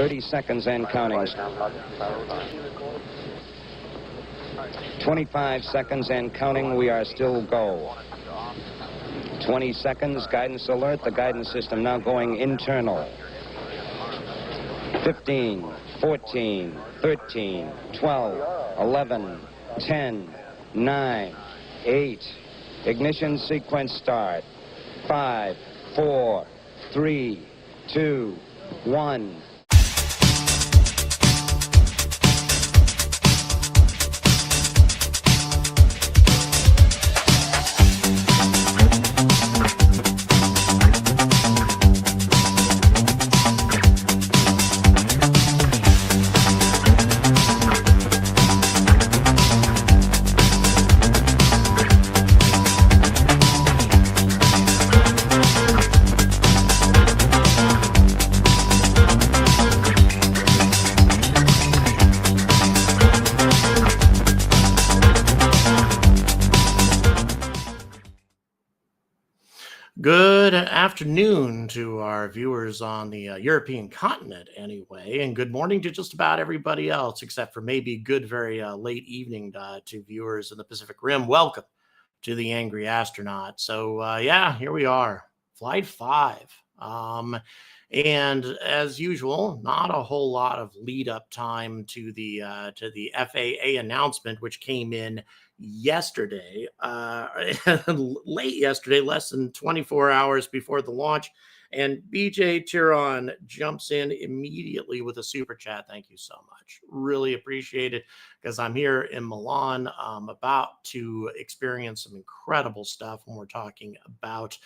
30 seconds and counting. 25 seconds and counting. We are still go. 20 seconds. Guidance alert. The guidance system now going internal. 15, 14, 13, 12, 11, 10, 9, 8. Ignition sequence start. 5, 4, 3, 2, 1. Good afternoon to our viewers on the European continent anyway, and good morning to just about everybody else, except for maybe good, very late evening to viewers in the Pacific Rim. Welcome to the Angry Astronaut. So yeah, here we are, Flight 5. And as usual, not a whole lot of lead up time to the FAA announcement, which came in yesterday, late yesterday, less than 24 hours before the launch. And BJ Tiron jumps in immediately with a super chat. Thank you so much. Really appreciate it, because I'm here in Milan, about to experience some incredible stuff when we're talking about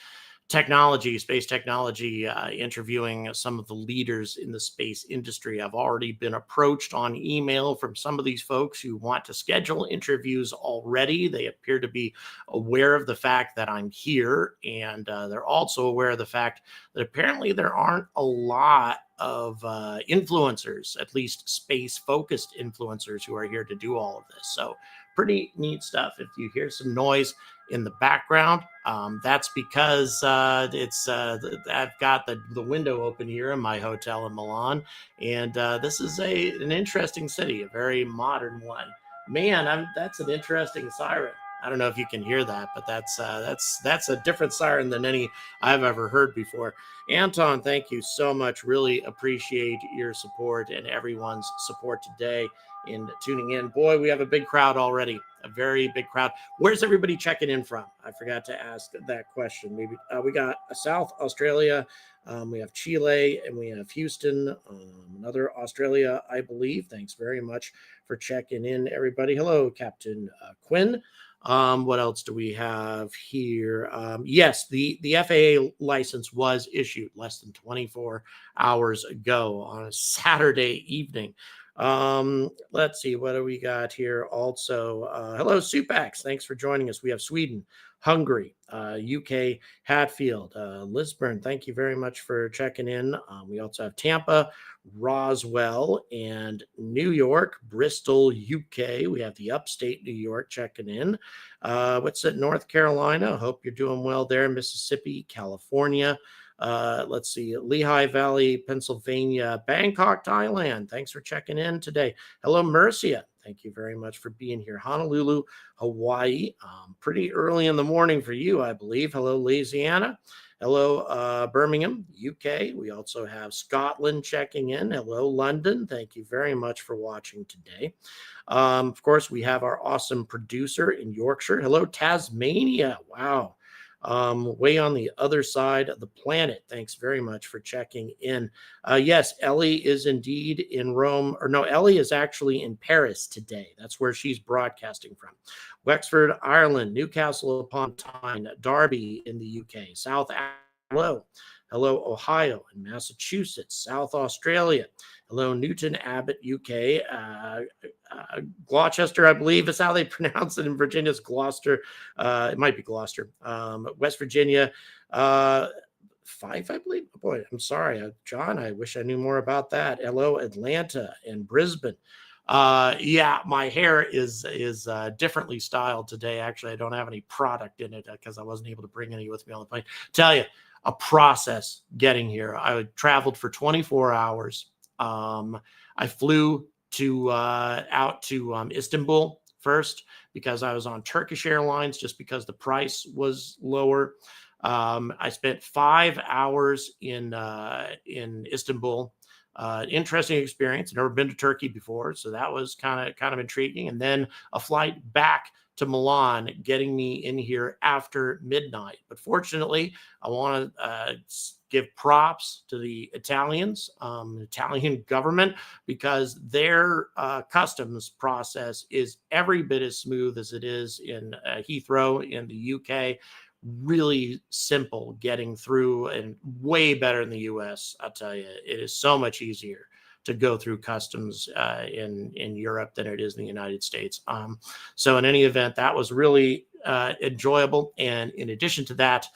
technology, space technology, interviewing some of the leaders in the space industry. I've already been approached on email from some of these folks who want to schedule interviews already. They appear to be aware of the fact that I'm here, and they're also aware of the fact that apparently there aren't a lot of influencers, at least space-focused influencers, who are here to do all of this. So pretty neat stuff. If you hear some noise in the background, that's because I've got the window open here in my hotel in Milan, and this is an interesting city, a very modern one. Man, that's an interesting siren. I don't know if you can hear that, but that's a different siren than any I've ever heard before. Anton, thank you so much. Really appreciate your support and everyone's support today in tuning in. Boy, we have a big crowd already, a very big crowd. Where's everybody checking in from? I forgot to ask that question. Maybe we got South Australia, we have Chile, and we have Houston, another Australia, I believe. Thanks very much for checking in, everybody. Hello, Captain Quinn. What else do we have here? Yes, the FAA license was issued less than 24 hours ago on a Saturday evening. Let's see, what do we got here? Also, hello, Supax. Thanks for joining us. We have Sweden, Hungary, UK, Hatfield, Lisburn. Thank you very much for checking in. We also have Tampa, Roswell, and New York, Bristol, UK. We have the upstate New York checking in. What's it? North Carolina. Hope you're doing well there. Mississippi, California. Let's see, Lehigh Valley, Pennsylvania, Bangkok, Thailand. Thanks for checking in today. Hello, Mercia. Thank you very much for being here. Honolulu, Hawaii. Pretty early in the morning for you, I believe. Hello, Louisiana. Hello, Birmingham, UK. We also have Scotland checking in. Hello, London. Thank you very much for watching today. Of course, we have our awesome producer in Yorkshire. Hello, Tasmania. Wow. Way on the other side of the planet. Thanks very much for checking in. Yes, Ellie is indeed in Rome, or no, Ellie is actually in Paris today. That's where she's broadcasting from. Wexford, Ireland, Newcastle upon Tyne, Derby in the UK, South Africa. Hello, Ohio and Massachusetts, South Australia. Hello, Newton Abbott, UK. Gloucester, I believe is how they pronounce it in Virginia. It's Gloucester. It might be Gloucester. West Virginia, 5, I believe. Boy, I'm sorry, John. I wish I knew more about that. Hello, Atlanta and Brisbane. Yeah, my hair is differently styled today. Actually, I don't have any product in it because I wasn't able to bring any with me on the plane. Tell you, a process getting here. I traveled for 24 hours. I flew to out to Istanbul first because I was on Turkish Airlines, just because the price was lower. I spent 5 hours in Istanbul. Interesting experience. Never been to Turkey before, so that was kind of intriguing. And then a flight back to Milan, getting me in here after midnight. But fortunately, I want to give props to the Italians, Italian government, because their customs process is every bit as smooth as it is in Heathrow in the UK. Really simple getting through, and way better in the US. I'll tell you, it is so much easier to go through customs in Europe than it is in the United States. So in any event, that was really enjoyable. And in addition to that,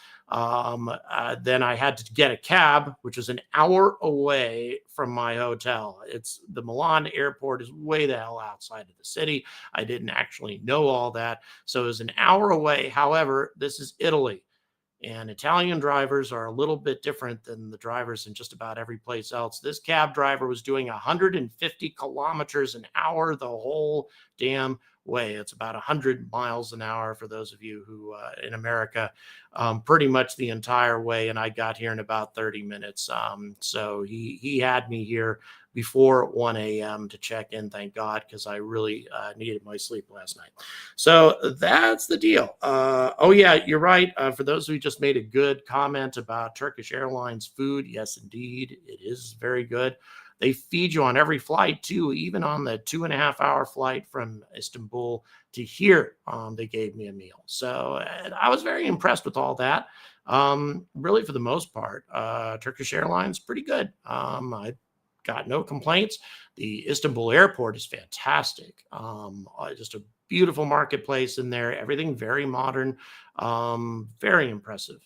then I had to get a cab, which is an hour away from my hotel. It's the Milan airport is way the hell outside of the city. I didn't actually know all that. So it was an hour away. However, this is Italy. And Italian drivers are a little bit different than the drivers in just about every place else. This cab driver was doing 150 kilometers an hour the whole damn way. It's about 100 miles an hour for those of you who in America, pretty much the entire way. And I got here in about 30 minutes. So he had me here before 1 a.m. to check in, thank God, because I really needed my sleep last night. So that's the deal. Oh, yeah, you're right. For those who just made a good comment about Turkish Airlines food, yes, indeed, it is very good. They feed you on every flight, too, even on the 2.5-hour flight from Istanbul to here. They gave me a meal. So I was very impressed with all that. Really, for the most part, Turkish Airlines, pretty good. I got no complaints. The Istanbul airport is fantastic. Just a beautiful marketplace in there. Everything very modern. Very impressive.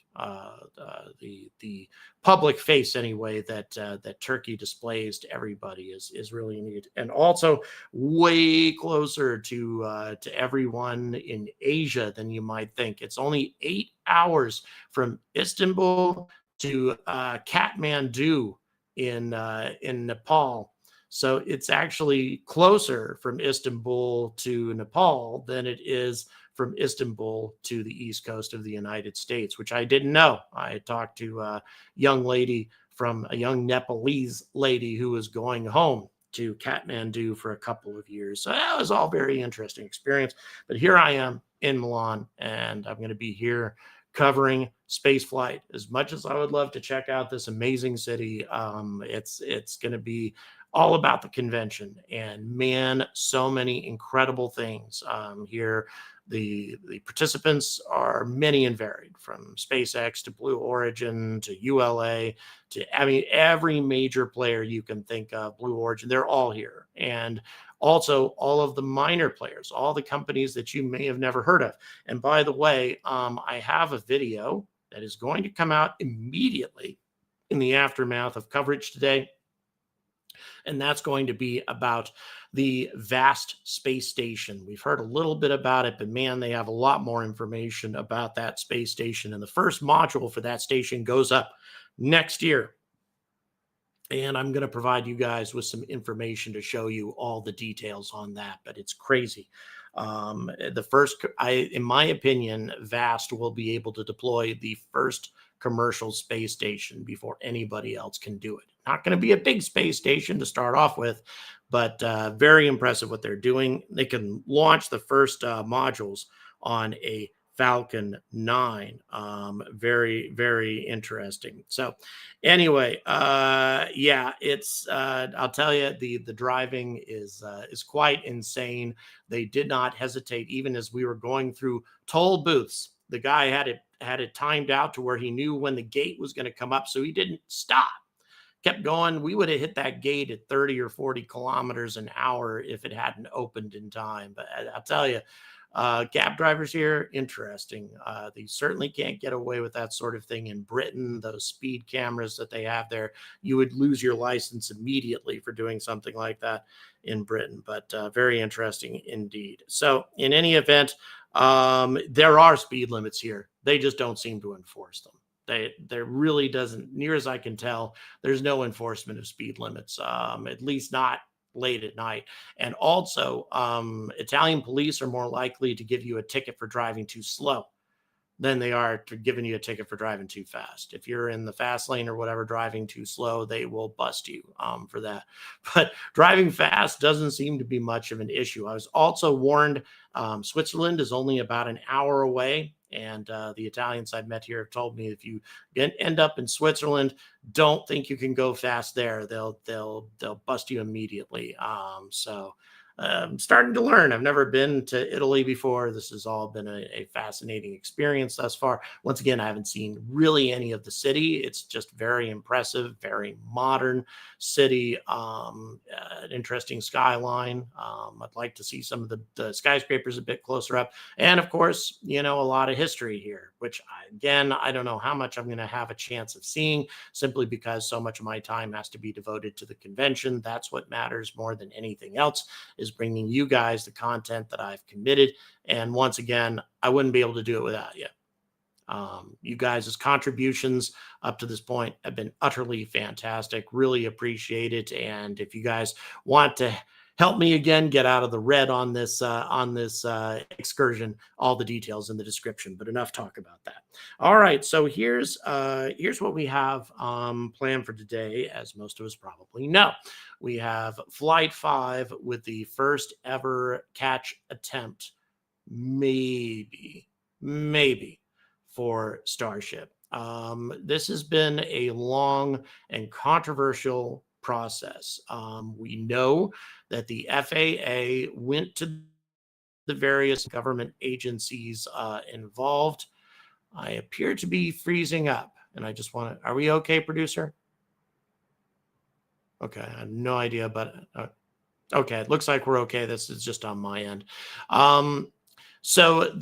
The public face, anyway, that Turkey displays to everybody is really neat, and also way closer to everyone in Asia than you might think. It's only 8 hours from Istanbul to Kathmandu in Nepal. So it's actually closer from Istanbul to Nepal than it is from Istanbul to the east coast of the United States, which I didn't know. I talked to a young Nepalese lady who was going home to Kathmandu for a couple of years. So that was all very interesting experience. But here I am in Milan, and I'm going to be here covering spaceflight. As much as I would love to check out this amazing city, it's going to be all about the convention. And man, so many incredible things here. The participants are many and varied, from SpaceX to Blue Origin to ULA to, I mean, every major player you can think of, Blue Origin, they're all here. And also all of the minor players, all the companies that you may have never heard of. And by the way, I have a video that is going to come out immediately in the aftermath of coverage today. And that's going to be about the vast space station. We've heard a little bit about it, but man, they have a lot more information about that space station. And the first module for that station goes up next year. And I'm going to provide you guys with some information to show you all the details on that, but it's crazy. In my opinion, VAST will be able to deploy the first commercial space station before anybody else can do it. Not going to be a big space station to start off with, but very impressive what they're doing. They can launch the first modules on a Falcon 9. Very, very interesting. So anyway, yeah, it's I'll tell you, the driving is quite insane. They did not hesitate, even as we were going through toll booths. The guy had it timed out to where he knew when the gate was going to come up, so he didn't stop. Kept going. We would have hit that gate at 30 or 40 kilometers an hour if it hadn't opened in time. But I'll tell you, cab drivers here, interesting. They certainly can't get away with that sort of thing in Britain. Those speed cameras that they have there, you would lose your license immediately for doing something like that in Britain. But very interesting indeed. So in any event, there are speed limits here. They just don't seem to enforce them. There really doesn't, near as I can tell, there's no enforcement of speed limits, at least not late at night. And also, Italian police are more likely to give you a ticket for driving too slow than they are to giving you a ticket for driving too fast. If you're in the fast lane or whatever, driving too slow, they will bust you for that. But driving fast doesn't seem to be much of an issue. I was also warned Switzerland is only about an hour away. And the Italians I've met here have told me if you end up in Switzerland, don't think you can go fast there. They'll bust you immediately. So starting to learn. I've never been to Italy before. This has all been a fascinating experience thus far. Once again, I haven't seen really any of the city. It's just very impressive, very modern city, an interesting skyline. I'd like to see some of the skyscrapers a bit closer up. And of course, a lot of history here, which I don't know how much I'm going to have a chance of seeing, simply because so much of my time has to be devoted to the convention. That's what matters more than anything else, is bringing you guys the content that I've committed. And once again, I wouldn't be able to do it without you. You guys' contributions up to this point have been utterly fantastic. Really appreciate it. And if you guys want to help me again get out of the red on this excursion, all the details in the description. But enough talk about that. All right, so here's what we have planned for today. As most of us probably know, we have Flight 5 with the first ever catch attempt, maybe for Starship. This has been a long and controversial process. We know that the FAA went to the various government agencies involved. I appear to be freezing up, and I just want to, are we okay, producer? Okay, I have no idea, but okay, it looks like we're okay. This is just on my end. So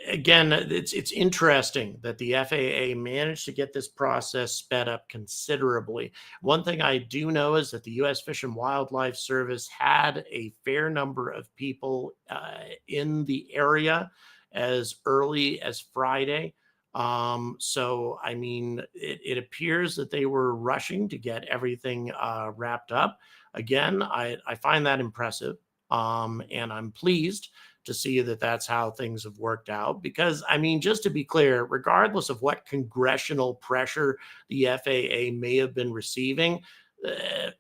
again, it's interesting that the FAA managed to get this process sped up considerably. One thing I do know is that the U.S. Fish and Wildlife Service had a fair number of people in the area as early as Friday. So, I mean, it appears that they were rushing to get everything wrapped up. Again, I find that impressive. And I'm pleased to see that that's how things have worked out, because, I mean, just to be clear, regardless of what congressional pressure the FAA may have been receiving,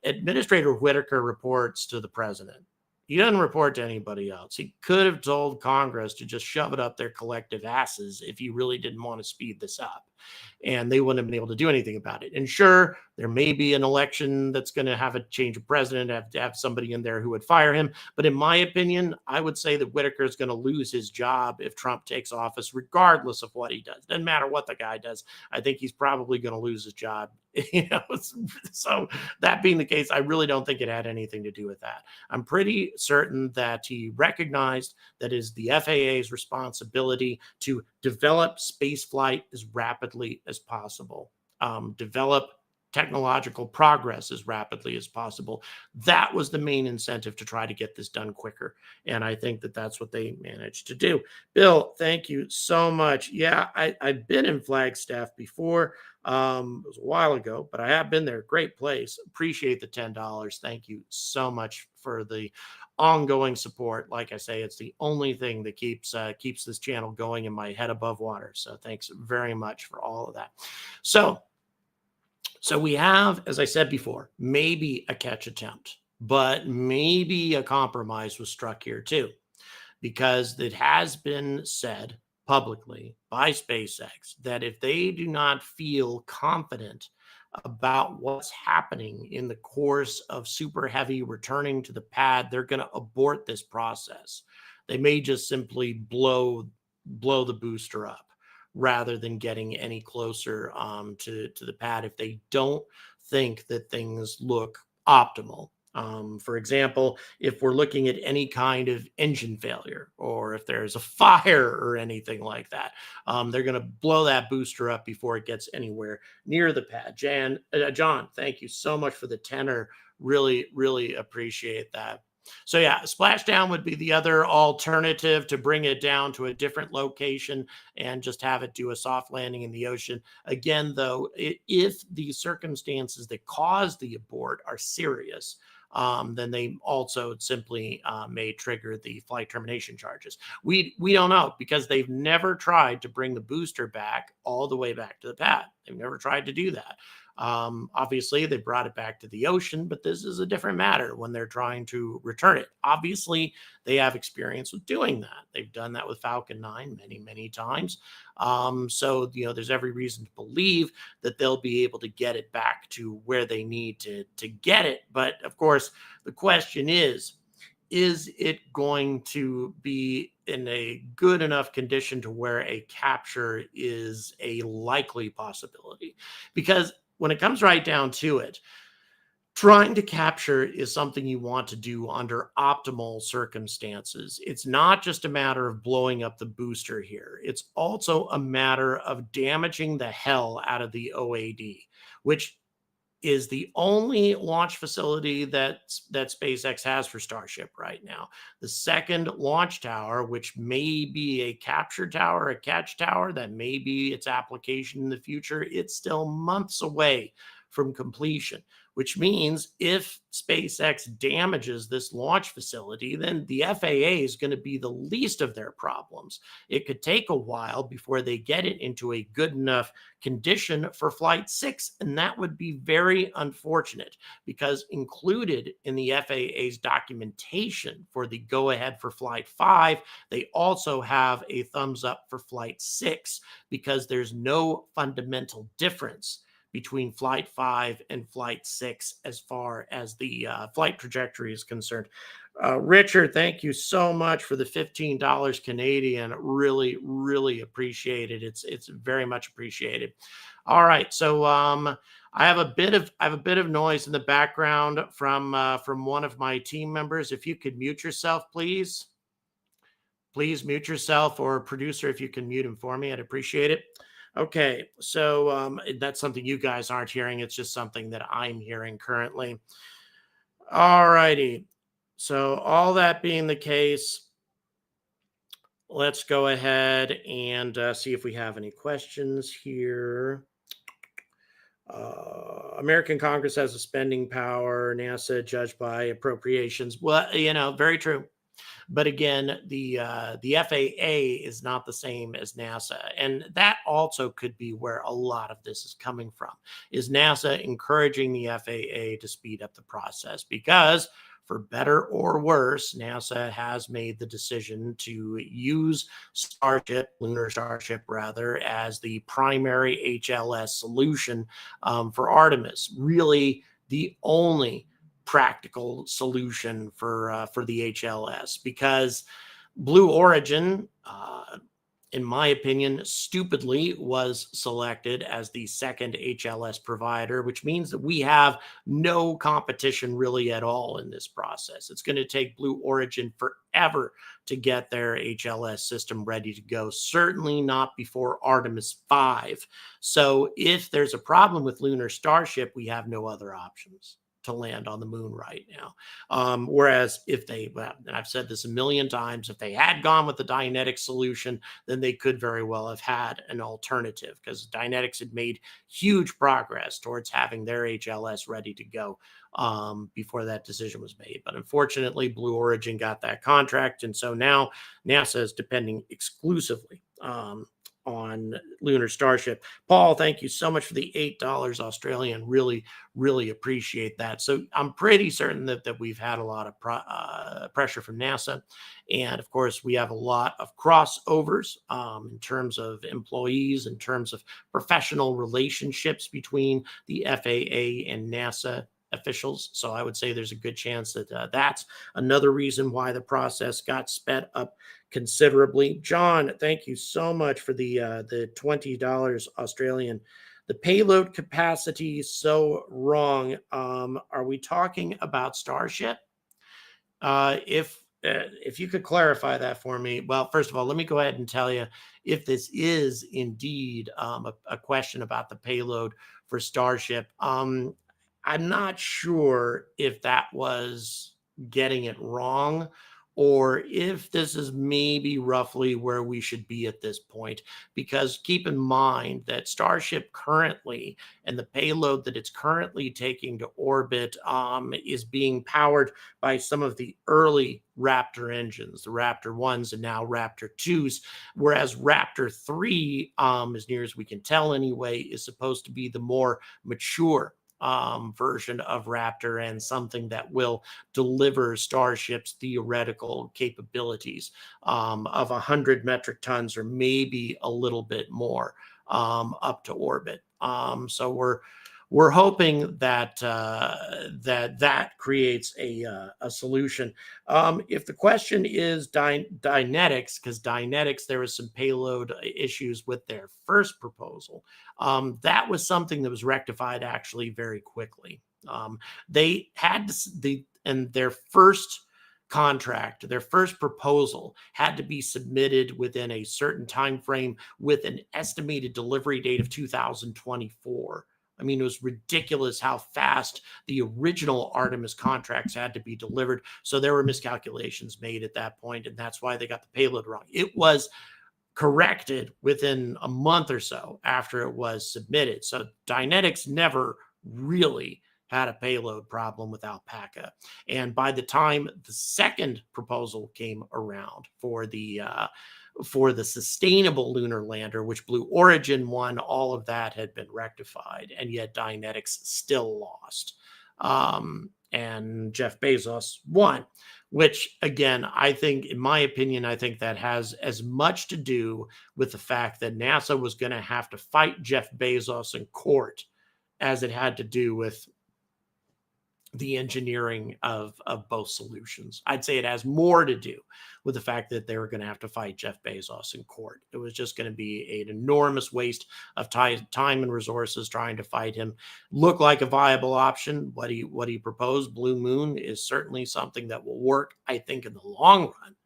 Administrator Whitaker reports to the president. He doesn't report to anybody else. He could have told Congress to just shove it up their collective asses if he really didn't want to speed this up, and they wouldn't have been able to do anything about it. And sure, there may be an election that's going to have a change of president, have to have somebody in there who would fire him. But in my opinion, I would say that Whitaker is going to lose his job if Trump takes office, regardless of what he does. Doesn't matter what the guy does. I think he's probably going to lose his job. So that being the case, I really don't think it had anything to do with that. I'm pretty certain that he recognized that it is the FAA's responsibility to develop space flight as rapidly as possible, develop technological progress as rapidly as possible. That was the main incentive to try to get this done quicker. And I think that that's what they managed to do. Bill, thank you so much. Yeah, I've been in Flagstaff before. It was a while ago, but I have been there. Great place. Appreciate the $10. Thank you so much for the ongoing support. Like I say, it's the only thing that keeps this channel going and my head above water. So thanks very much for all of that. So we have, as I said before, maybe a catch attempt, but maybe a compromise was struck here too, because it has been said publicly by SpaceX that if they do not feel confident about what's happening in the course of Super Heavy returning to the pad, they're going to abort this process. They may just simply blow the booster up, rather than getting any closer to the pad if they don't think that things look optimal. For example, if we're looking at any kind of engine failure, or if there's a fire or anything like that, they're going to blow that booster up before it gets anywhere near the pad. John, thank you so much for the tenor. Really, really appreciate that. So yeah, splashdown would be the other alternative to bring it down to a different location and just have it do a soft landing in the ocean. Again, though, if the circumstances that cause the abort are serious, then they also simply may trigger the flight termination charges. We don't know because they've never tried to bring the booster back all the way back to the pad. They've never tried to do that. Obviously, they brought it back to the ocean, but this is a different matter when they're trying to return it. Obviously, they have experience with doing that. They've done that with Falcon 9 many, many times. So, there's every reason to believe that they'll be able to get it back to where they need to get it. But of course, the question is it going to be in a good enough condition to where a capture is a likely possibility? Because when it comes right down to it, trying to capture is something you want to do under optimal circumstances. It's not just a matter of blowing up the booster here. It's also a matter of damaging the hell out of the OAD, which is the only launch facility that SpaceX has for Starship right now. The second launch tower, which may be a capture tower, a catch tower, that may be its application in the future, it's still months away from completion, which means if SpaceX damages this launch facility, then the FAA is going to be the least of their problems. It could take a while before they get it into a good enough condition for Flight 6, and that would be very unfortunate because included in the FAA's documentation for the go-ahead for Flight 5, they also have a thumbs up for Flight 6 because there's no fundamental difference between Flight 5 and Flight 6 as far as the flight trajectory is concerned. Richard, thank you so much for the $15 Canadian. Really, really appreciate it. It's very much appreciated. All right, so I have a bit of noise in the background from one of my team members. If you could mute yourself, please. Please mute yourself, or producer, if you can mute him for me, I'd appreciate it. Okay, so that's something you guys aren't hearing. It's just something that I'm hearing currently. All righty. So all that being the case, let's go ahead and see if we have any questions here. American Congress has a spending power. NASA judged by appropriations. Well, very true. But again, the FAA is not the same as NASA. And that also could be where a lot of this is coming from, is NASA encouraging the FAA to speed up the process because, for better or worse, NASA has made the decision to use Lunar Starship rather, as the primary HLS solution for Artemis. Really the only practical solution for the HLS, because Blue Origin, in my opinion, stupidly was selected as the second HLS provider, which means that we have no competition really at all in this process. It's going to take Blue Origin forever to get their HLS system ready to go, certainly not before Artemis 5. So if there's a problem with Lunar Starship, we have no other options to land on the moon right now. Whereas if they, and I've said this a million times, if they had gone with the Dynetics solution, then they could very well have had an alternative, because Dynetics had made huge progress towards having their HLS ready to go before that decision was made. But unfortunately, Blue Origin got that contract. And so now NASA is depending exclusively on Lunar Starship. Paul, thank you so much for the $8 Australian. Really, really appreciate that. So I'm pretty certain that we've had a lot of pressure from NASA. And of course, we have a lot of crossovers in terms of employees, in terms of professional relationships between the FAA and NASA officials. So I would say there's a good chance that that's another reason why the process got sped up considerably. John, thank you so much for the $20 Australian. The payload capacity is so wrong. Are we talking about Starship? If you could clarify that for me. Well, first of all, let me go ahead and tell you, if this is indeed a question about the payload for Starship, I'm not sure if that was getting it wrong, or if this is maybe roughly where we should be at this point. Because keep in mind that Starship currently, and the payload that it's currently taking to orbit, is being powered by some of the early Raptor engines, the Raptor 1s and now Raptor 2s, whereas Raptor 3, as near as we can tell anyway, is supposed to be the more mature version of Raptor, and something that will deliver Starship's theoretical capabilities of 100 metric tons or maybe a little bit more up to orbit. So we're hoping that that creates a solution. If the question is Dynetics, because Dynetics, there was some payload issues with their first proposal. That was something that was rectified actually very quickly. They had and their first contract, their first proposal had to be submitted within a certain time frame with an estimated delivery date of 2024. I mean, it was ridiculous how fast the original Artemis contracts had to be delivered. So there were miscalculations made at that point, and that's why they got the payload wrong. It was corrected within a month or so after it was submitted. So Dynetics never really had a payload problem with Alpaca. And by the time the second proposal came around for the sustainable lunar lander, which Blue Origin won, all of that had been rectified, and yet Dynetics still lost. And Jeff Bezos won, which again, I think, in my opinion, I think that has as much to do with the fact that NASA was going to have to fight Jeff Bezos in court as it had to do with the engineering of both solutions. I'd say it has more to do with the fact that they were going to have to fight Jeff Bezos in court. It was just going to be an enormous waste of time and resources trying to fight him. Look like a viable option. What he proposed, Blue Moon, is certainly something that will work, I think, in the long run.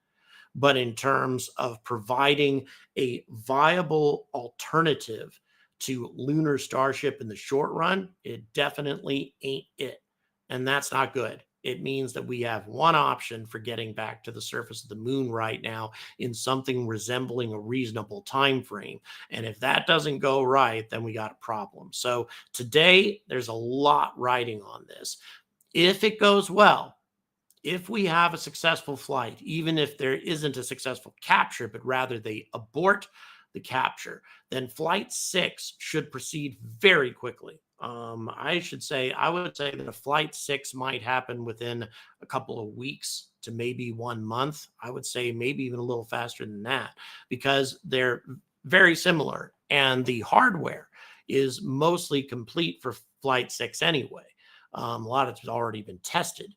But in terms of providing a viable alternative to lunar Starship in the short run, it definitely ain't it. And that's not good. It means that we have one option for getting back to the surface of the moon right now in something resembling a reasonable time frame. And if that doesn't go right, then we got a problem. So today, there's a lot riding on this. If it goes well, if we have a successful flight, even if there isn't a successful capture, but rather they abort the capture, then Flight 6 should proceed very quickly. I would say that a Flight 6 might happen within a couple of weeks to maybe 1 month. I would say maybe even a little faster than that, because they're very similar and the hardware is mostly complete for Flight 6 anyway. A lot of it's already been tested.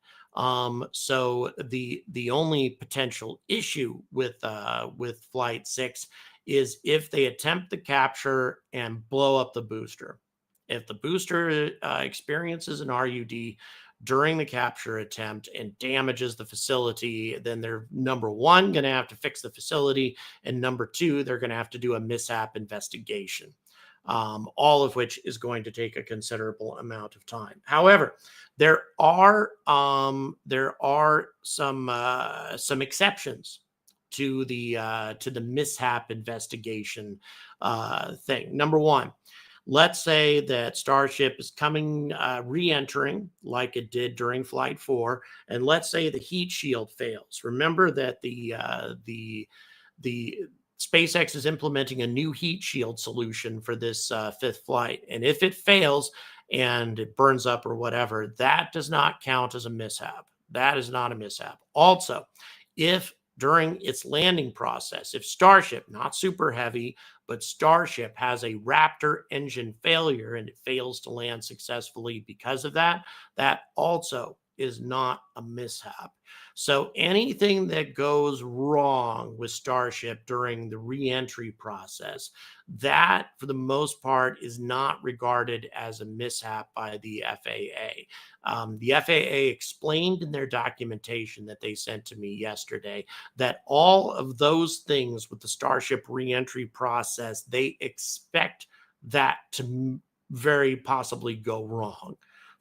So the only potential issue with Flight 6 is if they attempt the capture and blow up the booster. If the booster experiences an RUD during the capture attempt and damages the facility, then they're, number one, going to have to fix the facility, and number two, they're going to have to do a mishap investigation, all of which is going to take a considerable amount of time. However, there are some exceptions to the mishap investigation thing. Number one, let's say that Starship is coming, re-entering like it did during Flight 4, and let's say the heat shield fails. Remember that the SpaceX is implementing a new heat shield solution for this fifth flight, and if it fails and it burns up or whatever, that does not count as a mishap. That is not a mishap. Also, if during its landing process, if Starship, not Super Heavy, but Starship has a Raptor engine failure and it fails to land successfully because of that, that also is not a mishap. So anything that goes wrong with Starship during the re-entry process, that for the most part is not regarded as a mishap by the FAA. The FAA explained in their documentation that they sent to me yesterday that all of those things with the Starship re-entry process, they expect that to very possibly go wrong.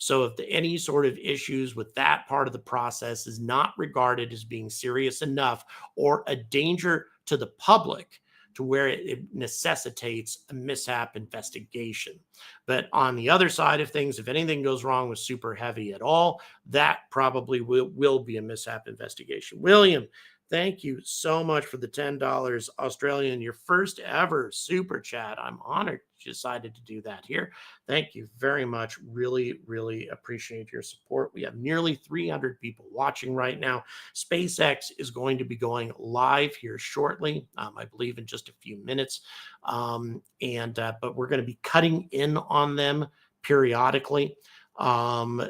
So if any sort of issues with that part of the process is not regarded as being serious enough or a danger to the public to where it necessitates a mishap investigation. But on the other side of things, if anything goes wrong with Super Heavy at all, that probably will be a mishap investigation. William, thank you so much for the $10 Australian, your first ever super chat. I'm honored you decided to do that here. Thank you very much. Really, really appreciate your support. We have nearly 300 people watching right now. SpaceX is going to be going live here shortly, I believe in just a few minutes. But we're going to be cutting in on them periodically,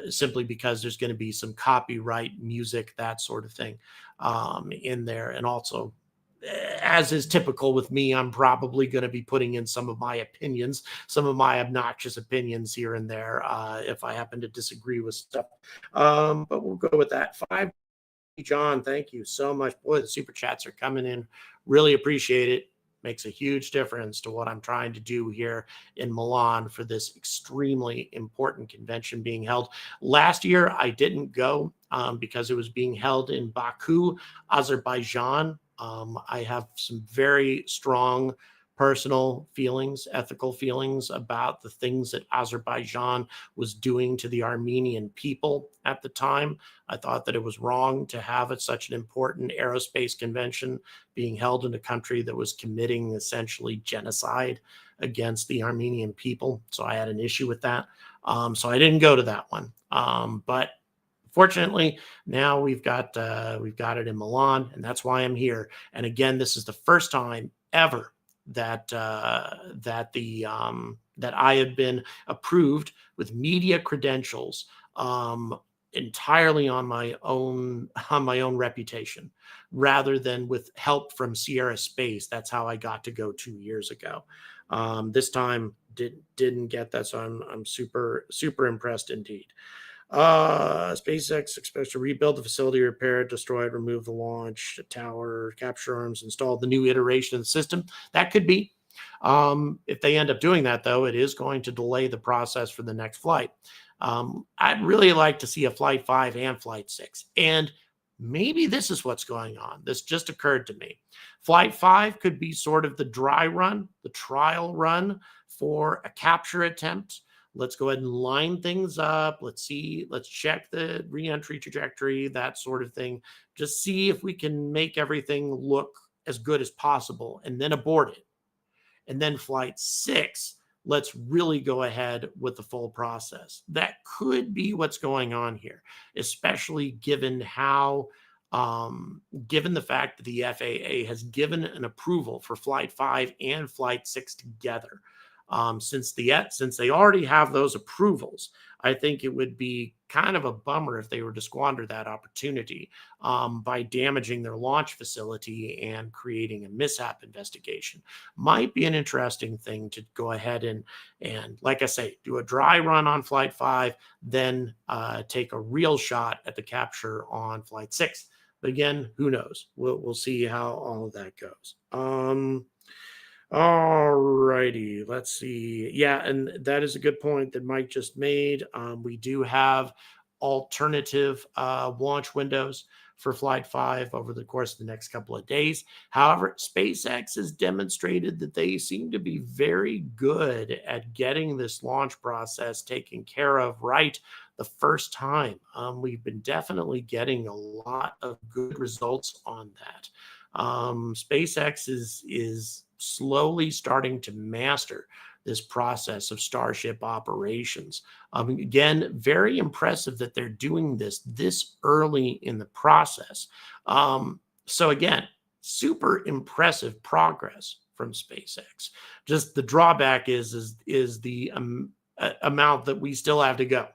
simply because there's going to be some copyright music, that sort of thing, in there. And also, as is typical with me, I'm probably going to be putting in some of my opinions, some of my obnoxious opinions here and there, if I happen to disagree with stuff. But we'll go with that. John, thank you so much. Boy, the super chats are coming in. Really appreciate it. Makes a huge difference to what I'm trying to do here in Milan for this extremely important convention being held. Last year, I didn't go because it was being held in Baku, Azerbaijan. I have some very strong personal feelings, ethical feelings about the things that Azerbaijan was doing to the Armenian people at the time. I thought that it was wrong to have such an important aerospace convention being held in a country that was committing essentially genocide against the Armenian people. So I had an issue with that. So I didn't go to that one. But fortunately, now we've got it in Milan, and that's why I'm here. And again, this is the first time ever that I have been approved with media credentials entirely on my own reputation, rather than with help from Sierra Space. That's how I got to go 2 years ago. This time didn't get that, so I'm super impressed indeed. SpaceX expects to rebuild the facility, repair it, destroy it, remove the launch tower, capture arms, install the new iteration of the system. That could be. If they end up doing that, though, it is going to delay the process for the next flight. I'd really like to see a Flight 5 and Flight 6. And maybe this is what's going on. This just occurred to me. Flight 5 could be sort of the dry run, the trial run for a capture attempt. Let's go ahead and line things up. Let's check the reentry trajectory, that sort of thing. Just see if we can make everything look as good as possible, and then abort it. And then Flight 6, let's really go ahead with the full process. That could be what's going on here, especially given how, given the fact that the FAA has given an approval for Flight 5 and Flight 6 together. Since they already have those approvals, I think it would be kind of a bummer if they were to squander that opportunity by damaging their launch facility and creating a mishap investigation. Might be an interesting thing to go ahead and like I say, do a dry run on Flight 5, then take a real shot at the capture on Flight 6. But again, who knows? We'll see how all of that goes. All righty, let's see. Yeah, and that is a good point that Mike just made. We do have alternative launch windows for Flight 5 over the course of the next couple of days. However, SpaceX has demonstrated that they seem to be very good at getting this launch process taken care of right the first time. We've been definitely getting a lot of good results on that. SpaceX is slowly starting to master this process of Starship operations. Again, very impressive that they're doing this early in the process. So again, super impressive progress from SpaceX. Just the drawback is the amount that we still have to go.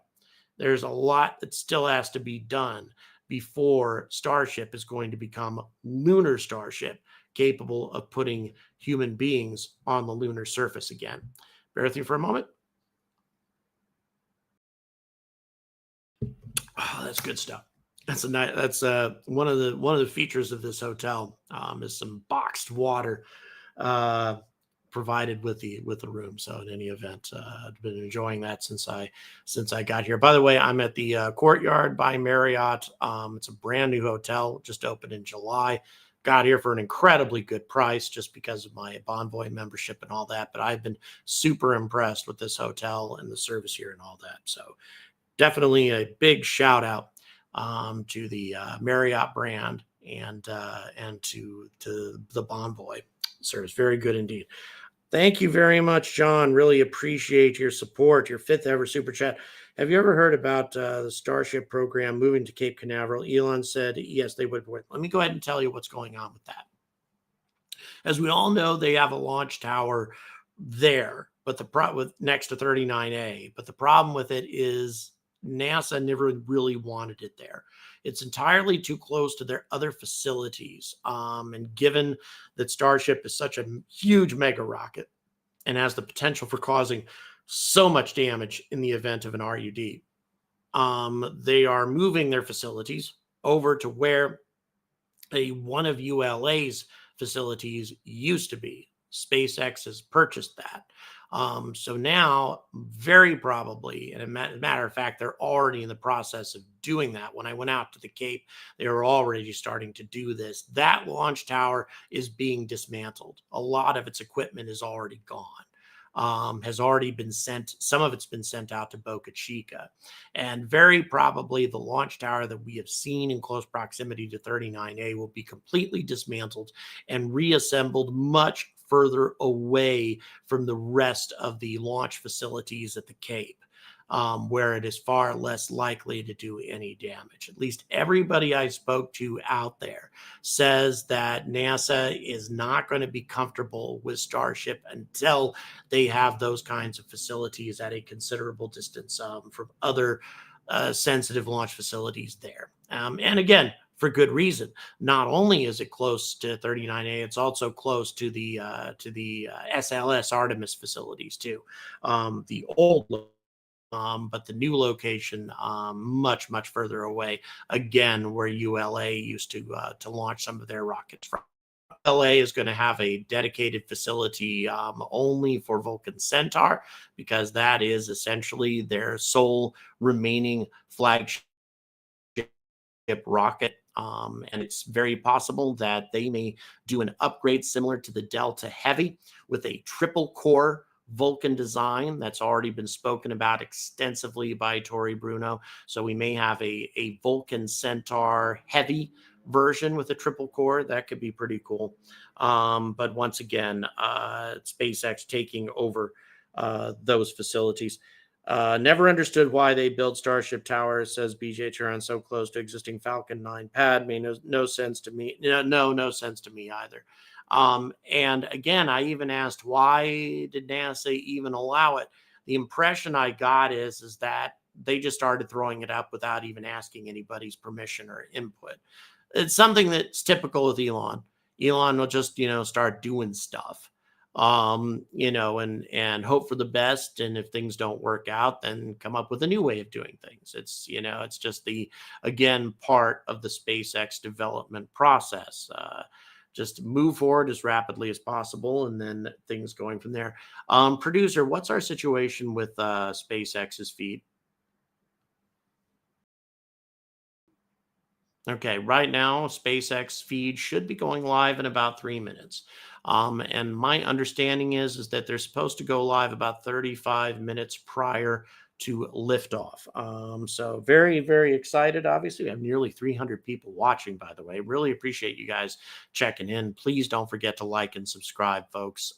There's a lot that still has to be done before Starship is going to become lunar Starship, capable of putting human beings on the lunar surface again. Bear with me for a moment. Oh, that's good stuff. That's one of the features of this hotel is some boxed water. provided with the room. So in any event, I've been enjoying that since I got here. By the way, I'm at the Courtyard by Marriott. It's a brand new hotel, just opened in July. Got here for an incredibly good price just because of my Bonvoy membership and all that. But I've been super impressed with this hotel and the service here and all that. So definitely a big shout out to the Marriott brand and to the Bonvoy service. Very good indeed. Thank you very much, John. Really appreciate your support, your 5th ever super chat. Have you ever heard about the Starship program moving to Cape Canaveral? Elon said, yes, they would. Let me go ahead and tell you what's going on with that. As we all know, they have a launch tower there, but with next to 39A. But the problem with it is NASA never really wanted it there. It's entirely too close to their other facilities. And given that Starship is such a huge mega rocket and has the potential for causing so much damage in the event of an RUD, they are moving their facilities over to where one of ULA's facilities used to be. SpaceX has purchased that. So now, very probably, and a matter of fact, they're already in the process of doing that. When I went out to the Cape, they were already starting to do this. That launch tower is being dismantled. A lot of its equipment is already gone. Has already been sent. Some of it's been sent out to Boca Chica. And very probably the launch tower that we have seen in close proximity to 39A will be completely dismantled and reassembled much further away from the rest of the launch facilities at the Cape, where it is far less likely to do any damage. At least everybody I spoke to out there says that NASA is not going to be comfortable with Starship until they have those kinds of facilities at a considerable distance from other sensitive launch facilities there. And again, for good reason. Not only is it close to 39A, it's also close to the SLS Artemis facilities too. The old but the new location much further away, again where ULA used to launch some of their rockets from. LA is going to have a dedicated facility only for Vulcan Centaur, because that is essentially their sole remaining flagship rocket. And it's very possible that they may do an upgrade similar to the Delta Heavy with a triple core Vulcan design that's already been spoken about extensively by Tori Bruno. So we may have a Vulcan Centaur Heavy version with a triple core. That could be pretty cool. But once again, SpaceX taking over those facilities. Never understood why they built Starship Towers, says BJ Turan, so close to existing Falcon 9 pad. Made no sense to me. No sense to me either. And again, I even asked, why did NASA even allow it? The impression I got is that they just started throwing it up without even asking anybody's permission or input. It's something that's typical with Elon. Elon will just, start doing stuff. And hope for the best. And if things don't work out, then come up with a new way of doing things. It's just again, part of the SpaceX development process. Just move forward as rapidly as possible, and then things going from there. Producer, what's our situation with SpaceX's feed? Okay, right now, SpaceX feed should be going live in about 3 minutes. And my understanding is that they're supposed to go live about 35 minutes prior to liftoff. So very, very excited. Obviously, we have nearly 300 people watching, by the way. Really appreciate you guys checking in. Please don't forget to like and subscribe, folks.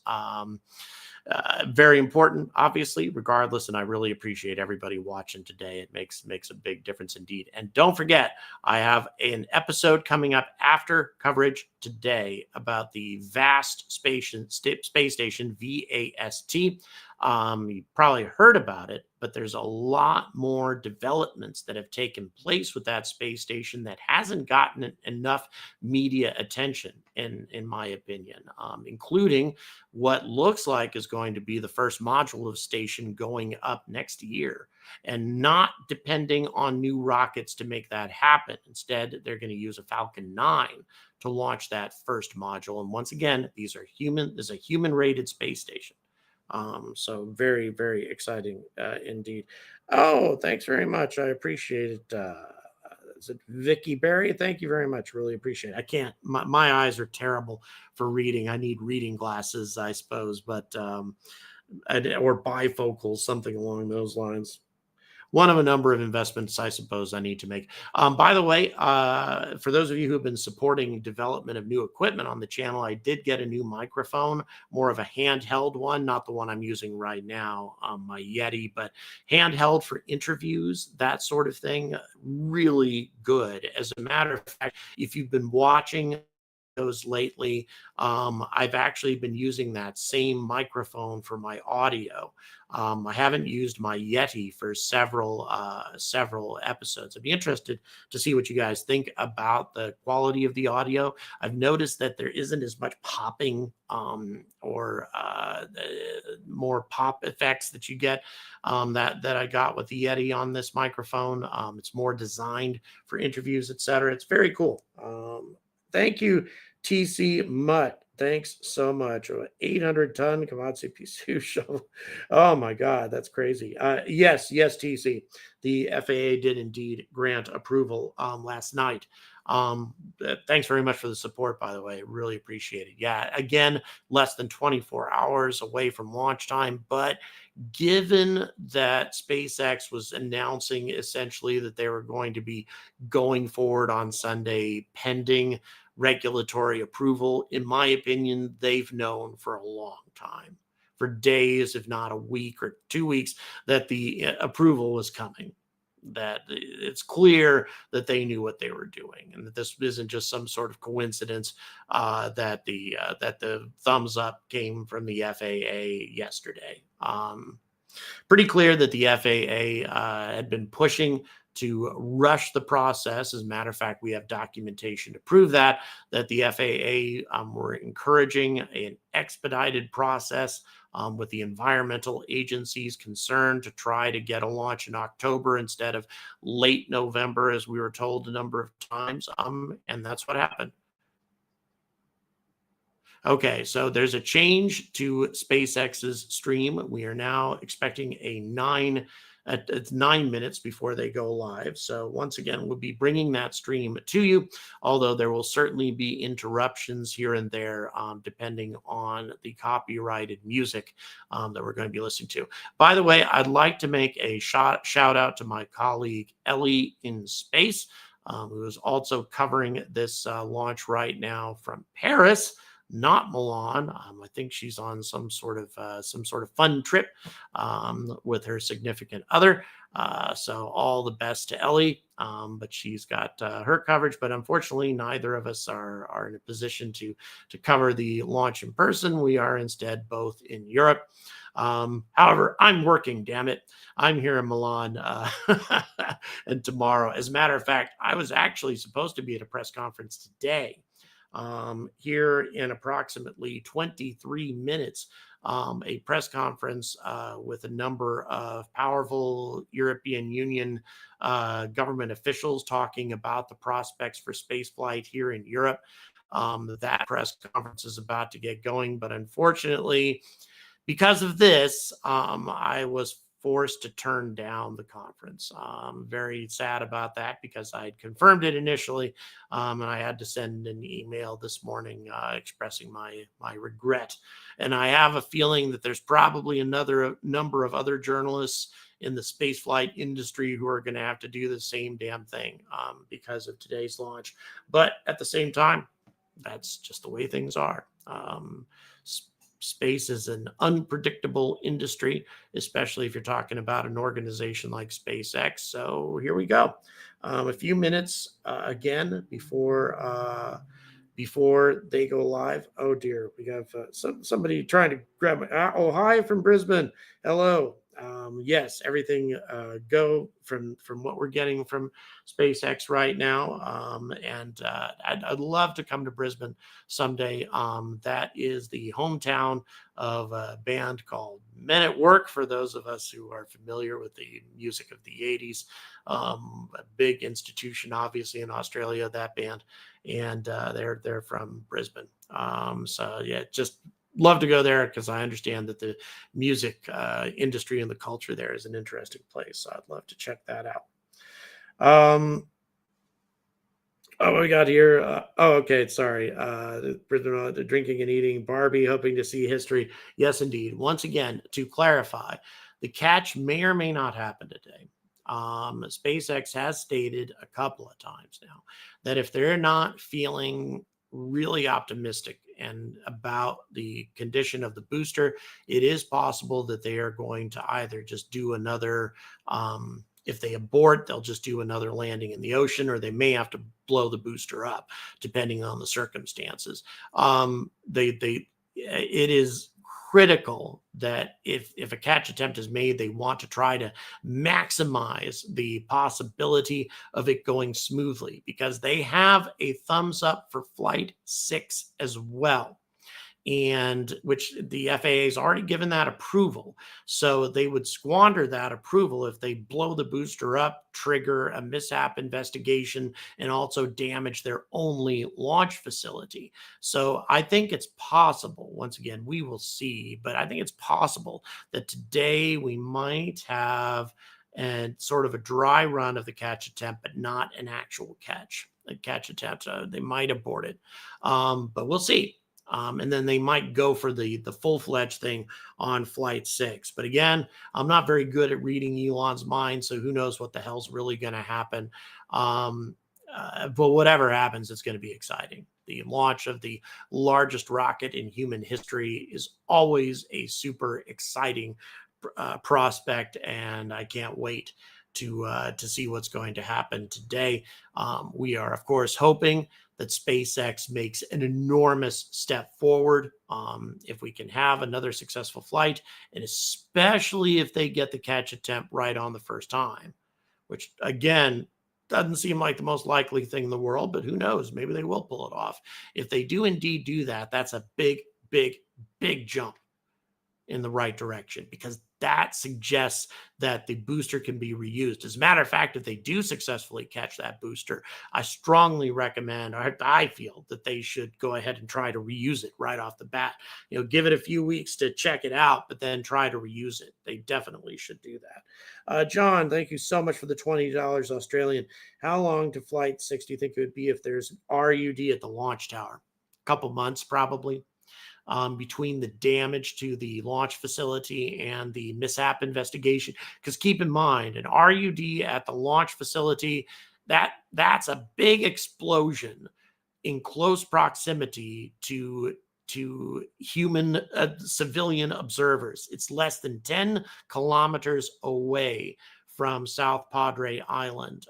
Very important, obviously, regardless. And I really appreciate everybody watching today. It makes a big difference indeed. And don't forget, I have an episode coming up after coverage today about the vast space station, VAST. You probably heard about it, but there's a lot more developments that have taken place with that space station that hasn't gotten enough media attention, in my opinion, including what looks like is going to be the first module of station going up next year, and not depending on new rockets to make that happen. Instead, they're going to use a Falcon 9 to launch that first module. And once again, this is a human rated space station. So very, very exciting indeed. Oh, thanks very much. I appreciate it. Is it Vicky Berry? Thank you very much. Really appreciate it. I can't, my eyes are terrible for reading. I need reading glasses, I suppose, but, or bifocals, something along those lines. One of a number of investments I suppose I need to make. By the way, for those of you who have been supporting development of new equipment on the channel, I did get a new microphone, more of a handheld one, not the one I'm using right now, my Yeti, but handheld for interviews, that sort of thing. Really good. As a matter of fact, if you've been watching those lately, I've actually been using that same microphone for my audio. I haven't used my Yeti for several episodes. I'd be interested to see what you guys think about the quality of the audio. I've noticed that there isn't as much popping or more pop effects that you get that I got with the Yeti on this microphone. It's more designed for interviews, etc. It's very cool. Thank you, TC Mutt. Thanks so much. 800-ton Komatsu P2 shovel. Oh my God, that's crazy. Yes, TC. The FAA did indeed grant approval last night. Thanks very much for the support, by the way. Really appreciate it. Yeah, again, less than 24 hours away from launch time, but given that SpaceX was announcing essentially that they were going to be going forward on Sunday pending regulatory approval, in my opinion, they've known for a long time, for days, if not a week or 2 weeks, that the approval was coming. That it's clear that they knew what they were doing, and that this isn't just some sort of coincidence that the thumbs up came from the FAA yesterday. Pretty clear that the FAA had been pushing to rush the process. As a matter of fact, we have documentation to prove that the FAA were encouraging an expedited process with the environmental agencies concerned to try to get a launch in October instead of late November, as we were told a number of times. And that's what happened. Okay, so there's a change to SpaceX's stream. We are now expecting it's 9 minutes before they go live. So once again, we'll be bringing that stream to you, although there will certainly be interruptions here and there, depending on the copyrighted music that we're going to be listening to. By the way, I'd like to make a shout out to my colleague, Ellie in Space, who is also covering this launch right now from Paris, not Milan. I think she's on some sort of fun trip with her significant other. So all the best to Ellie. But she's got her coverage. But unfortunately, neither of us are in a position to cover the launch in person. We are instead both in Europe. However, I'm working, damn it. I'm here in Milan and tomorrow. As a matter of fact, I was actually supposed to be at a press conference today. Here in approximately 23 minutes, a press conference with a number of powerful European Union government officials talking about the prospects for spaceflight here in Europe. That press conference is about to get going, but unfortunately, because of this, I was forced to turn down the conference. I'm very sad about that because I had confirmed it initially, and I had to send an email this morning expressing my regret. And I have a feeling that there's probably another number of other journalists in the spaceflight industry who are going to have to do the same damn thing because of today's launch. But at the same time, that's just the way things are. Space is an unpredictable industry, especially if you're talking about an organization like SpaceX. So here we go. A few minutes again before they go live. Oh dear, we have somebody trying to grab me. Oh, hi from Brisbane. Hello. Yes, everything go from what we're getting from SpaceX right now, and I'd love to come to Brisbane someday. That is the hometown of a band called Men at Work. For those of us who are familiar with the music of the '80s, a big institution, obviously in Australia. That band, and they're from Brisbane. So yeah, just love to go there because I understand that the music industry and the culture there is an interesting place. So I'd love to check that out. Oh, we got here. Okay. Sorry. The drinking and eating. Barbie hoping to see history. Yes, indeed. Once again, to clarify, the catch may or may not happen today. SpaceX has stated a couple of times now that if they're not feeling really optimistic and about the condition of the booster, it is possible that they are going to either just do another if they abort, they'll just do another landing in the ocean, or they may have to blow the booster up, depending on the circumstances. It is critical that if a catch attempt is made, they want to try to maximize the possibility of it going smoothly, because they have a thumbs up for Flight 6 as well, and which the FAA has already given that approval. So they would squander that approval if they blow the booster up, trigger a mishap investigation, and also damage their only launch facility. So I think it's possible, once again, we will see, but I think it's possible that today we might have and sort of a dry run of the catch attempt, but not an actual catch. A catch attempt, they might abort it, but we'll see. And then they might go for the full-fledged thing on Flight 6. But again, I'm not very good at reading Elon's mind, so who knows what the hell's really going to happen. But whatever happens, it's going to be exciting. The launch of the largest rocket in human history is always a super exciting prospect, and I can't wait to see what's going to happen today. We are, of course, hoping that SpaceX makes an enormous step forward if we can have another successful flight, and especially if they get the catch attempt right on the first time, which, again, doesn't seem like the most likely thing in the world, but who knows? Maybe they will pull it off. If they do indeed do that, that's a big, big, big jump in the right direction, because that suggests that the booster can be reused. As a matter of fact, if they do successfully catch that booster, I strongly recommend, or I feel that they should go ahead and try to reuse it right off the bat. Give it a few weeks to check it out, but then try to reuse it. They definitely should do that. John, thank you so much for the $20 Australian. How long to Flight 6 do you think it would be if there's RUD at the launch tower? A couple months, probably. Between the damage to the launch facility and the mishap investigation. Because keep in mind, an RUD at the launch facility, that's a big explosion in close proximity to human civilian observers. It's less than 10 kilometers away from South Padre Island,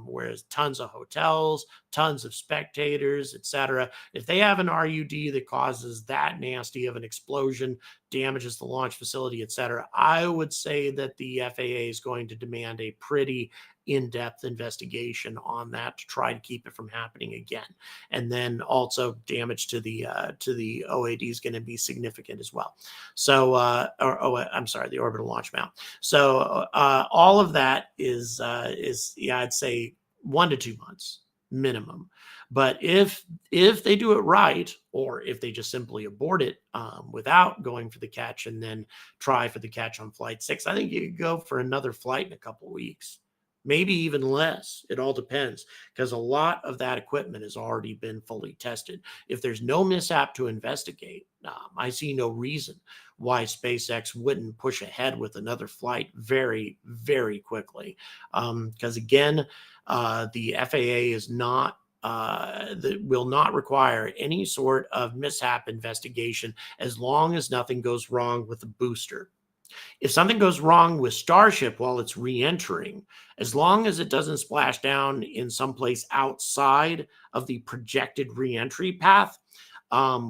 where there's tons of hotels, tons of spectators, etc. If they have an RUD that causes that nasty of an explosion, damages the launch facility, etc., I would say that the FAA is going to demand a pretty in-depth investigation on that to try to keep it from happening again. And then also damage to the OAD is going to be significant as well. So, I'm sorry, the orbital launch mount. So all of that is I'd say 1 to 2 months minimum. But if they do it right, or if they just simply abort it without going for the catch and then try for the catch on Flight 6, I think you could go for another flight in a couple of weeks, maybe even less. It all depends, because a lot of that equipment has already been fully tested. If there's no mishap to investigate, I see no reason why SpaceX wouldn't push ahead with another flight very, very quickly. Because again, the FAA is not that will not require any sort of mishap investigation as long as nothing goes wrong with the booster. If something goes wrong with Starship while it's re-entering, as long as it doesn't splash down in some place outside of the projected re-entry path,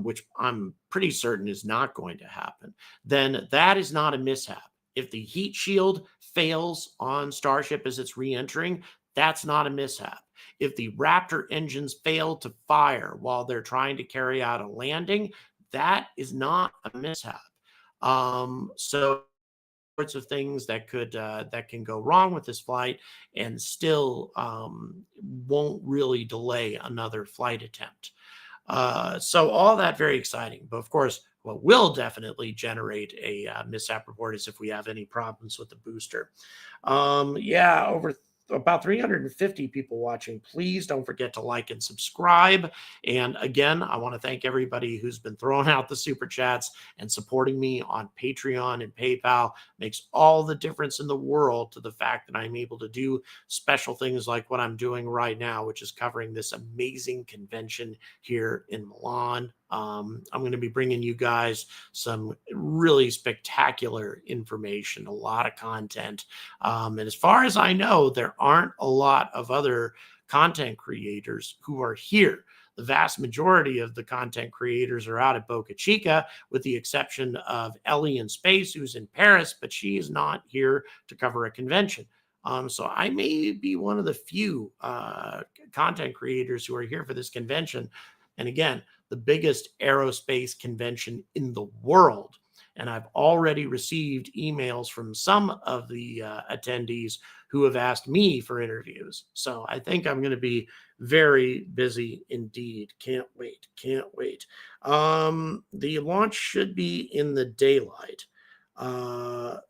which I'm pretty certain is not going to happen, then that is not a mishap. If the heat shield fails on Starship as it's re-entering, that's not a mishap. If the Raptor engines fail to fire while they're trying to carry out a landing, that is not a mishap. So sorts of things that can go wrong with this flight and still won't really delay another flight attempt. So all that very exciting. But of course, what will definitely generate a mishap report is if we have any problems with the booster. Yeah, over about 350 people watching. Please don't forget to like and subscribe. And again, I want to thank everybody who's been throwing out the super chats and supporting me on Patreon and PayPal. Makes all the difference in the world to the fact that I'm able to do special things like what I'm doing right now, which is covering this amazing convention here in Milan. I'm going to be bringing you guys some really spectacular information, a lot of content. And as far as I know, there aren't a lot of other content creators who are here. The vast majority of the content creators are out at Boca Chica, with the exception of Ellie in space, who's in Paris, but she is not here to cover a convention. So I may be one of the few content creators who are here for this convention. And again, the biggest aerospace convention in the world. And I've already received emails from some of the attendees who have asked me for interviews. So I think I'm going to be very busy indeed. Can't wait. Can't wait. The launch should be in the daylight.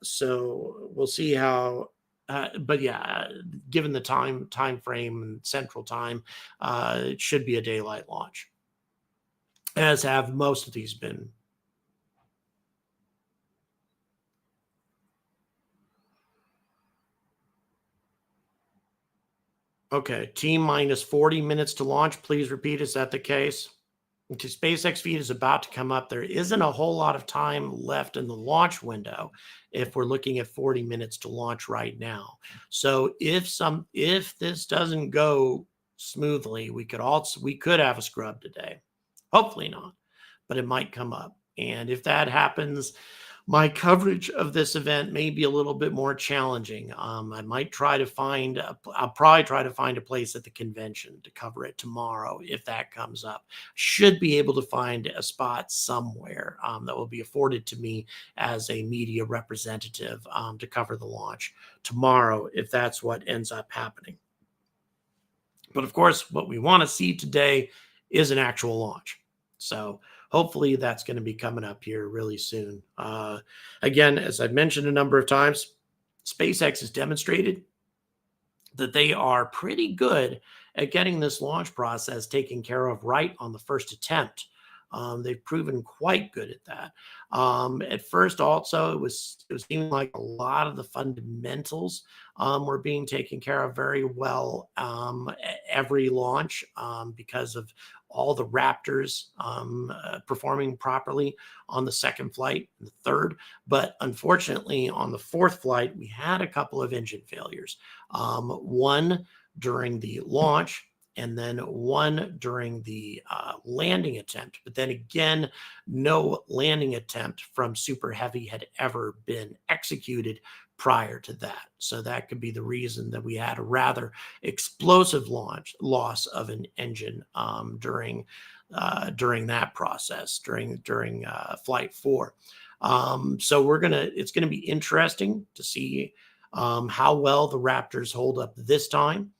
So we'll see how. But yeah, given the time frame and central time, it should be a daylight launch, as have most of these been. Okay, T minus 40 minutes to launch. Please repeat. Is that the case? Okay, SpaceX feed is about to come up. There isn't a whole lot of time left in the launch window if we're looking at 40 minutes to launch right now. So if this doesn't go smoothly, we could have a scrub today. Hopefully not, but it might come up. And if that happens, my coverage of this event may be a little bit more challenging. I might I'll probably try to find a place at the convention to cover it tomorrow if that comes up. Should be able to find a spot somewhere that will be afforded to me as a media representative to cover the launch tomorrow if that's what ends up happening. But of course, what we want to see today is an actual launch. So hopefully that's going to be coming up here really soon. Again, as I've mentioned a number of times, SpaceX has demonstrated that they are pretty good at getting this launch process taken care of right on the first attempt. They've proven quite good at that. At first, also, it was seeming like a lot of the fundamentals were being taken care of very well every launch because of all the Raptors performing properly on the second flight and the third. But unfortunately, on the fourth flight, we had a couple of engine failures. One during the launch, and then one during the landing attempt. But then again, no landing attempt from Super Heavy had ever been executed prior to that. So that could be the reason that we had a rather explosive loss of an engine during that process, during flight 4. So it's gonna be interesting to see how well the Raptors hold up this time.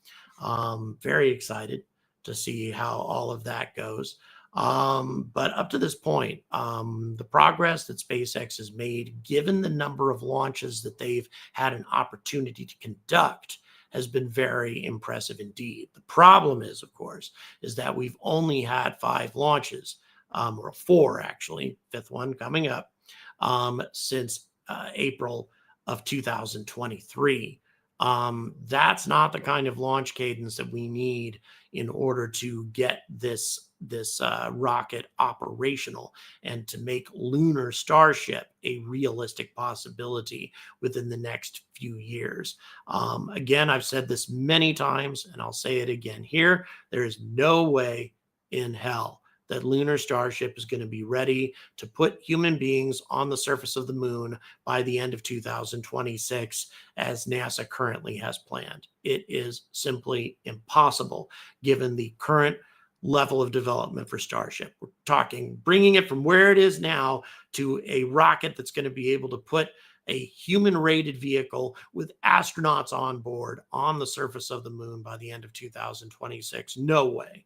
Very excited to see how all of that goes. But up to this point, the progress that SpaceX has made, given the number of launches that they've had an opportunity to conduct, has been very impressive indeed. The problem is, of course, is that we've only had 5 launches, or 4 actually, 5th one coming up, since April of 2023. That's not the kind of launch cadence that we need in order to get this rocket operational and to make lunar Starship a realistic possibility within the next few years. Again, I've said this many times, and I'll say it again here. There is no way in hell that lunar Starship is going to be ready to put human beings on the surface of the moon by the end of 2026, as NASA currently has planned. It is simply impossible given the current level of development for Starship. We're talking bringing it from where it is now to a rocket that's going to be able to put a human-rated vehicle with astronauts on board on the surface of the moon by the end of 2026. No way.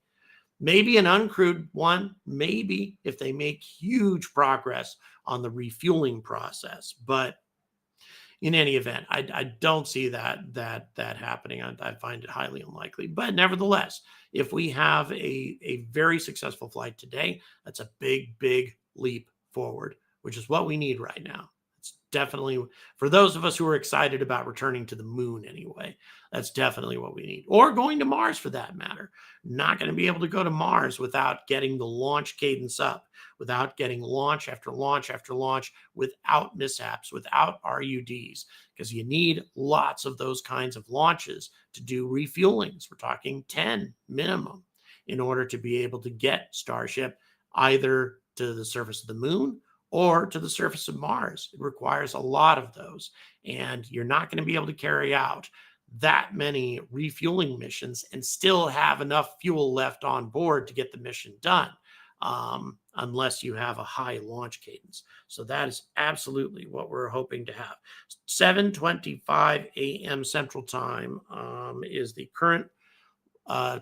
Maybe an uncrewed one, maybe if they make huge progress on the refueling process. But in any event, I don't see that happening. I find it highly unlikely. But nevertheless, if we have a very successful flight today, that's a big, big leap forward, which is what we need right now. It's definitely, for those of us who are excited about returning to the moon anyway, that's definitely what we need. Or going to Mars for that matter. Not going to be able to go to Mars without getting the launch cadence up, without getting launch after launch after launch, without mishaps, without RUDs, because you need lots of those kinds of launches to do refuelings. We're talking 10 minimum in order to be able to get Starship either to the surface of the moon or to the surface of Mars. It requires a lot of those, and you're not going to be able to carry out that many refueling missions and still have enough fuel left on board to get the mission done, unless you have a high launch cadence. So that is absolutely what we're hoping to have. 7:25 a.m. Central Time is the current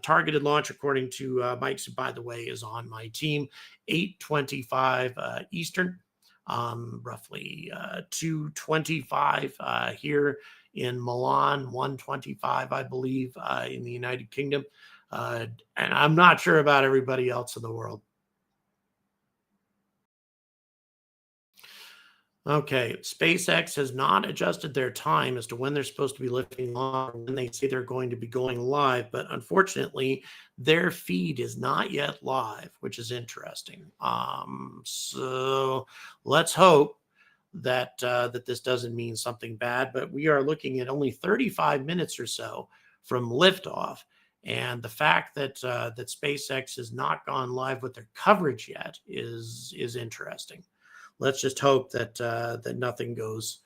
targeted launch, according to Mike's, who, by the way, is on my team. 8:25 Eastern, roughly 2:25 here in Milan, 1:25, I believe, in the United Kingdom. And I'm not sure about everybody else in the world. Okay, SpaceX has not adjusted their time as to when they're supposed to be lifting off, when they say they're going to be going live, but unfortunately, their feed is not yet live, which is interesting. So let's hope that that this doesn't mean something bad, but we are looking at only 35 minutes or so from liftoff, and the fact that that SpaceX has not gone live with their coverage yet is interesting. Let's just hope that that nothing goes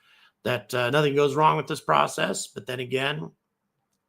wrong with this process. But then again,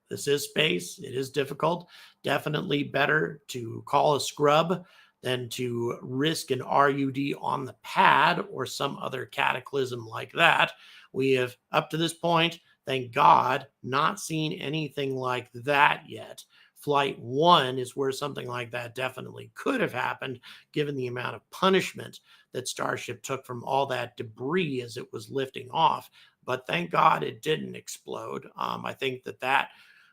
this is space. It is difficult. Definitely better to call a scrub than to risk an RUD on the pad or some other cataclysm like that. We have, up to this point, thank God, not seen anything like that yet. Flight 1 is where something like that definitely could have happened, given the amount of punishment that Starship took from all that debris as it was lifting off. But thank God it didn't explode. I think that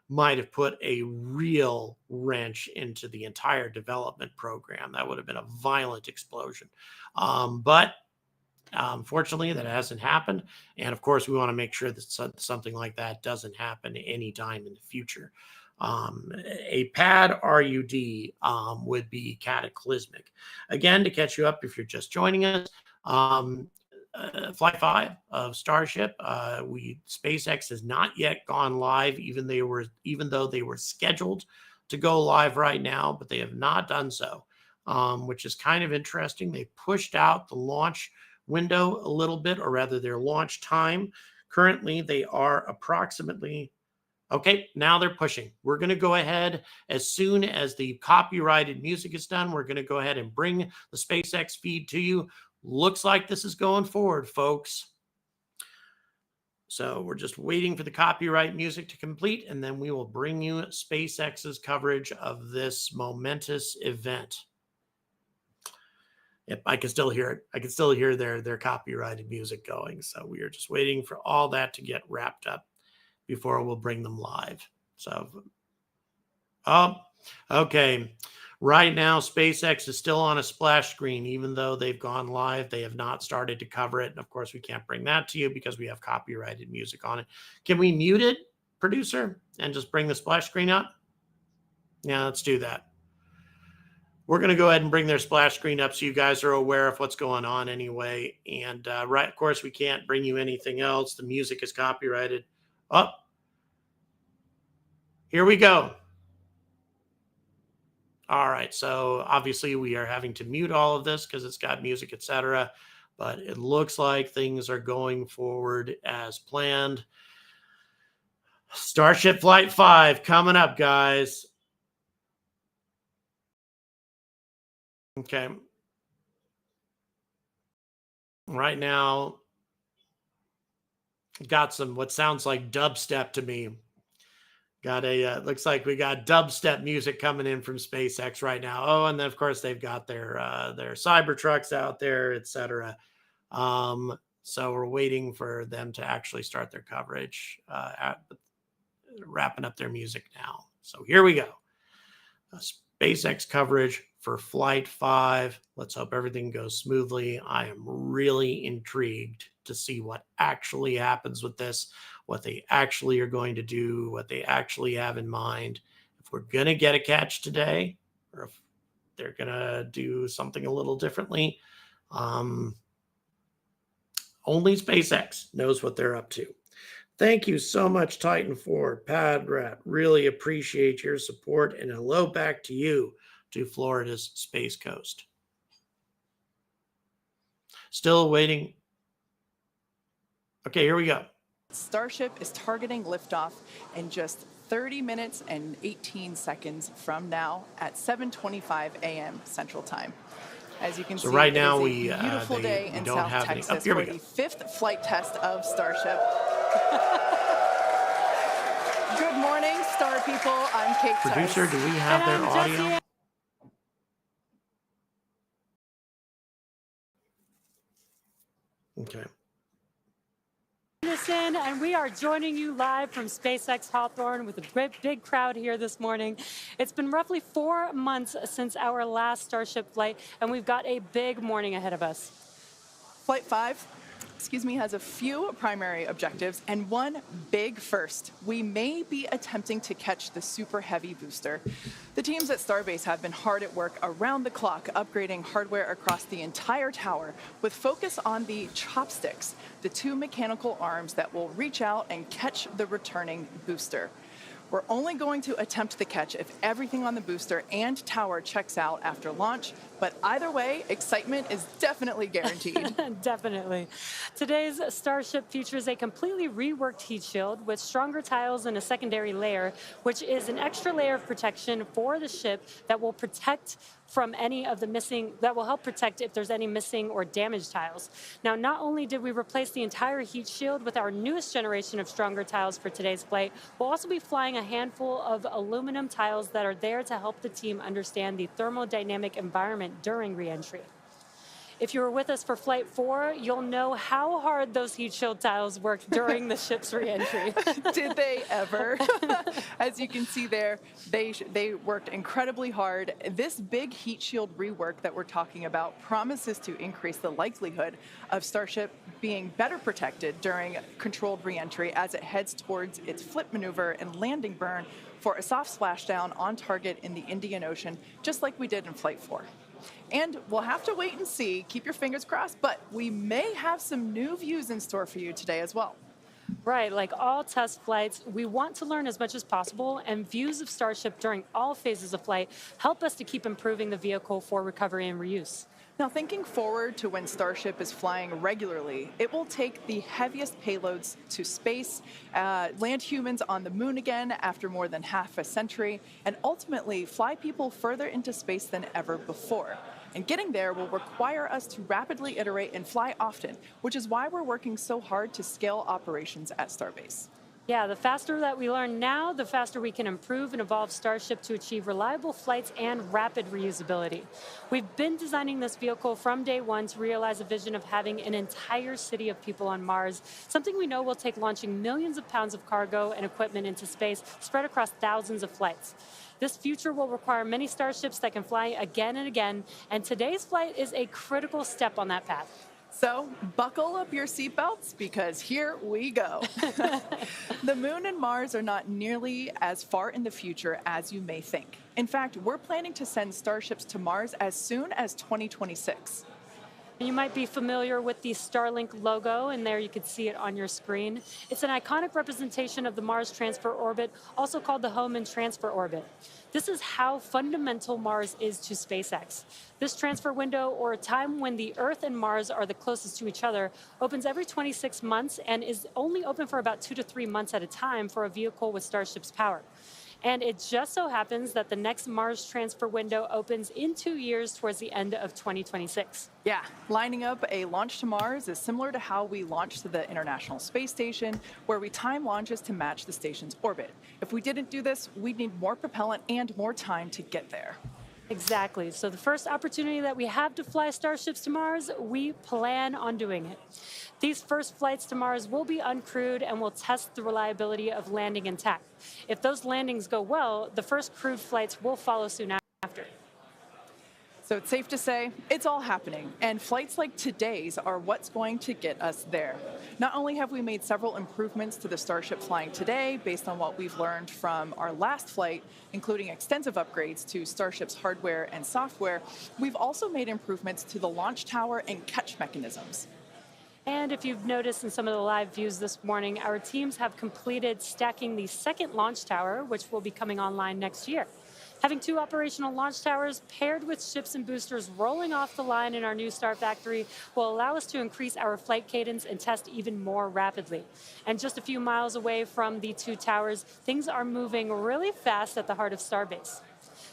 might have put a real wrench into the entire development program. That would have been a violent explosion. But fortunately, that hasn't happened. And of course, we want to make sure that something like that doesn't happen anytime in the future. A pad RUD would be cataclysmic. Again, to catch you up if you're just joining us, Flight 5 of Starship, SpaceX has not yet gone live, even though they were scheduled to go live right now, but they have not done so, which is kind of interesting. They pushed out the launch window a little bit, or rather their launch time. Currently, they are approximately... Okay, now they're pushing. We're going to go ahead, as soon as the copyrighted music is done, we're going to go ahead and bring the SpaceX feed to you. Looks like this is going forward, folks. So we're just waiting for the copyright music to complete, and then we will bring you SpaceX's coverage of this momentous event. Yep, I can still hear it. I can still hear their copyrighted music going. So we are just waiting for all that to get wrapped up before we'll bring them live. So, okay. Right now, SpaceX is still on a splash screen, even though they've gone live. They have not started to cover it. And of course, we can't bring that to you because we have copyrighted music on it. Can we mute it, producer, and just bring the splash screen up? Yeah, let's do that. We're going to go ahead and bring their splash screen up so you guys are aware of what's going on anyway. And right, of course, we can't bring you anything else. The music is copyrighted. Oh, here we go. All right. So obviously we are having to mute all of this because it's got music, etc. But it looks like things are going forward as planned. Starship Flight 5 coming up, guys. Okay. Right now, got some what sounds like dubstep to me. Got a looks like we got dubstep music coming in from SpaceX right now. Oh, and then of course they've got their Cybertrucks out there, etc. So we're waiting for them to actually start their coverage, wrapping up their music now. So here we go. SpaceX coverage for Flight 5. Let's hope everything goes smoothly. I am really intrigued to see what actually happens with this, what they actually are going to do, what they actually have in mind. If we're going to get a catch today, or if they're going to do something a little differently, only SpaceX knows what they're up to. Thank you so much, Titan 4, Pad Rat. Really appreciate your support. And hello back to you, to Florida's Space Coast. Still waiting. Okay, here we go. Starship is targeting liftoff in just 30 minutes and 18 seconds from now at 7:25 a.m. Central Time. As you can see, right now it is a beautiful day in South Texas for the 5th flight test of Starship. Good morning, Star people. I'm Kate Producer, do we have their audio? Okay. And we are joining you live from SpaceX Hawthorne with a big crowd here this morning. It's been roughly 4 months since our last Starship flight, and we've got a big morning ahead of us. Flight 5, has a few primary objectives and one big first. We may be attempting to catch the Super Heavy booster. The teams at Starbase have been hard at work around the clock upgrading hardware across the entire tower with focus on the chopsticks, the 2 mechanical arms that will reach out and catch the returning booster. We're only going to attempt the catch if everything on the booster and tower checks out after launch, but either way, excitement is definitely guaranteed. Definitely. Today's Starship features a completely reworked heat shield with stronger tiles and a secondary layer, which is an extra layer of protection for the ship that will protect from any of the missing, that will help protect if there's any missing or damaged tiles. Now, not only did we replace the entire heat shield with our newest generation of stronger tiles for today's flight, we'll also be flying a handful of aluminum tiles that are there to help the team understand the thermodynamic environment during reentry. If you were with us for Flight 4, you'll know how hard those heat shield tiles worked during the ship's reentry. Did they ever? As you can see there, they worked incredibly hard. This big heat shield rework that we're talking about promises to increase the likelihood of Starship being better protected during controlled reentry as it heads towards its flip maneuver and landing burn for a soft splashdown on target in the Indian Ocean, just like we did in Flight 4. And we'll have to wait and see. Keep your fingers crossed, but we may have some new views in store for you today as well. Right, like all test flights, we want to learn as much as possible, and views of Starship during all phases of flight help us to keep improving the vehicle for recovery and reuse. Now, thinking forward to when Starship is flying regularly, it will take the heaviest payloads to space, land humans on the moon again after more than half a century, and ultimately fly people further into space than ever before. And getting there will require us to rapidly iterate and fly often, which is why we're working so hard to scale operations at Starbase. Yeah, the faster that we learn now, the faster we can improve and evolve Starship to achieve reliable flights and rapid reusability. We've been designing this vehicle from day one to realize a vision of having an entire city of people on Mars, something we know will take launching millions of pounds of cargo and equipment into space spread across thousands of flights. This future will require many Starships that can fly again and again, and today's flight is a critical step on that path. So buckle up your seatbelts because here we go. The moon and Mars are not nearly as far in the future as you may think. In fact, we're planning to send Starships to Mars as soon as 2026. You might be familiar with the Starlink logo, and there you can see it on your screen. It's an iconic representation of the Mars transfer orbit, also called the Hohmann transfer orbit. This is how fundamental Mars is to SpaceX. This transfer window, or a time when the Earth and Mars are the closest to each other, opens every 26 months and is only open for about 2 to 3 months at a time for a vehicle with Starship's power. And it just so happens that the next Mars transfer window opens in 2 years towards the end of 2026. Yeah, lining up a launch to Mars is similar to how we launched to the International Space Station, where we time launches to match the station's orbit. If we didn't do this, we'd need more propellant and more time to get there. Exactly. So the first opportunity that we have to fly Starships to Mars, we plan on doing it. These first flights to Mars will be uncrewed and will test the reliability of landing intact. If those landings go well, the first crewed flights will follow soon after. So it's safe to say it's all happening, and flights like today's are what's going to get us there. Not only have we made several improvements to the Starship flying today based on what we've learned from our last flight, including extensive upgrades to Starship's hardware and software, we've also made improvements to the launch tower and catch mechanisms. And if you've noticed in some of the live views this morning, our teams have completed stacking the second launch tower, which will be coming online next year. Having 2 operational launch towers paired with ships and boosters rolling off the line in our new Star Factory will allow us to increase our flight cadence and test even more rapidly. And just a few miles away from the 2 towers, things are moving really fast at the heart of Starbase.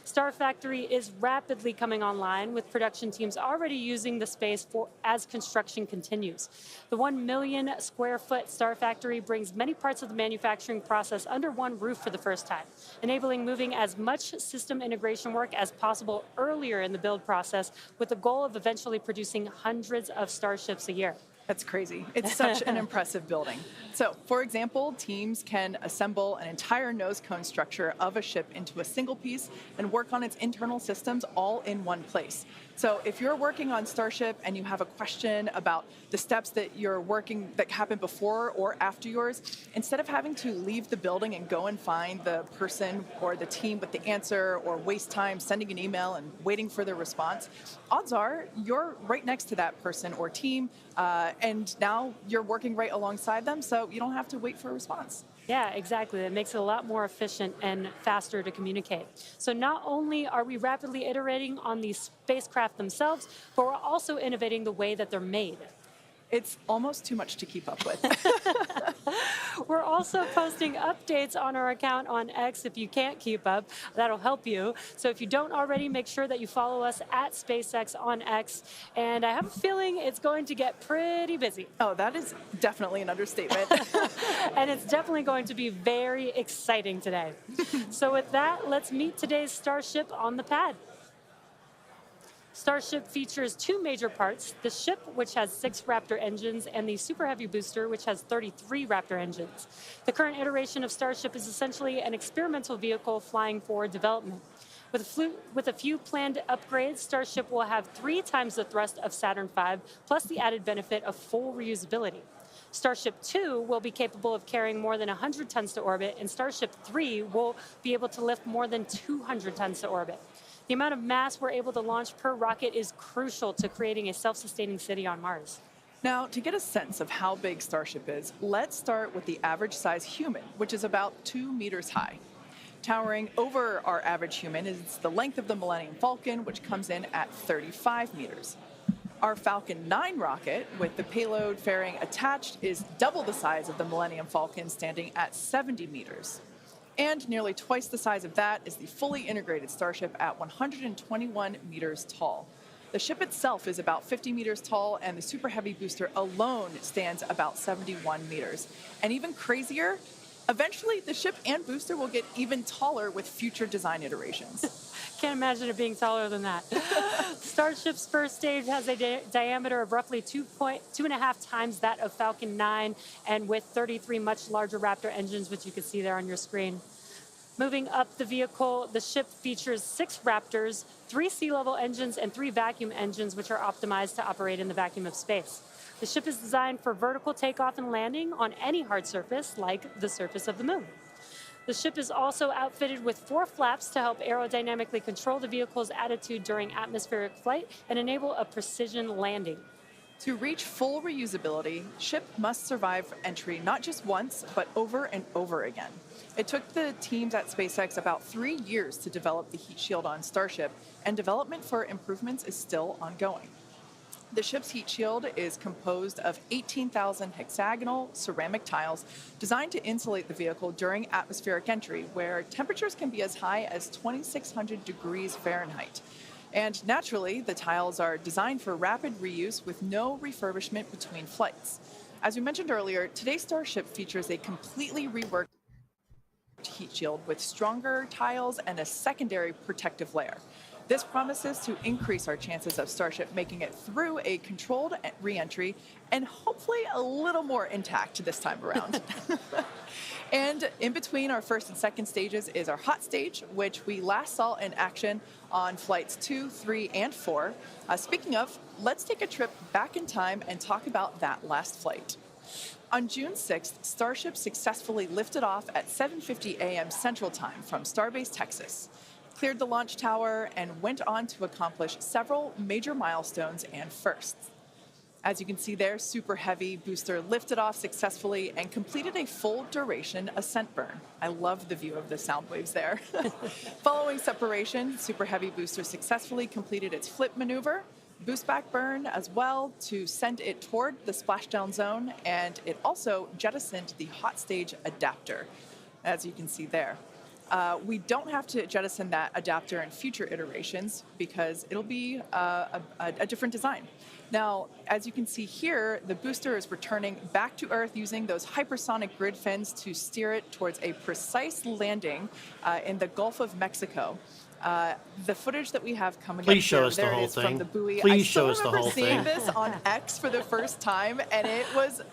Star Factory is rapidly coming online, with production teams already using the space as construction continues. The 1 million square foot Star Factory brings many parts of the manufacturing process under one roof for the first time, enabling moving as much system integration work as possible earlier in the build process, with the goal of eventually producing hundreds of Starships a year. That's crazy. It's such an impressive building. So, for example, teams can assemble an entire nose cone structure of a ship into a single piece and work on its internal systems all in one place. So if you're working on Starship and you have a question about the steps that you're working that happen before or after yours, instead of having to leave the building and go and find the person or the team with the answer, or waste time sending an email and waiting for their response, odds are you're right next to that person or team, and now you're working right alongside them, so you don't have to wait for a response. Yeah, exactly. It makes it a lot more efficient and faster to communicate. So not only are we rapidly iterating on these spacecraft themselves, but we're also innovating the way that they're made. It's almost too much to keep up with. We're also posting updates on our account on X. If you can't keep up, that'll help you. So if you don't already, make sure that you follow us at SpaceX on X. And I have a feeling it's going to get pretty busy. Oh, that is definitely an understatement. And it's definitely going to be very exciting today. So with that, let's meet today's Starship on the pad. Starship features 2 major parts: the ship, which has 6 Raptor engines, and the Super Heavy booster, which has 33 Raptor engines. The current iteration of Starship is essentially an experimental vehicle flying for development. With a few planned upgrades, Starship will have 3 times the thrust of Saturn V, plus the added benefit of full reusability. Starship 2 will be capable of carrying more than 100 tons to orbit, and Starship 3 will be able to lift more than 200 tons to orbit. The amount of mass we're able to launch per rocket is crucial to creating a self-sustaining city on Mars. Now, to get a sense of how big Starship is, let's start with the average size human, which is about 2 meters high. Towering over our average human is the length of the Millennium Falcon, which comes in at 35 meters. Our Falcon 9 rocket, with the payload fairing attached, is double the size of the Millennium Falcon, standing at 70 meters. And nearly twice the size of that is the fully integrated Starship at 121 meters tall. The ship itself is about 50 meters tall, and the Super Heavy booster alone stands about 71 meters. And even crazier, eventually the ship and booster will get even taller with future design iterations. Can't imagine it being taller than that. Starship's first stage has a diameter of roughly 2.5 times that of Falcon 9, and with 33 much larger Raptor engines, which you can see there on your screen. Moving up the vehicle, the ship features 6 Raptors, 3 sea-level engines, and 3 vacuum engines, which are optimized to operate in the vacuum of space. The ship is designed for vertical takeoff and landing on any hard surface, like the surface of the moon. The ship is also outfitted with 4 flaps to help aerodynamically control the vehicle's attitude during atmospheric flight and enable a precision landing. To reach full reusability, ship must survive entry not just once, but over and over again. It took the teams at SpaceX about 3 years to develop the heat shield on Starship, and development for improvements is still ongoing. The ship's heat shield is composed of 18,000 hexagonal ceramic tiles designed to insulate the vehicle during atmospheric entry, where temperatures can be as high as 2,600 degrees Fahrenheit. And naturally, the tiles are designed for rapid reuse with no refurbishment between flights. As we mentioned earlier, today's Starship features a completely reworked heat shield with stronger tiles and a secondary protective layer. This promises to increase our chances of Starship making it through a controlled re-entry and hopefully a little more intact this time around. And in between our first and second stages is our hot stage, which we last saw in action on flights 2, 3, and 4. Speaking of, let's take a trip back in time and talk about that last flight. On June 6th, Starship successfully lifted off at 7:50 a.m. Central Time from Starbase, Texas, cleared the launch tower, and went on to accomplish several major milestones and firsts. As you can see there, Super Heavy booster lifted off successfully and completed a full duration ascent burn. I love the view of the sound waves there. Following separation, Super Heavy booster successfully completed its flip maneuver, boost back burn as well to send it toward the splashdown zone, and it also jettisoned the hot stage adapter, as you can see there. We don't have to jettison that adapter in future iterations because it'll be a different design. Now, as you can see here, the booster is returning back to Earth using those hypersonic grid fins to steer it towards a precise landing in the Gulf of Mexico. The footage that we have coming Please up show here, us the there it whole is from thing. the buoy. Please I still show us the remember whole seeing thing. this on X for the first time, and it was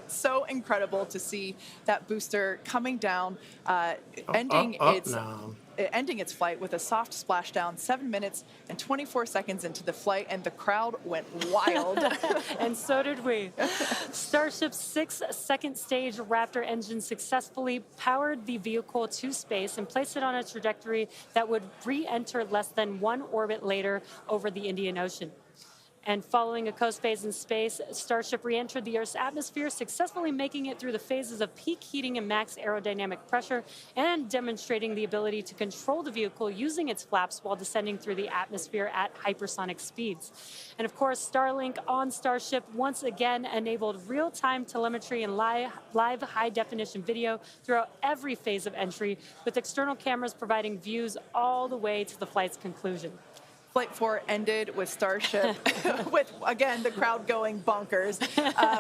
so incredible to see that booster coming down, ending its flight with a soft splashdown 7 minutes and 24 seconds into the flight, and the crowd went wild. And so did we. Starship's 6 second stage Raptor engine successfully powered the vehicle to space and placed it on a trajectory that would re-enter less than 1 orbit later over the Indian Ocean. And following a coast phase in space, Starship re-entered the Earth's atmosphere, successfully making it through the phases of peak heating and max aerodynamic pressure, and demonstrating the ability to control the vehicle using its flaps while descending through the atmosphere at hypersonic speeds. And of course, Starlink on Starship once again enabled real-time telemetry and live high-definition video throughout every phase of entry, with external cameras providing views all the way to the flight's conclusion. Flight 4 ended with Starship, with, again, the crowd going bonkers,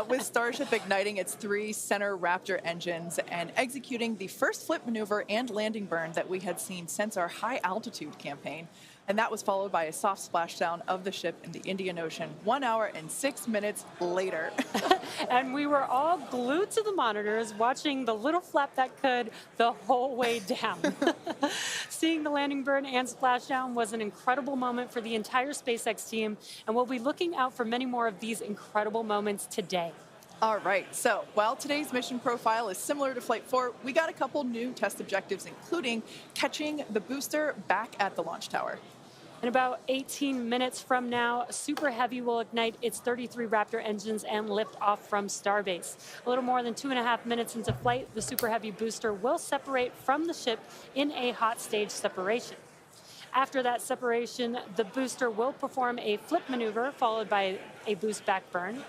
with Starship igniting its 3 center Raptor engines and executing the first flip maneuver and landing burn that we had seen since our high-altitude campaign. And that was followed by a soft splashdown of the ship in the Indian Ocean 1 hour and 6 minutes later. And we were all glued to the monitors, watching the little flap that could the whole way down. Seeing the landing burn and splashdown was an incredible moment for the entire SpaceX team, and we'll be looking out for many more of these incredible moments today. All right, so while today's mission profile is similar to Flight 4, we got a couple new test objectives, including catching the booster back at the launch tower. In about 18 minutes from now, Super Heavy will ignite its 33 Raptor engines and lift off from Starbase. A little more than 2.5 minutes into flight, the Super Heavy booster will separate from the ship in a hot stage separation. After that separation, the booster will perform a flip maneuver followed by a boost back burn.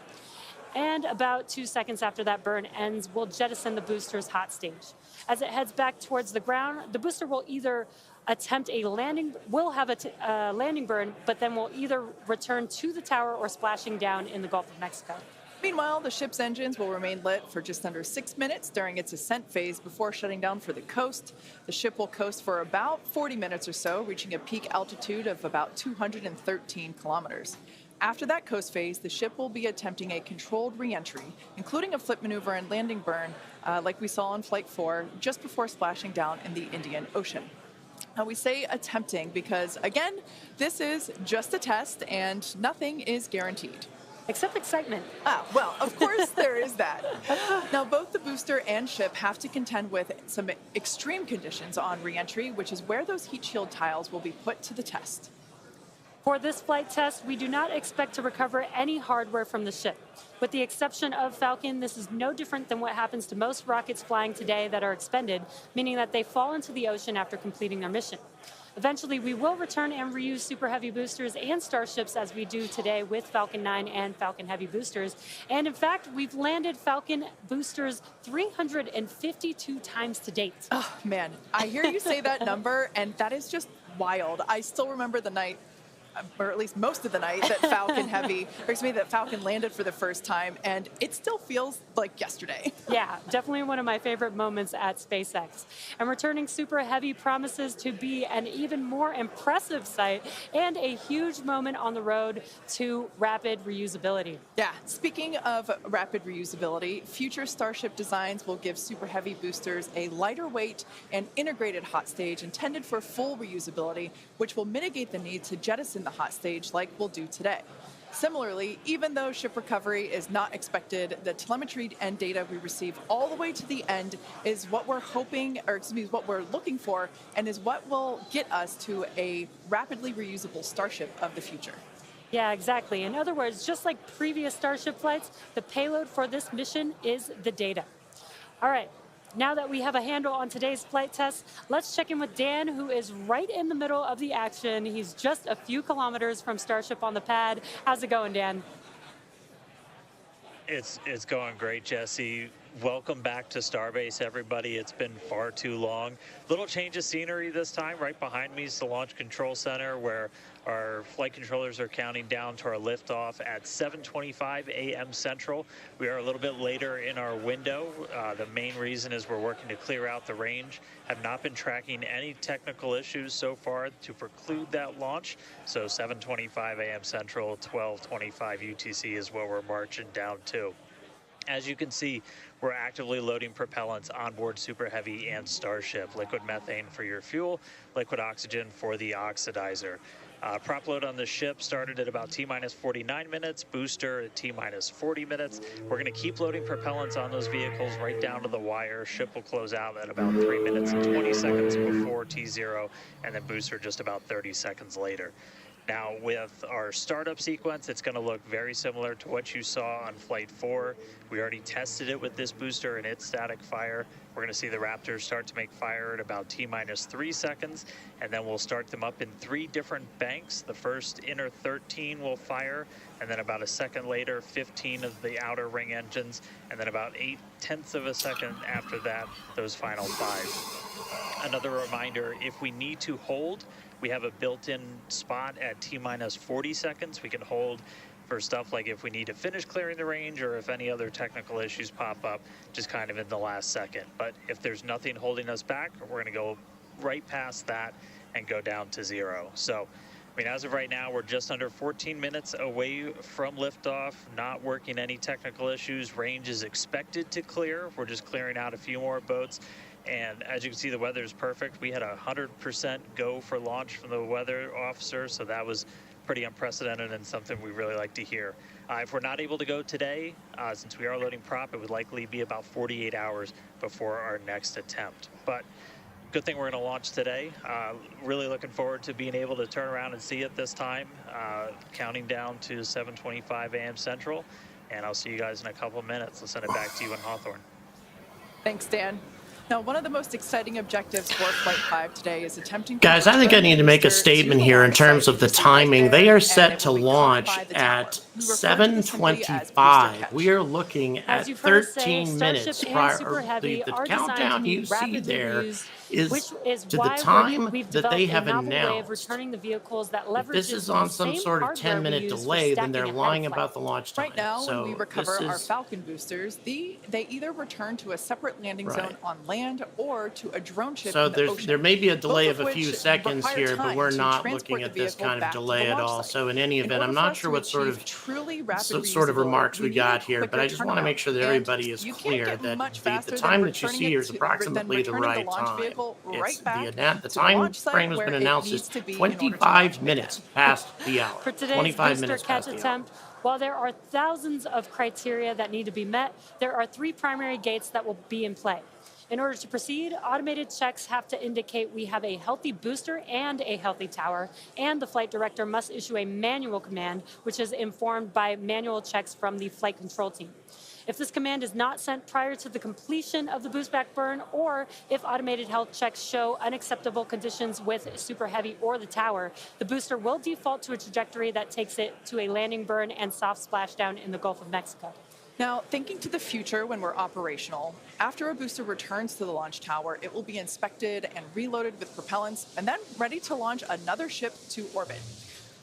And about 2 seconds after that burn ends, we'll jettison the booster's hot stage. As it heads back towards the ground, the booster will either attempt a landing, landing burn, but then will either return to the tower or splashing down in the Gulf of Mexico. Meanwhile, the ship's engines will remain lit for just under 6 minutes during its ascent phase before shutting down for the coast. The ship will coast for about 40 minutes or so, reaching a peak altitude of about 213 kilometers. After that coast phase, the ship will be attempting a controlled re-entry, including a flip maneuver and landing burn, like we saw on Flight 4, just before splashing down in the Indian Ocean. Now, we say attempting because, again, this is just a test and nothing is guaranteed. Except excitement. Well, of course there is that. Now, both the booster and ship have to contend with some extreme conditions on re-entry, which is where those heat shield tiles will be put to the test. For this flight test, we do not expect to recover any hardware from the ship. With the exception of Falcon, this is no different than what happens to most rockets flying today that are expended, meaning that they fall into the ocean after completing their mission. Eventually, we will return and reuse Super Heavy boosters and Starships as we do today with Falcon 9 and Falcon Heavy boosters. And in fact, we've landed Falcon boosters 352 times to date. Oh, man, I hear you say that number, and that is just wild. I still remember the night, or at least most of the night, that that Falcon landed for the first time, and it still feels like yesterday. Yeah, definitely one of my favorite moments at SpaceX. And returning Super Heavy promises to be an even more impressive sight and a huge moment on the road to rapid reusability. Yeah, speaking of rapid reusability, future Starship designs will give Super Heavy boosters a lighter weight and integrated hot stage intended for full reusability, which will mitigate the need to jettison the hot stage like we'll do today. Similarly, even though ship recovery is not expected, the telemetry and data we receive all the way to the end is what we're what we're looking for, and is what will get us to a rapidly reusable Starship of the future. Yeah, exactly. In other words, just like previous Starship flights, the payload for this mission is the data. All right. Now that we have a handle on today's flight test, let's check in with Dan, who is right in the middle of the action. He's just a few kilometers from Starship on the pad. How's it going, Dan? It's going great, Jesse. Welcome back to Starbase, everybody. It's been far too long. Little change of scenery this time. Right behind me is the Launch Control Center, where our flight controllers are counting down to our liftoff at 7:25 a.m. Central. We are a little bit later in our window. The main reason is we're working to clear out the range. Have not been tracking any technical issues so far to preclude that launch. So 7:25 a.m. Central, 12:25 UTC is what we're marching down to. As you can see, we're actively loading propellants on board Super Heavy and Starship. Liquid methane for your fuel, liquid oxygen for the oxidizer. Prop load on the ship started at about T-minus 49 minutes, booster at T-minus 40 minutes. We're going to keep loading propellants on those vehicles right down to the wire. Ship will close out at about 3 minutes and 20 seconds before T0, and then booster just about 30 seconds later. Now, with our startup sequence, it's going to look very similar to what you saw on Flight 4. We already tested it with this booster and its static fire. We're going to see the Raptors start to make fire at about T-minus 3 seconds, and then we'll start them up in 3 different banks. The first inner 13 will fire, and then about a second later, 15 of the outer ring engines, and then about 0.8 of a second after that, those final 5. Another reminder, if we need to hold, we have a built-in spot at T-minus 40 seconds. We can hold for stuff like if we need to finish clearing the range or if any other technical issues pop up, just kind of in the last second. But if there's nothing holding us back, we're going to go right past that and go down to 0. So, I mean, as of right now, we're just under 14 minutes away from liftoff, not working any technical issues. Range is expected to clear. We're just clearing out a few more boats. And as you can see, the weather is perfect. We had 100% go for launch from the weather officer, so that was pretty unprecedented and something we really like to hear. If we're not able to go today, since we are loading prop, it would likely be about 48 hours before our next attempt. But good thing we're going to launch today. Really looking forward to being able to turn around and see it this time, counting down to 7:25 a.m. Central. And I'll see you guys in a couple of minutes. I'll send it back to you in Hawthorne. Thanks, Dan. Now, one of the most exciting objectives for Flight 5 today is attempting to... Guys, I think I need to make a statement here in terms of the timing. They are set to launch at 7:25. We are looking at 13 minutes prior. The countdown you see there is to the time that they have announced. If this is on some sort of 10-minute delay, then they're lying about the launch time. Right now, so when we recover our Falcon boosters, they either return to a separate landing zone on land or to a drone ship in the ocean. There may be a delay of a few seconds here, but we're not looking at this kind of delay at all. So in any event, I'm not sure what sort of remarks we got here, but I just want to make sure that everybody is clear that the time that you see here is approximately the right time. The time frame has been announced as 25 minutes past the hour. For today's booster catch attempt, while there are thousands of criteria that need to be met, there are 3 primary gates that will be in play. In order to proceed, automated checks have to indicate we have a healthy booster and a healthy tower, and the flight director must issue a manual command, which is informed by manual checks from the flight control team. If this command is not sent prior to the completion of the boost back burn, or if automated health checks show unacceptable conditions with Super Heavy or the tower, the booster will default to a trajectory that takes it to a landing burn and soft splashdown in the Gulf of Mexico. Now, thinking to the future when we're operational, after a booster returns to the launch tower, it will be inspected and reloaded with propellants and then ready to launch another ship to orbit.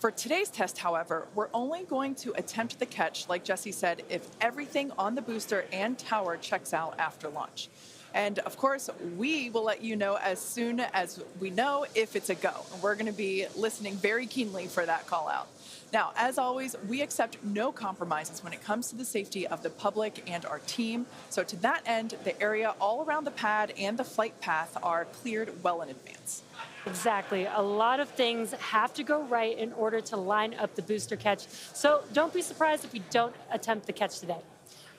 For today's test, however, we're only going to attempt the catch, like Jesse said, if everything on the booster and tower checks out after launch. And of course, we will let you know as soon as we know if it's a go. And we're going to be listening very keenly for that call out. Now, as always, we accept no compromises when it comes to the safety of the public and our team. So to that end, the area all around the pad and the flight path are cleared well in advance. Exactly. A lot of things have to go right in order to line up the booster catch. So don't be surprised if we don't attempt the catch today.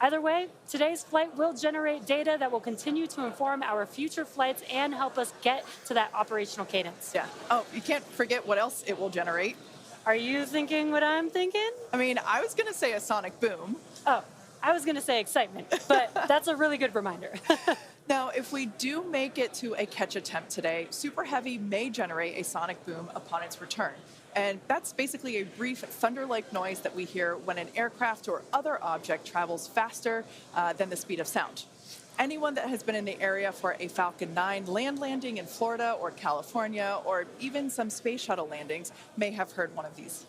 Either way, today's flight will generate data that will continue to inform our future flights and help us get to that operational cadence. Yeah. Oh, you can't forget what else it will generate. Are you thinking what I'm thinking? I mean, I was going to say a sonic boom. Oh, I was going to say excitement, but that's a really good reminder. Now, if we do make it to a catch attempt today, Super Heavy may generate a sonic boom upon its return. And that's basically a brief thunder-like noise that we hear when an aircraft or other object travels faster than the speed of sound. Anyone that has been in the area for a Falcon 9 land landing in Florida or California, or even some space shuttle landings, may have heard one of these.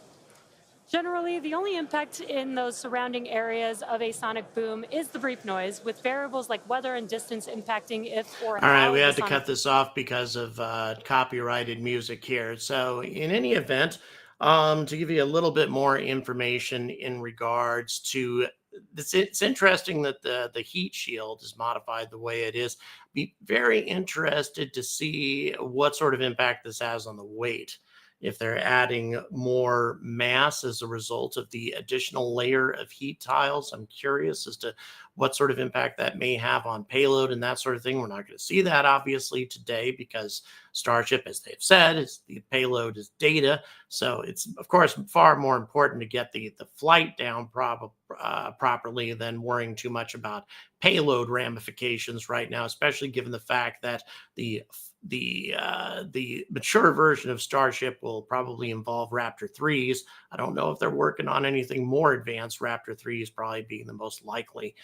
Generally, the only impact in those surrounding areas of a sonic boom is the brief noise, with variables like weather and distance impacting if or how. All right, we had to cut this off because of copyrighted music here. So in any event, to give you a little bit more information in regards to this, it's interesting that the heat shield is modified the way it is. Be very interested to see what sort of impact this has on the weight. If they're adding more mass as a result of the additional layer of heat tiles, I'm curious as to what sort of impact that may have on payload and that sort of thing. We're not going to see that obviously today because Starship, as they've said, is the payload is data. So it's, of course, far more important to get the flight down properly than worrying too much about payload ramifications right now, especially given the fact that the mature version of Starship will probably involve Raptor 3s. I don't know if they're working on anything more advanced. Raptor 3s probably being the most likely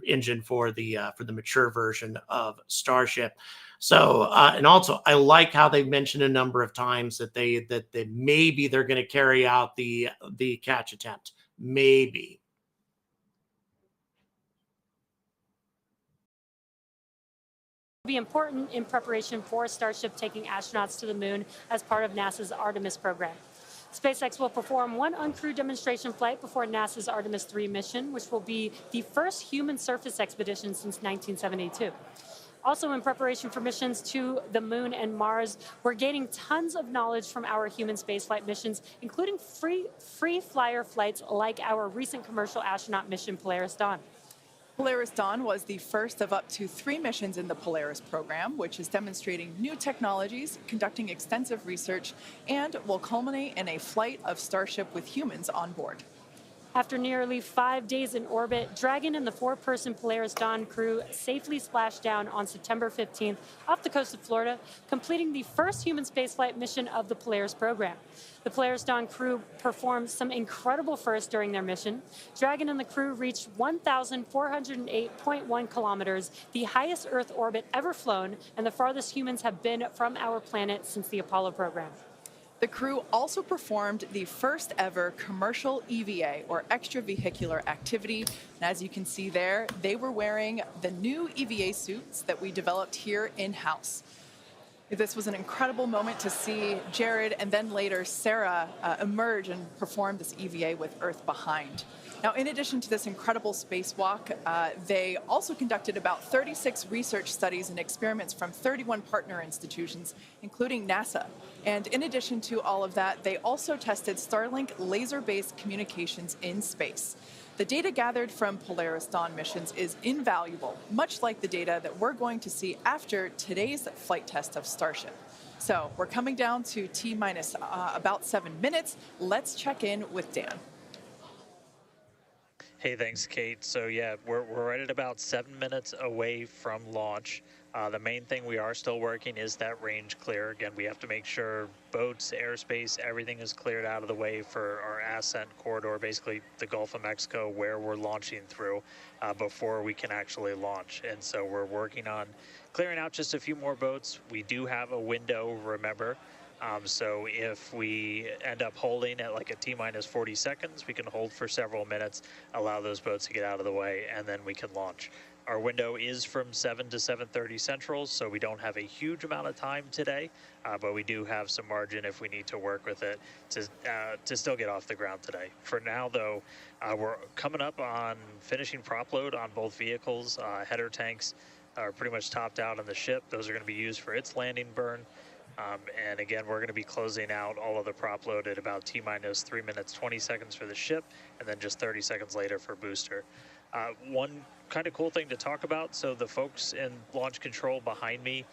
engine for the mature version of Starship. So and also I like how they've mentioned a number of times that they maybe they're going to carry out the catch attempt. Maybe. Be important in preparation for Starship taking astronauts to the moon as part of NASA's Artemis program. SpaceX will perform one uncrewed demonstration flight before NASA's Artemis 3 mission, which will be the first human surface expedition since 1972. Also, in preparation for missions to the moon and Mars, we're gaining tons of knowledge from our human spaceflight missions, including free flyer flights like our recent commercial astronaut mission, Polaris Dawn. Polaris Dawn was the first of up to 3 missions in the Polaris program, which is demonstrating new technologies, conducting extensive research, and will culminate in a flight of Starship with humans on board. After nearly 5 days in orbit, Dragon and the 4-person Polaris Dawn crew safely splashed down on September 15th off the coast of Florida, completing the first human spaceflight mission of the Polaris program. The Polaris Dawn crew performed some incredible firsts during their mission. Dragon and the crew reached 1,408.1 kilometers, the highest Earth orbit ever flown, and the farthest humans have been from our planet since the Apollo program. The crew also performed the first ever commercial EVA, or extravehicular activity. And as you can see there, they were wearing the new EVA suits that we developed here in-house. This was an incredible moment to see Jared and then later Sarah emerge and perform this EVA with Earth behind. Now, in addition to this incredible spacewalk, they also conducted about 36 research studies and experiments from 31 partner institutions, including NASA. And in addition to all of that, they also tested Starlink laser-based communications in space. The data gathered from Polaris Dawn missions is invaluable, much like the data that we're going to see after today's flight test of Starship. So we're coming down to T-minus about 7 minutes. Let's check in with Dan. Hey, thanks, Kate. So yeah, we're right at about 7 minutes away from launch. The main thing we are still working is that range clear. Again, we have to make sure boats, airspace, everything is cleared out of the way for our ascent corridor, basically the Gulf of Mexico, where we're launching through before we can actually launch. And so we're working on clearing out just a few more boats. We do have a window, remember. So if we end up holding at like a T-minus 40 seconds, we can hold for several minutes, allow those boats to get out of the way, and then we can launch. Our window is from 7 to 7:30 Central, so we don't have a huge amount of time today, but we do have some margin if we need to work with it to still get off the ground today. For now, though, we're coming up on finishing prop load on both vehicles. Header tanks are pretty much topped out on the ship. Those are going to be used for its landing burn. And again, we're going to be closing out all of the prop load at about T-minus 3 minutes, 20 seconds for the ship, and then just 30 seconds later for booster. One kind of cool thing to talk about, so the folks in launch control behind me,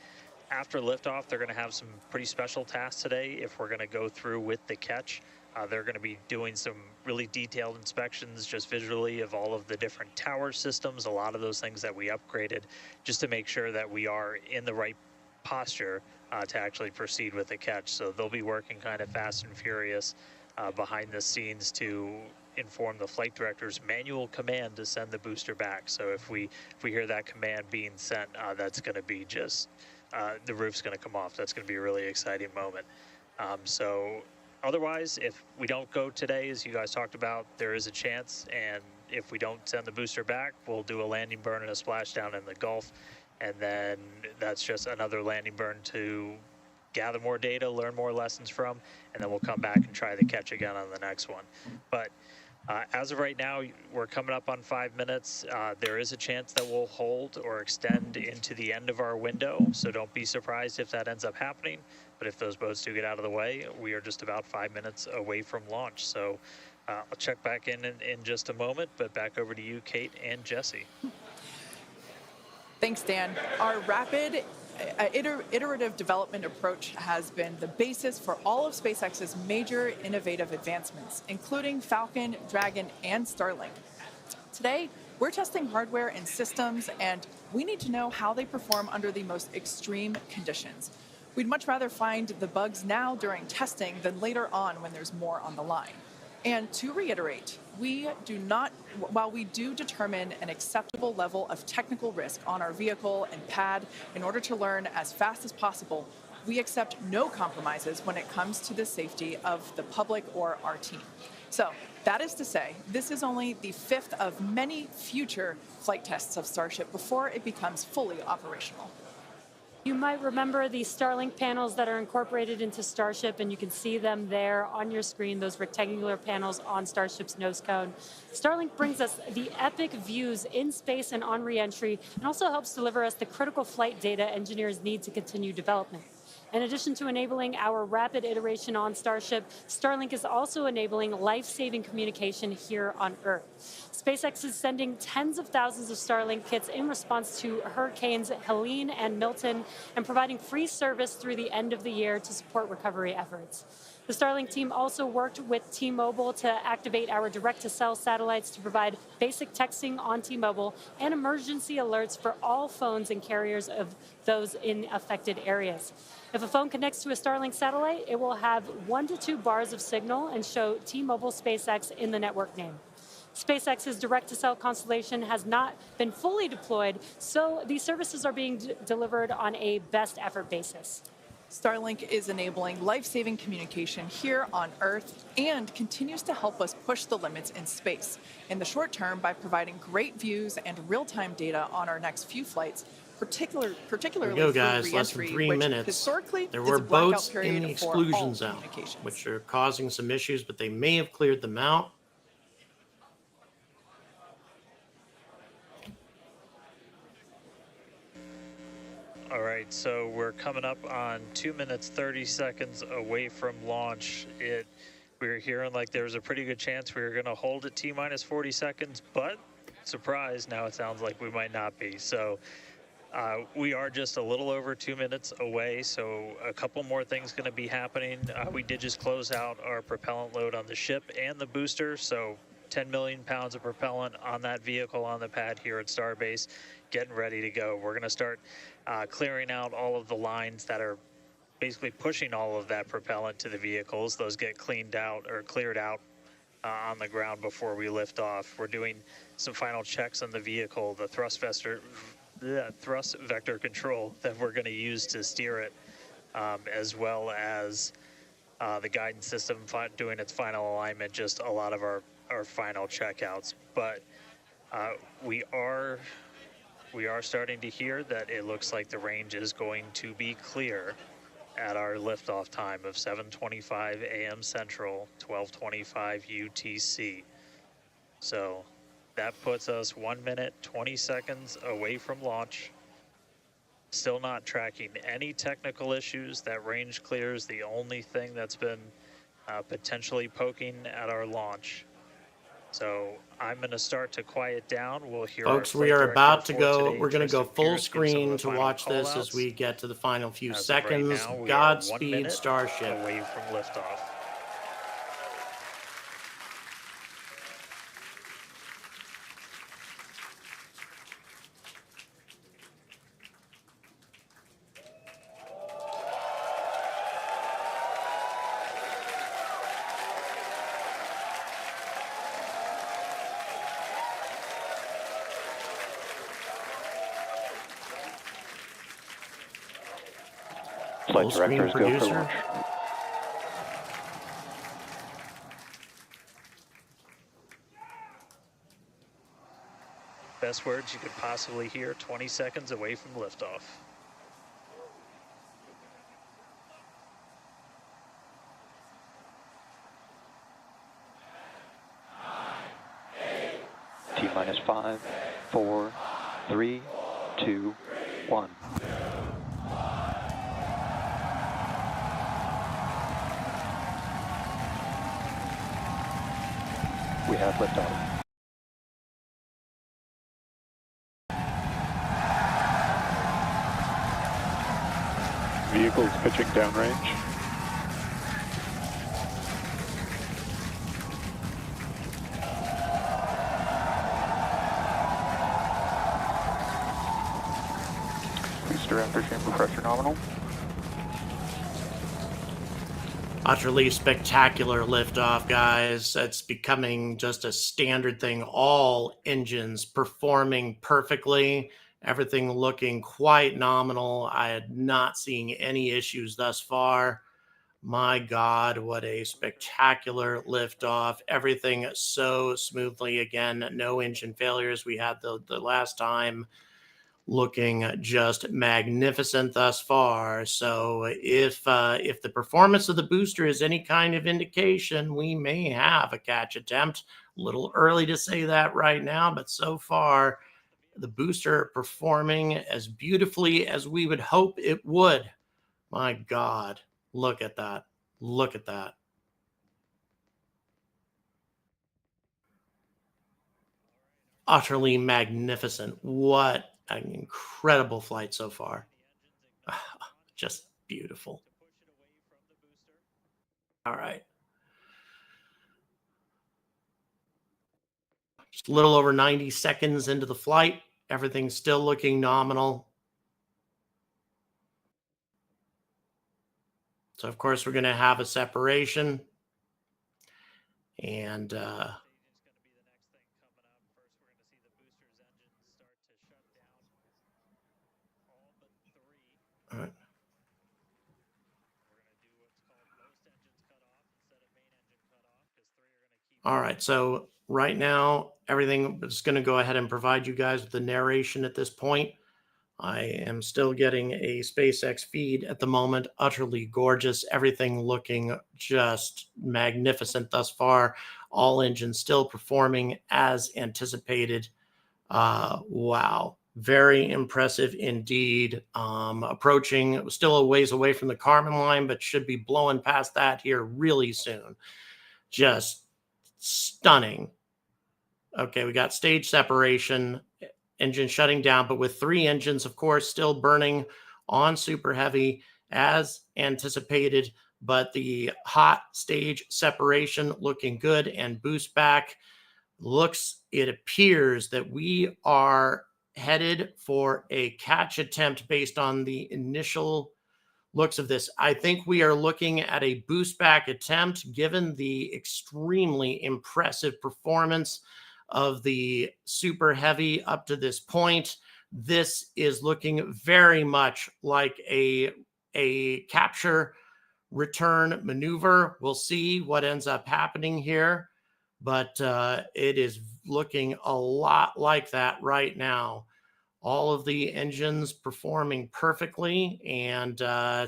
after liftoff, they're going to have some pretty special tasks today if we're going to go through with the catch. They're going to be doing some really detailed inspections just visually of all of the different tower systems, a lot of those things that we upgraded, just to make sure that we are in the right posture to actually proceed with the catch. So they'll be working kind of fast and furious behind the scenes to inform the flight director's manual command to send the booster back. So if we hear that command being sent, that's going to be just the roof's going to come off. That's going to be a really exciting moment. So otherwise, if we don't go today, as you guys talked about, there is a chance, and if we don't send the booster back, we'll do a landing burn and a splashdown in the Gulf, and then that's just another landing burn to gather more data, learn more lessons from, and then we'll come back and try the catch again on the next one. But as of right now, we're coming up on 5 minutes. There is a chance that we'll hold or extend into the end of our window, so don't be surprised if that ends up happening. But if those boats do get out of the way, we are just about 5 minutes away from launch. So I'll check back in just a moment, but back over to you, Kate and Jesse. Thanks, Dan. Our rapid iterative development approach has been the basis for all of SpaceX's major innovative advancements, including Falcon, Dragon, and Starlink. Today, we're testing hardware and systems, and we need to know how they perform under the most extreme conditions. We'd much rather find the bugs now during testing than later on when there's more on the line. And to reiterate, while we do determine an acceptable level of technical risk on our vehicle and pad in order to learn as fast as possible, we accept no compromises when it comes to the safety of the public or our team. So that is to say, this is only the 5th of many future flight tests of Starship before it becomes fully operational. You might remember the Starlink panels that are incorporated into Starship, and you can see them there on your screen, those rectangular panels on Starship's nose cone. Starlink brings us the epic views in space and on reentry, and also helps deliver us the critical flight data engineers need to continue development. In addition to enabling our rapid iteration on Starship, Starlink is also enabling life-saving communication here on Earth. SpaceX is sending tens of thousands of Starlink kits in response to Hurricanes Helene and Milton, and providing free service through the end of the year to support recovery efforts. The Starlink team also worked with T-Mobile to activate our direct-to-cell satellites to provide basic texting on T-Mobile and emergency alerts for all phones and carriers of those in affected areas. If a phone connects to a Starlink satellite, it will have 1 to 2 bars of signal and show T-Mobile SpaceX in the network name. SpaceX's direct-to-cell constellation has not been fully deployed, so these services are being delivered on a best effort basis. Starlink is enabling life-saving communication here on Earth and continues to help us push the limits in space. In the short term, by providing great views and real-time data on our next few flights, particularly there we go, guys. through Less than reentry, 3 which minutes. historically There is were a blackout boats in period the for exclusion all zone, communications. which are causing some issues, but they may have cleared them out. All right, so we're coming up on 2 minutes, 30 seconds away from launch. We were hearing like there was a pretty good chance we were going to hold at T-minus 40 seconds, but surprise, now it sounds like we might not be. So we are just a little over 2 minutes away, so a couple more things going to be happening. We did just close out our propellant load on the ship and the booster, so 10 million pounds of propellant on that vehicle on the pad here at Starbase, getting ready to go. We're going to start clearing out all of the lines that are basically pushing all of that propellant to the vehicles. Those get cleaned out or cleared out on the ground before we lift off. We're doing some final checks on the vehicle, the thrust vector control that we're going to use to steer it, as well as the guidance system doing its final alignment, just a lot of our final checkouts. But we are starting to hear that it looks like the range is going to be clear at our liftoff time of 7:25 a.m. Central, 12:25 UTC. So that puts us 1 minute, 20 seconds away from launch. Still not tracking any technical issues. That range clear is the only thing that's been potentially poking at our launch. So I'm going to start to quiet down. We'll hear Folks, our we are flight about to director for go. today, We're going to go Tristan full Pierce, give some of screen the to final watch this as call-outs. we get to the final few As of right seconds. now, we are 1 Godspeed, minute Starship. away from liftoff. Full screen producer. Best words you could possibly hear 20 seconds away from liftoff. T-minus 5, 4, 3, 2, 1. We have liftoff. Vehicles pitching downrange. Booster after chamber pressure nominal. Utterly spectacular liftoff, guys. It's becoming just a standard thing. All engines performing perfectly. Everything looking quite nominal. I had not seen any issues thus far. My God, what a spectacular liftoff. Everything so smoothly. Again, no engine failures. We had the last time. Looking just magnificent thus far. So if the performance of the booster is any kind of indication, we may have a catch attempt. A little early to say that right now, but so far the booster performing as beautifully as we would hope it would. My God, look at that. Look at that. Utterly magnificent. What an incredible flight so far. Just beautiful. All right. Just a little over 90 seconds into the flight. Everything's still looking nominal. So, of course, we're going to have a separation. And all right. All right. So right now, everything is going to go ahead and provide you guys with the narration at this point. I am still getting a SpaceX feed at the moment. Utterly gorgeous. Everything looking just magnificent thus far. All engines still performing as anticipated. Wow. Very impressive indeed. Approaching, still a ways away from the Kármán line, but should be blowing past that here really soon. Just stunning. Okay, we got stage separation, engine shutting down, but with 3 engines, of course, still burning on Super Heavy as anticipated, but the hot stage separation looking good, and boost back it appears that we are headed for a catch attempt based on the initial looks of this. I think we are looking at a boost back attempt given the extremely impressive performance of the Super Heavy up to this point. This is looking very much like a capture return maneuver. We'll see what ends up happening here, but it is looking a lot like that right now. All of the engines performing perfectly, and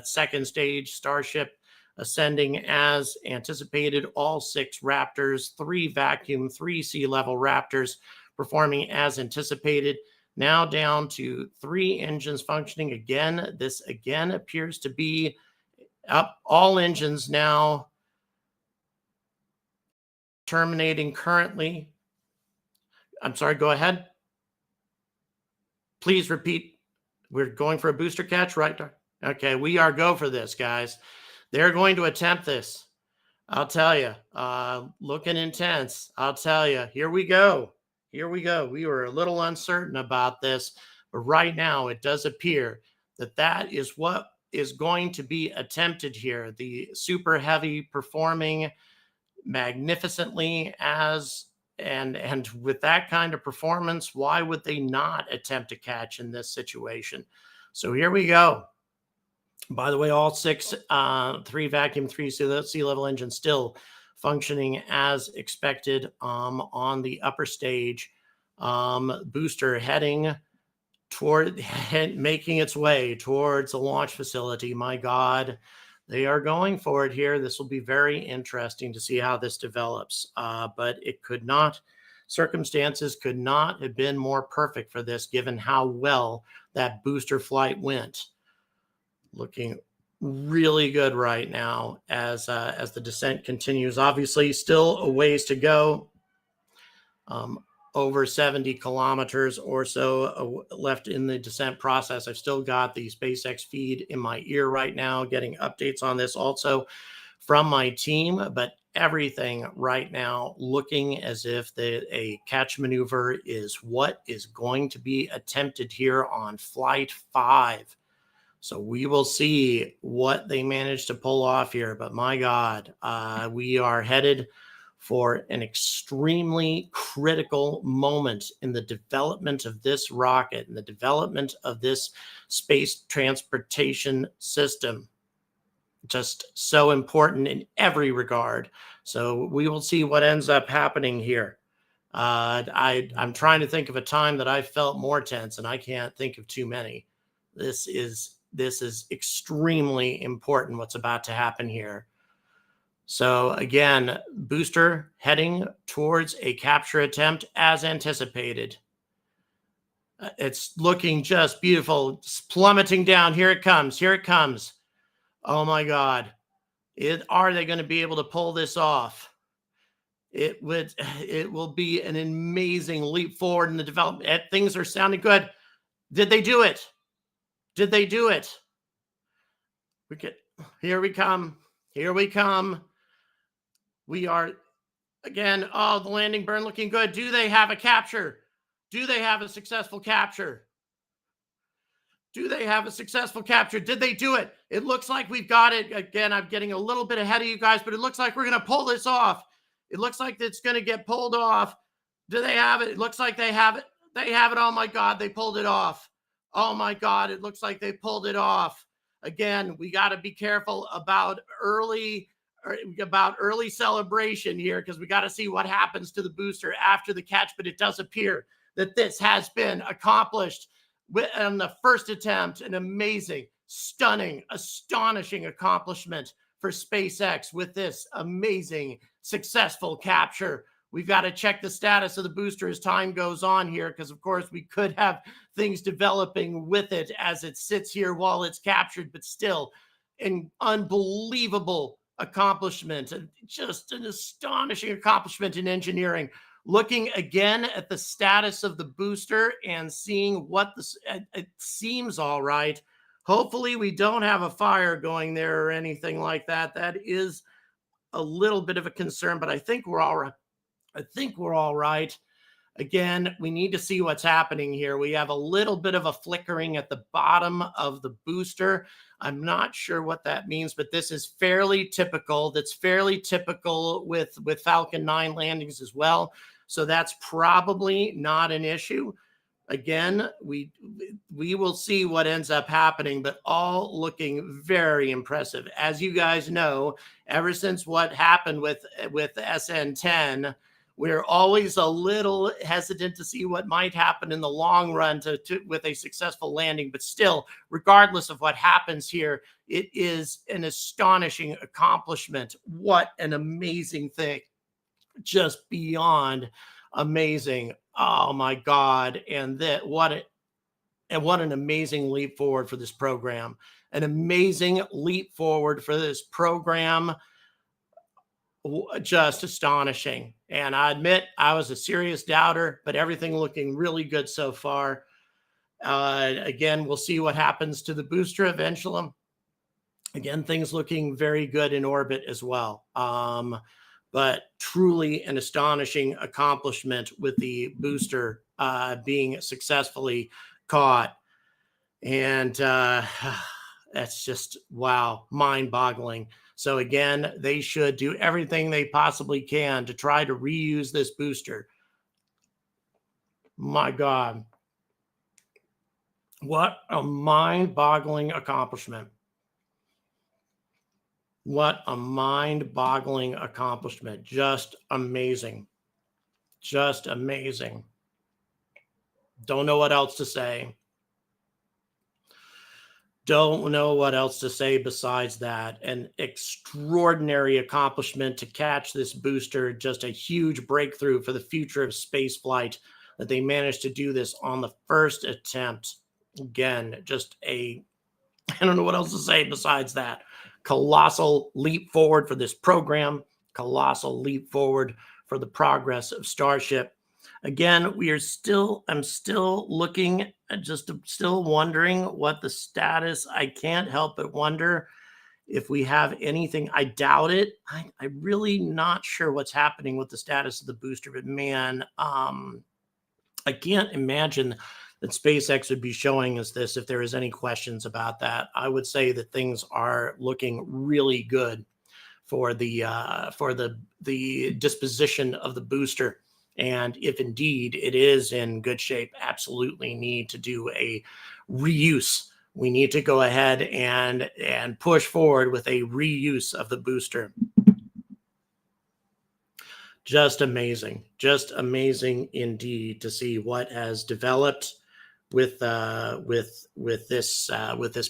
second stage Starship ascending as anticipated. All 6 Raptors, 3 vacuum, 3 sea level Raptors performing as anticipated. Now down to 3 engines functioning again. This again appears to be up. All engines now terminating currently. I'm sorry, go ahead. Please repeat. We're going for a booster catch, right? Okay, we are go for this, guys. They're going to attempt this. I'll tell you, looking intense. I'll tell you, here we go. Here we go. We were a little uncertain about this, but right now it does appear that that is what is going to be attempted here. The Super Heavy performing magnificently and with that kind of performance, why would they not attempt to catch in this situation? So here we go. By the way, all 6, 3 vacuum, 3 sea level engines still functioning as expected on the upper stage. Booster heading toward making its way towards the launch facility. My God, they are going for it here. This will be very interesting to see how this develops. But circumstances could not have been more perfect for this, given how well that booster flight went. Looking really good right now as the descent continues. Obviously, still a ways to go. Over 70 kilometers or so left in the descent process. I've still got the SpaceX feed in my ear right now, getting updates on this also from my team, but everything right now looking as if a catch maneuver is what is going to be attempted here on Flight 5. So we will see what they manage to pull off here, but my God, we are headed for an extremely critical moment in the development of this rocket and the development of this space transportation system. Just so important in every regard. So we will see what ends up happening here. I'm trying to think of a time that I felt more tense, and I can't think of too many. This is extremely important what's about to happen here. So again, booster heading towards a capture attempt as anticipated. It's looking just beautiful. It's plummeting down. Here it comes. Here it comes. Oh my God. Are they going to be able to pull this off? It will be an amazing leap forward in the development. Things are sounding good. Did they do it? Did they do it? Here we come. Here we come. We are, again, the landing burn looking good. Do they have a capture? Do they have a successful capture? Do they have a successful capture? Did they do it? It looks like we've got it. Again, I'm getting a little bit ahead of you guys, but it looks like we're going to pull this off. It looks like it's going to get pulled off. Do they have it? It looks like they have it. They have it. Oh my God, they pulled it off. Oh my God, it looks like they pulled it off. Again, we got to be careful about early celebration here, because we got to see what happens to the booster after the catch. But it does appear that this has been accomplished on the first attempt. An amazing, stunning, astonishing accomplishment for SpaceX with this amazing, successful capture. We've got to check the status of the booster as time goes on here, because of course we could have things developing with it as it sits here while it's captured, but still an unbelievable accomplishment, just an astonishing accomplishment in engineering. Looking again at the status of the booster and seeing what it seems all right. Hopefully we don't have a fire going there or anything like that. That is a little bit of a concern, but I think we're all right. I think we're all right. Again, we need to see what's happening here. We have a little bit of a flickering at the bottom of the booster. I'm not sure what that means, but this is fairly typical. That's fairly typical with Falcon 9 landings as well. So that's probably not an issue. Again, we will see what ends up happening, but all looking very impressive. As you guys know, ever since what happened with SN10, we're always a little hesitant to see what might happen in the long run with a successful landing. But still, regardless of what happens here, it is an astonishing accomplishment. What an amazing thing. Just beyond amazing. Oh, my God. And what an amazing leap forward for this program. An amazing leap forward for this program. Just astonishing. And I admit I was a serious doubter, but everything looking really good so far. Again, we'll see what happens to the booster eventually. Again, things looking very good in orbit as well. But truly an astonishing accomplishment with the booster being successfully caught. And that's just, wow, mind-boggling. So again, they should do everything they possibly can to try to reuse this booster. My God. What a mind-boggling accomplishment. What a mind-boggling accomplishment. Just amazing. Just amazing. Don't know what else to say. Don't know what else to say besides that. An extraordinary accomplishment to catch this booster. Just a huge breakthrough for the future of spaceflight that they managed to do this on the first attempt. Again, just I don't know what else to say besides that. Colossal leap forward for this program. Colossal leap forward for the progress of Starship. Again, I'm still looking, still wondering what the status. I can't help but wonder if we have anything. I doubt it. I'm really not sure what's happening with the status of the booster, but man, I can't imagine that SpaceX would be showing us this if there is any questions about that. I would say that things are looking really good for the disposition of the booster. And if indeed it is in good shape, absolutely need to do a reuse. We need to go ahead and push forward with a reuse of the booster. Just amazing indeed to see what has developed with this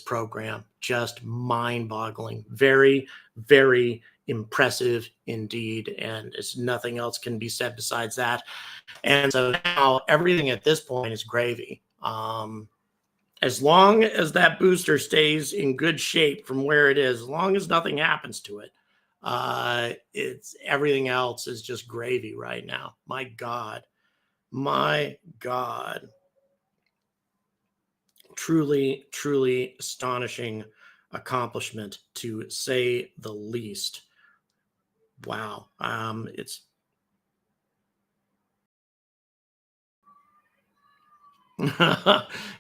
program. Just mind-boggling. Very, very impressive indeed, and it's nothing else can be said besides that. And so now everything at this point is gravy. As long as that booster stays in good shape from where it is, as long as nothing happens to it, it's everything else is just gravy right now. My God. Truly, truly astonishing accomplishment, to say the least. Wow. It's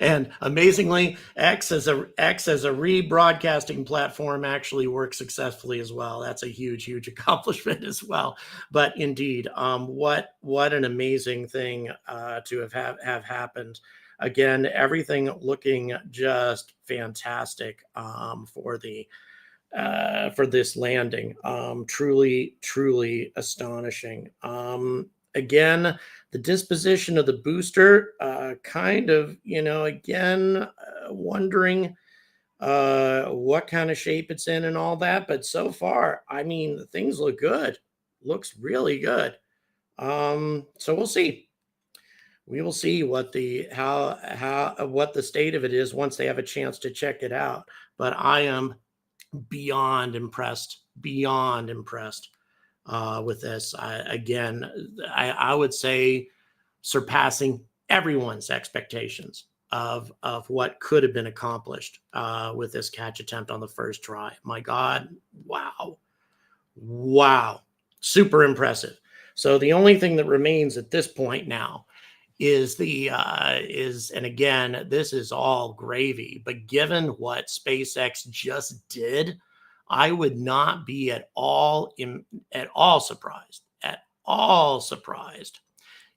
and amazingly, X as a rebroadcasting platform actually works successfully as well. That's a huge accomplishment as well. But indeed, what an amazing thing to have happened. Again, everything looking just fantastic for this landing. Truly astonishing. Again, the disposition of the booster, wondering what kind of shape it's in and all that. But so far, I mean, things look good. Looks really good. So we'll see. We will see what the state of it is once they have a chance to check it out. But I am beyond impressed with this. I would say surpassing everyone's expectations of what could have been accomplished with this catch attempt on the first try. My God, wow, super impressive. So the only thing that remains at this point now is and again, this is all gravy, but given what SpaceX just did, I would not be at all surprised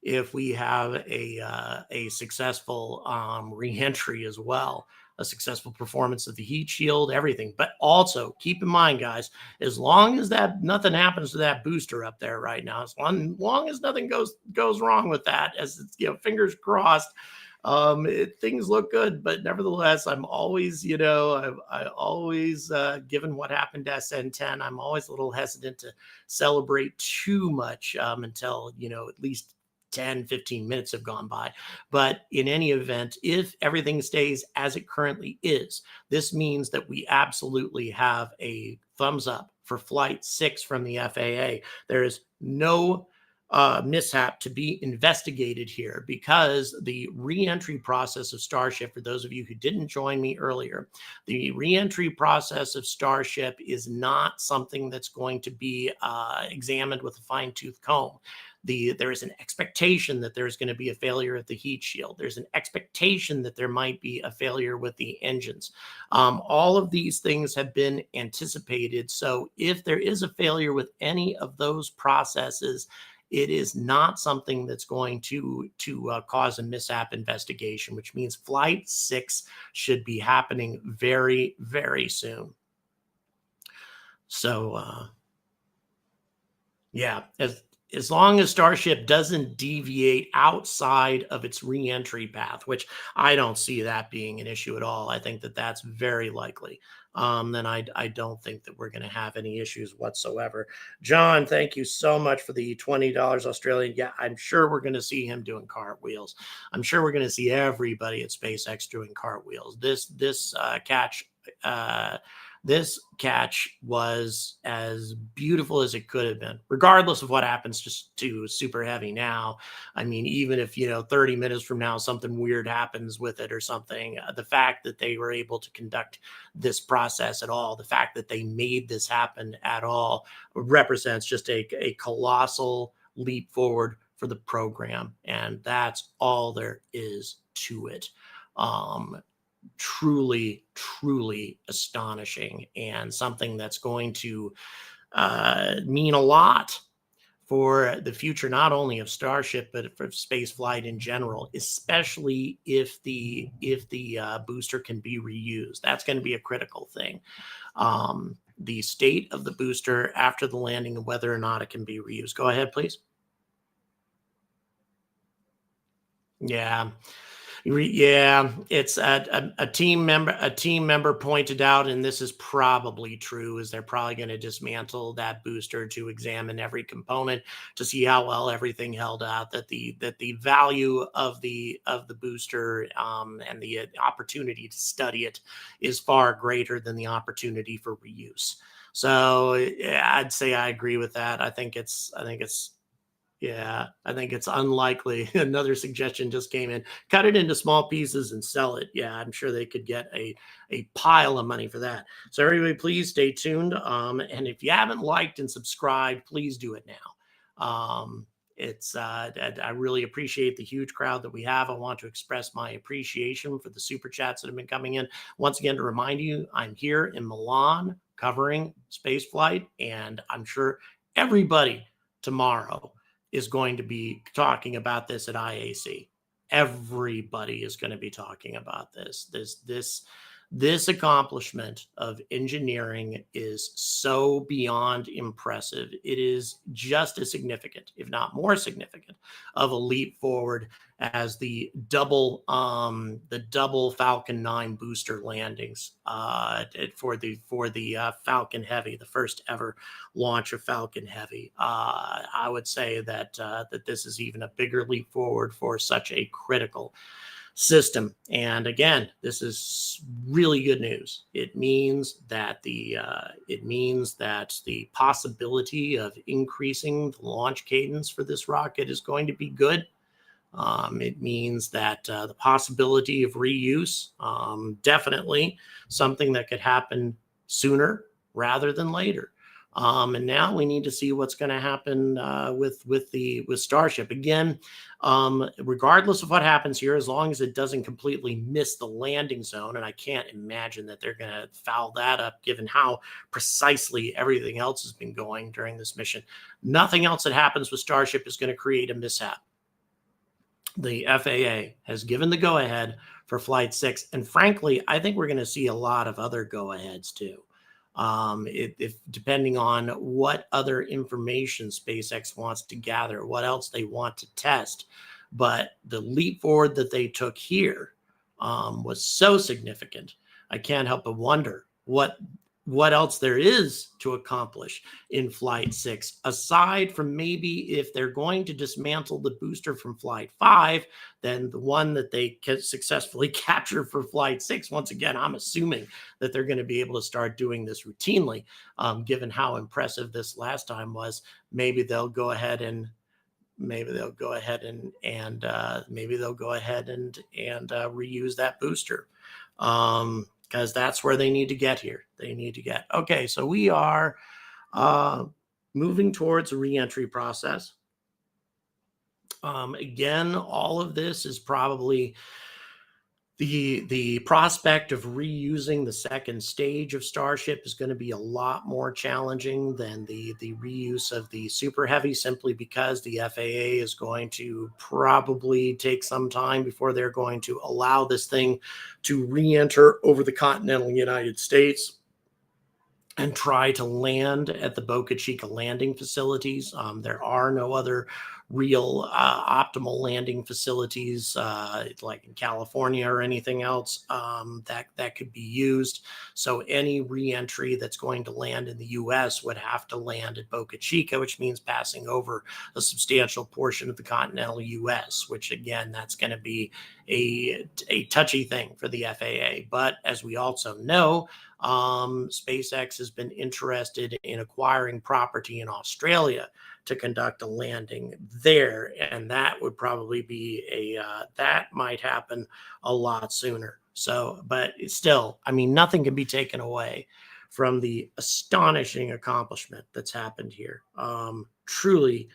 if we have a successful reentry as well, a successful performance of the heat shield, everything. But also keep in mind, guys, as long as that nothing happens to that booster up there right now, as long as nothing goes wrong with that, as it's, fingers crossed, things look good. But nevertheless, I'm always, I always, given what happened to SN10, I'm always a little hesitant to celebrate too much until, at least 10, 15 minutes have gone by. But in any event, if everything stays as it currently is, this means that we absolutely have a thumbs up for Flight 6 from the FAA. There is no mishap to be investigated here, because the reentry process of Starship, for those of you who didn't join me earlier, the reentry process of Starship is not something that's going to be examined with a fine-tooth comb. There is an expectation that there's going to be a failure of the heat shield. There's an expectation that there might be a failure with the engines. All of these things have been anticipated. So if there is a failure with any of those processes, it is not something that's going to cause a mishap investigation, which means Flight 6 should be happening very, very soon. So, yeah, as long as Starship doesn't deviate outside of its reentry path, which I don't see that being an issue at all. I think that that's very likely. Then I don't think that we're going to have any issues whatsoever. John, thank you so much for the $20 Australian. Yeah, I'm sure we're going to see him doing cartwheels. I'm sure we're going to see everybody at SpaceX doing cartwheels. This catch was as beautiful as it could have been, regardless of what happens just to Super Heavy now. I mean, even if, 30 minutes from now, something weird happens with it or something, the fact that they were able to conduct this process at all, the fact that they made this happen at all, represents just a colossal leap forward for the program. And that's all there is to it. Truly astonishing, and something that's going to mean a lot for the future, not only of Starship, but for space flight in general, especially if the booster can be reused. That's going to be a critical thing. The state of the booster after the landing and whether or not it can be reused. Go ahead, please. Yeah. Yeah, it's a team member pointed out, and this is probably true, is they're probably going to dismantle that booster to examine every component to see how well everything held out, that the value of the booster and the opportunity to study it is far greater than the opportunity for reuse. So I'd say I agree with that. I think it's unlikely. Another suggestion just came in. Cut it into small pieces and sell it. Yeah, I'm sure they could get a pile of money for that. So everybody, please stay tuned. And if you haven't liked and subscribed, please do it now. I really appreciate the huge crowd that we have. I want to express my appreciation for the super chats that have been coming in. Once again, to remind you, I'm here in Milan covering spaceflight, and I'm sure everybody tomorrow is going to be talking about this at IAC. Everybody is going to be talking about this. This accomplishment of engineering is so beyond impressive. It is just as significant, if not more significant, of a leap forward as the double Falcon 9 booster landings for the Falcon Heavy, the first ever launch of Falcon Heavy. I would say that this is even a bigger leap forward for such a critical system. And again, this is really good news. It means that the possibility of increasing the launch cadence for this rocket is going to be good. It means that the possibility of reuse, definitely something that could happen sooner rather than later. And now we need to see what's going to happen with Starship. Again, regardless of what happens here, as long as it doesn't completely miss the landing zone, and I can't imagine that they're going to foul that up given how precisely everything else has been going during this mission. Nothing else that happens with Starship is going to create a mishap. The FAA has given the go-ahead for Flight 6, and frankly, I think we're going to see a lot of other go-aheads too. If depending on what other information SpaceX wants to gather, what else they want to test. But the leap forward that they took here was so significant. I can't help but wonder what else there is to accomplish in Flight 6, aside from maybe if they're going to dismantle the booster from Flight 5, then the one that they can successfully capture for Flight 6. Once again, I'm assuming that they're going to be able to start doing this routinely, given how impressive this last time was. Maybe they'll go ahead and reuse that booster. Because that's where they need to get here. Okay, so we are moving towards a reentry process. Again, all of this is probably the prospect of reusing the second stage of Starship is going to be a lot more challenging than the reuse of the Super Heavy, simply because the FAA is going to probably take some time before they're going to allow this thing to re-enter over the continental United States and try to land at the Boca Chica landing facilities. There are no other real optimal landing facilities like in California or anything else that could be used. So any re-entry that's going to land in the U.S. would have to land at Boca Chica, which means passing over a substantial portion of the continental U.S., which again, that's going to be a touchy thing for the FAA. But as we also know, SpaceX has been interested in acquiring property in Australia to conduct a landing there, and that would probably be that might happen a lot sooner. So, but still, I mean, nothing can be taken away from the astonishing accomplishment that's happened here. Truly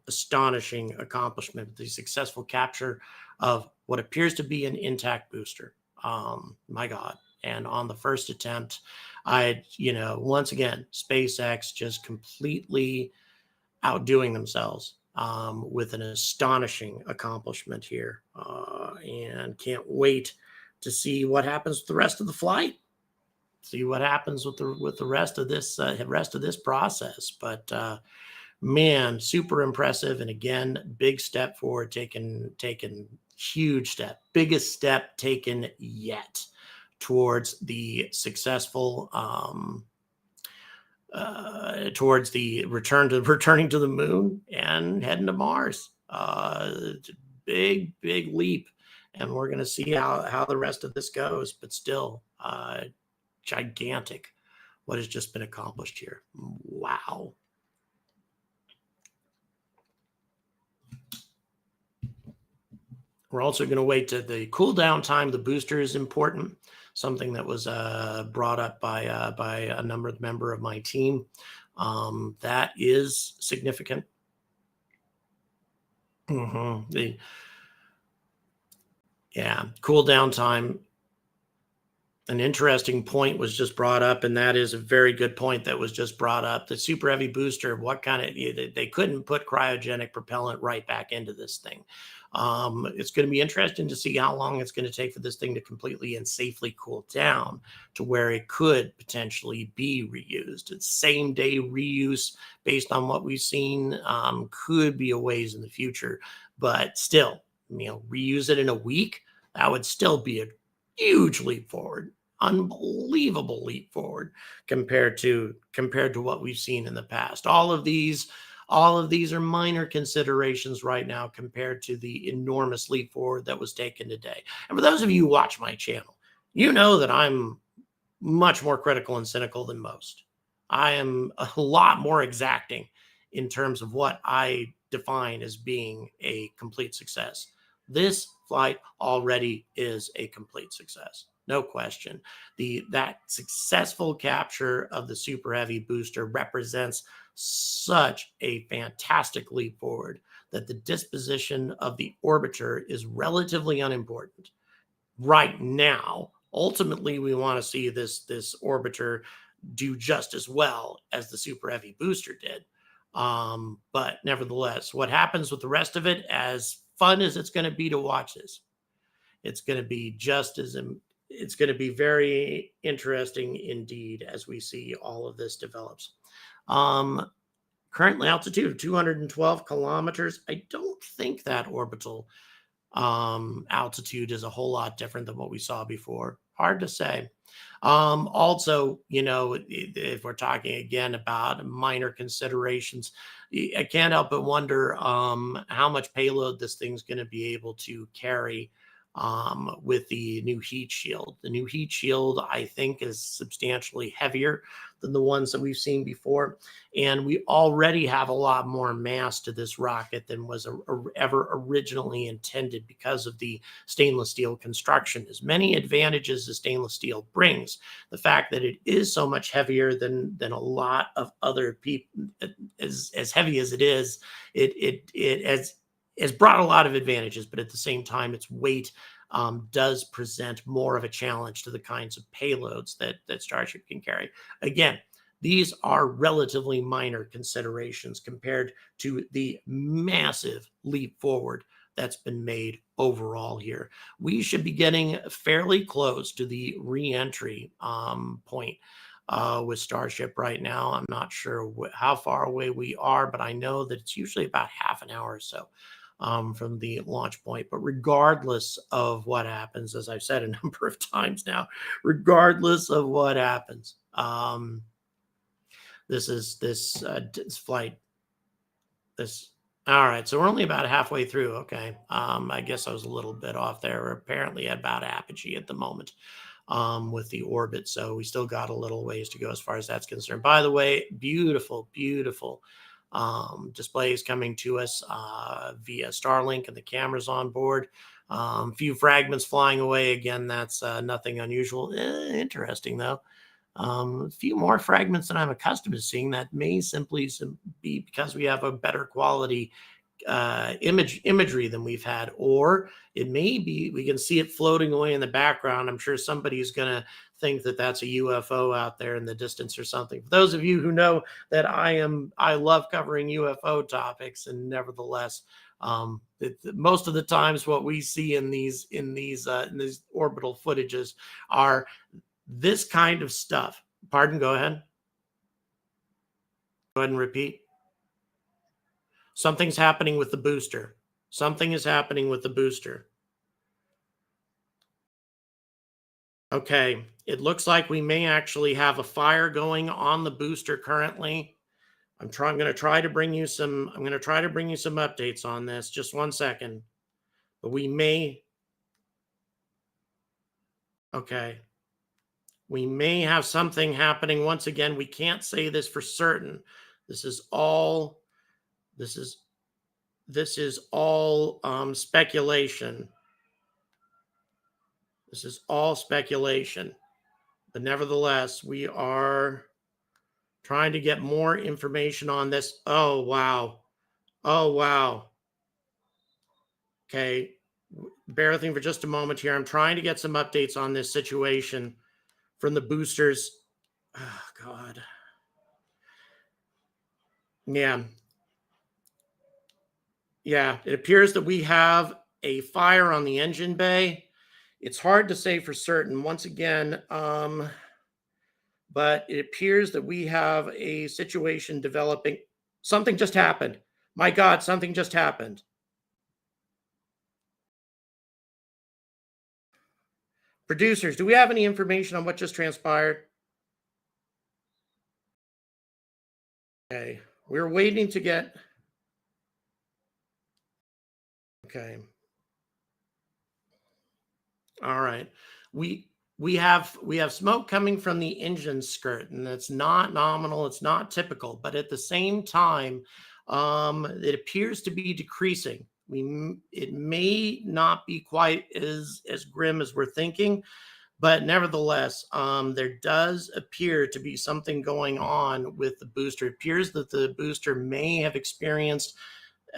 astonishing accomplishment, the successful capture of what appears to be an intact booster. My God. And on the first attempt, once again, SpaceX just completely outdoing themselves with an astonishing accomplishment here. And can't wait to see what happens with the rest of the flight. See what happens with the rest of this process. But man, super impressive. And again, big step forward, taken huge step, biggest step taken yet towards the successful towards the returning to the moon and heading to Mars. Big leap, and we're going to see how the rest of this goes. But still, gigantic what has just been accomplished here. Wow. We're also going to wait to the cool down time. The booster is important. Something that was brought up by a member of my team. That is significant. Cool down time. An interesting point was just brought up, and that is a very good point that was just brought up. The Super Heavy booster, they couldn't put cryogenic propellant right back into this thing. It's going to be interesting to see how long it's going to take for this thing to completely and safely cool down to where it could potentially be reused. It's same day reuse based on what we've seen, could be a ways in the future, but still, reuse it in a week, that would still be a huge leap forward, unbelievable leap forward compared to what we've seen in the past. All of these All of these are minor considerations right now compared to the enormous leap forward that was taken today. And for those of you who watch my channel, you know that I'm much more critical and cynical than most. I am a lot more exacting in terms of what I define as being a complete success. This flight already is a complete success. No question. That successful capture of the Super Heavy booster represents such a fantastic leap forward that the disposition of the orbiter is relatively unimportant. Right now, ultimately, we want to see this orbiter do just as well as the Super Heavy booster did. But nevertheless, what happens with the rest of it, as fun as it's going to be to watch this, it's going to be it's going to be very interesting indeed as we see all of this develops. Currently altitude of 212 kilometers. I don't think that orbital altitude is a whole lot different than what we saw before. Hard to say. Also, you know, if we're talking again about minor considerations, I can't help but wonder how much payload this thing's going to be able to carry with the new heat shield. The new heat shield, I think, is substantially heavier than the ones that we've seen before. And we already have a lot more mass to this rocket than was ever originally intended because of the stainless steel construction. As many advantages as stainless steel brings, the fact that it is so much heavier than a lot of other people, as heavy as it is, it has brought a lot of advantages, but at the same time, its weight does present more of a challenge to the kinds of payloads that Starship can carry. Again, these are relatively minor considerations compared to the massive leap forward that's been made overall here. We should be getting fairly close to the re-entry point with Starship right now. I'm not sure how far away we are, but I know that it's usually about half an hour or so from the launch point. But regardless of what happens, as I've said a number of times now, regardless of what happens, this flight. All right, so we're only about halfway through. Okay, I guess I was a little bit off there. We're apparently at about apogee at the moment with the orbit, so we still got a little ways to go as far as that's concerned. By the way, beautiful, beautiful displays coming to us via Starlink, and the cameras on board. Few fragments flying away. Again, that's nothing unusual. Interesting, though. A few more fragments than I'm accustomed to seeing. That may simply be because we have a better quality imagery than we've had, or it may be we can see it floating away in the background. I'm sure somebody's going to think that that's a UFO out there in the distance or something. For those of you who know that I love covering UFO topics, and nevertheless, most of the times what we see in these orbital footages are this kind of stuff. Pardon, go ahead. Go ahead and repeat. Something's happening with the booster. Something is happening with the booster. Okay, it looks like we may actually have a fire going on the booster currently. I'm going to try to bring you some updates on this. Just one second. But we may have something happening. Once again, we can't say this for certain. This is all speculation. This is all speculation. But nevertheless, we are trying to get more information on this. Oh, wow. Oh, wow. Okay. Bear with me for just a moment here. I'm trying to get some updates on this situation from the boosters. Oh, God. Yeah. Yeah, it appears that we have a fire on the engine bay. It's hard to say for certain, once again, but it appears that we have a situation developing. Something just happened. My God, something just happened. Producers, do we have any information on what just transpired? Okay, We're waiting to get. Okay. All right. We have smoke coming from the engine skirt, and it's not nominal, it's not typical, but at the same time, it appears to be decreasing. It may not be quite as grim as we're thinking, but nevertheless, there does appear to be something going on with the booster. It appears that the booster may have experienced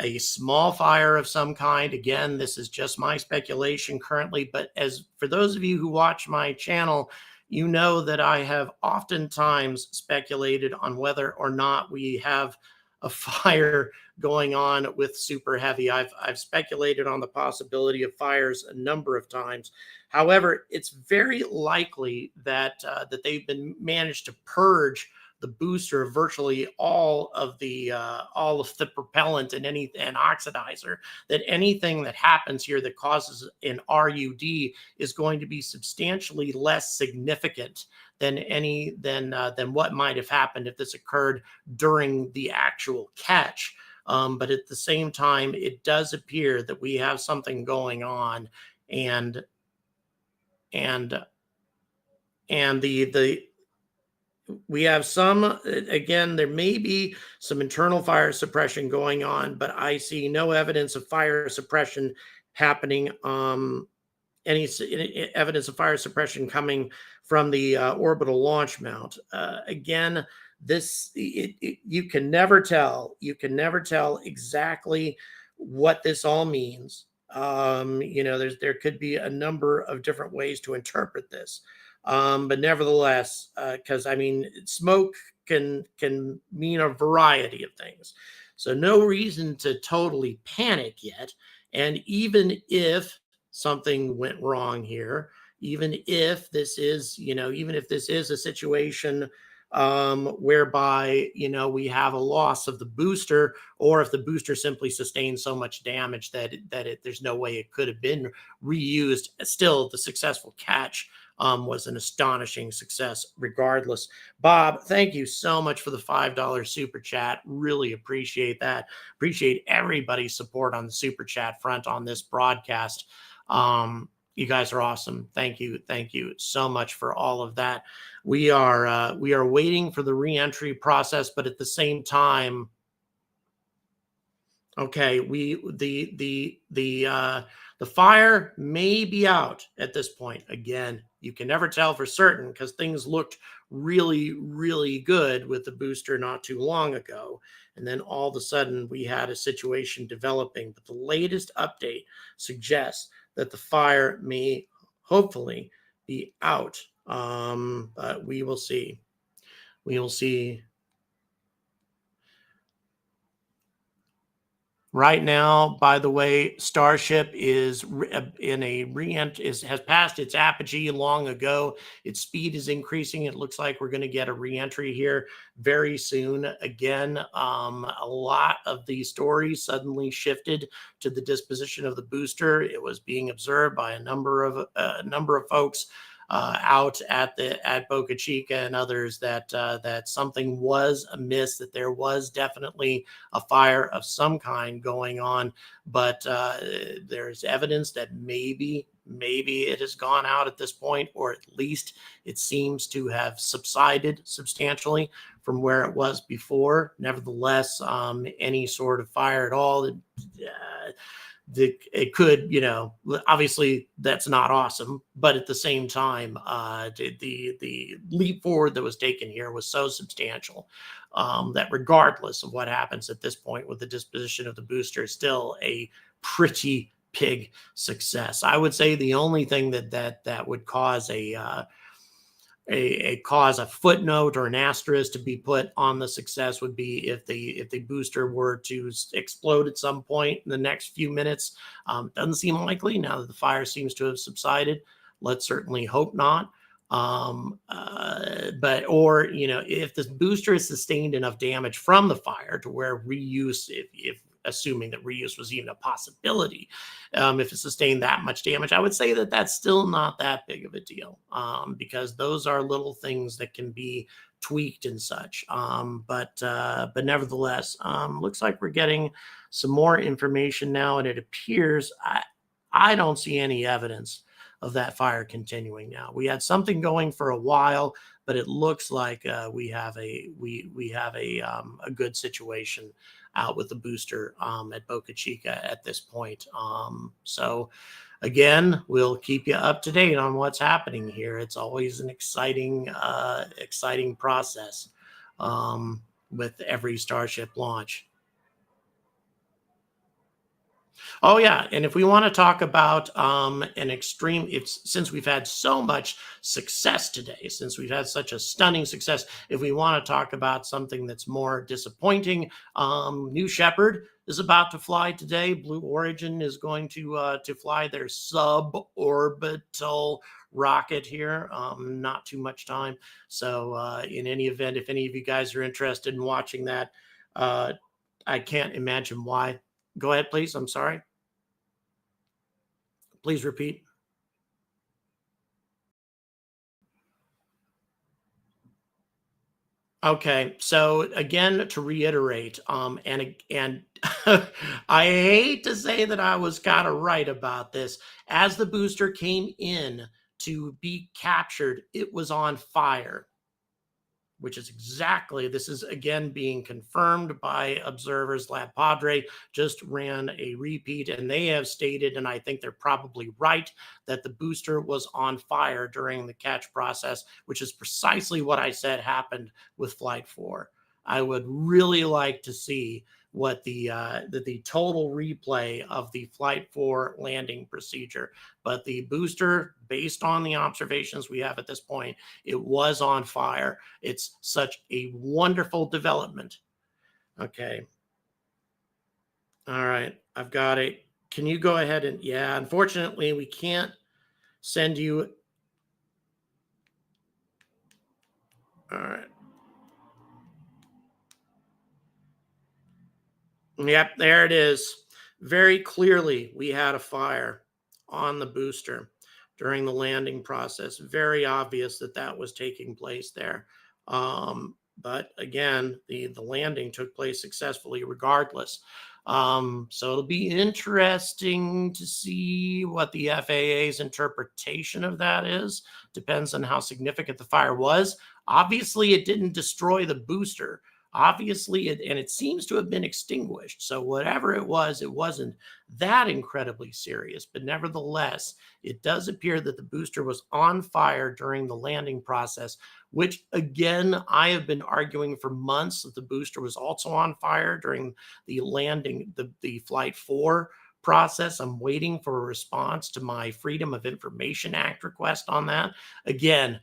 a small fire of some kind. Again, this is just my speculation currently, but as for those of you who watch my channel, you know that I have oftentimes speculated on whether or not we have a fire going on with Super Heavy. I've speculated on the possibility of fires a number of times. However, it's very likely that that they've been managed to purge the booster of virtually all of the propellant and oxidizer, that anything that happens here that causes an RUD is going to be substantially less significant than what might have happened if this occurred during the actual catch. But at the same time, it does appear that we have something going on, and we have some, again, there may be some internal fire suppression going on, but I see no evidence of fire suppression happening. Any evidence of fire suppression coming from the orbital launch mount. Again, you can never tell. You can never tell exactly what this all means. There could be a number of different ways to interpret this. But nevertheless, because smoke can mean a variety of things. So no reason to totally panic yet. And even if something went wrong here, even if this is a situation whereby we have a loss of the booster, or if the booster simply sustained so much damage that there's no way it could have been reused, still the successful catch was an astonishing success regardless. Bob, thank you so much for the $5 super chat. Really appreciate that. Appreciate everybody's support on the super chat front on this broadcast. You guys are awesome. Thank you. Thank you so much for all of that. We are waiting for the reentry process, but at the same time, okay, the fire may be out at this point. Again, you can never tell for certain because things looked really, really good with the booster not too long ago. And then all of a sudden we had a situation developing. But the latest update suggests that the fire may hopefully be out. But we will see. We will see. Right now, by the way, Starship is in a has passed its apogee long ago. Its speed is increasing. It looks like we're going to get a reentry here very soon. Again, a lot of the stories suddenly shifted to the disposition of the booster. It was being observed by a number of folks out at Boca Chica and others that something was amiss, that there was definitely a fire of some kind going on, but there's evidence that maybe it has gone out at this point, or at least it seems to have subsided substantially from where it was before. Nevertheless, any sort of fire at all, it could, obviously that's not awesome, but at the same time, the leap forward that was taken here was so substantial that regardless of what happens at this point with the disposition of the booster, is still a pretty big success. I would say the only thing that would cause a footnote or an asterisk to be put on the success would be if the booster were to explode at some point in the next few minutes. Doesn't seem likely now that the fire seems to have subsided. Let's certainly hope not. If the booster has sustained enough damage from the fire to where reuse, if assuming that reuse was even a possibility, if it sustained that much damage, I would say that that's still not that big of a deal, because those are little things that can be tweaked and such. But nevertheless, looks like we're getting some more information now, and it appears I don't see any evidence of that fire continuing now. We had something going for a while, but it looks like we have a good situation out with the booster at Boca Chica at this point. So again, we'll keep you up to date on what's happening here. It's always an exciting process with every Starship launch. Oh yeah, and if we want to talk about an extreme, since we've had so much success today, since we've had such a stunning success, if we want to talk about something that's more disappointing, New Shepard is about to fly today. Blue Origin is going to fly their suborbital rocket here. Not too much time. So in any event, if any of you guys are interested in watching that, I can't imagine why. Go ahead, please. I'm sorry. Please repeat. Okay, so again, to reiterate, and I hate to say that I was kind of right about this. As the booster came in to be captured, it was on fire, which is exactly, this is again being confirmed by observers. Lab Padre just ran a repeat, and they have stated, and I think they're probably right, that the booster was on fire during the catch process, which is precisely what I said happened with Flight 4. I would really like to see what the total replay of the Flight 4 landing procedure. But the booster, based on the observations we have at this point, it was on fire. It's such a wonderful development. Okay. All right. I've got it. Can you go ahead and, yeah, unfortunately, we can't send you. All right. Yep, there it is. Very clearly, we had a fire on the booster during the landing process. Very obvious that that was taking place there. But again, the landing took place successfully regardless. So it'll be interesting to see what the FAA's interpretation of that is. Depends on how significant the fire was. Obviously, it didn't destroy the booster. Obviously, it seems to have been extinguished. So whatever it was, it wasn't that incredibly serious. But nevertheless, it does appear that the booster was on fire during the landing process, which, again, I have been arguing for months that the booster was also on fire during the landing, the Flight 4 process. I'm waiting for a response to my Freedom of Information Act request on that. Again,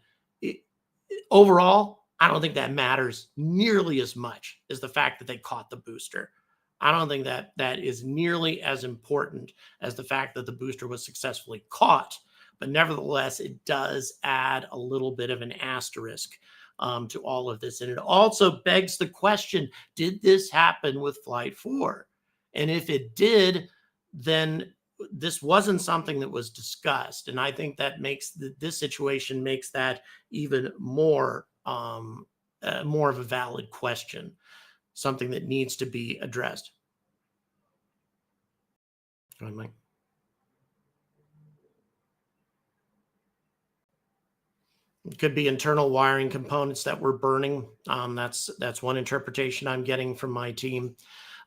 overall, I don't think that matters nearly as much as the fact that they caught the booster. I don't think that is nearly as important as the fact that the booster was successfully caught. But nevertheless, it does add a little bit of an asterisk to all of this. And it also begs the question, did this happen with Flight 4? And if it did, then this wasn't something that was discussed. And I think that makes this situation makes that even more of a valid question, something that needs to be addressed. Go ahead, Mike. It could be internal wiring components that were burning. That's one interpretation I'm getting from my team.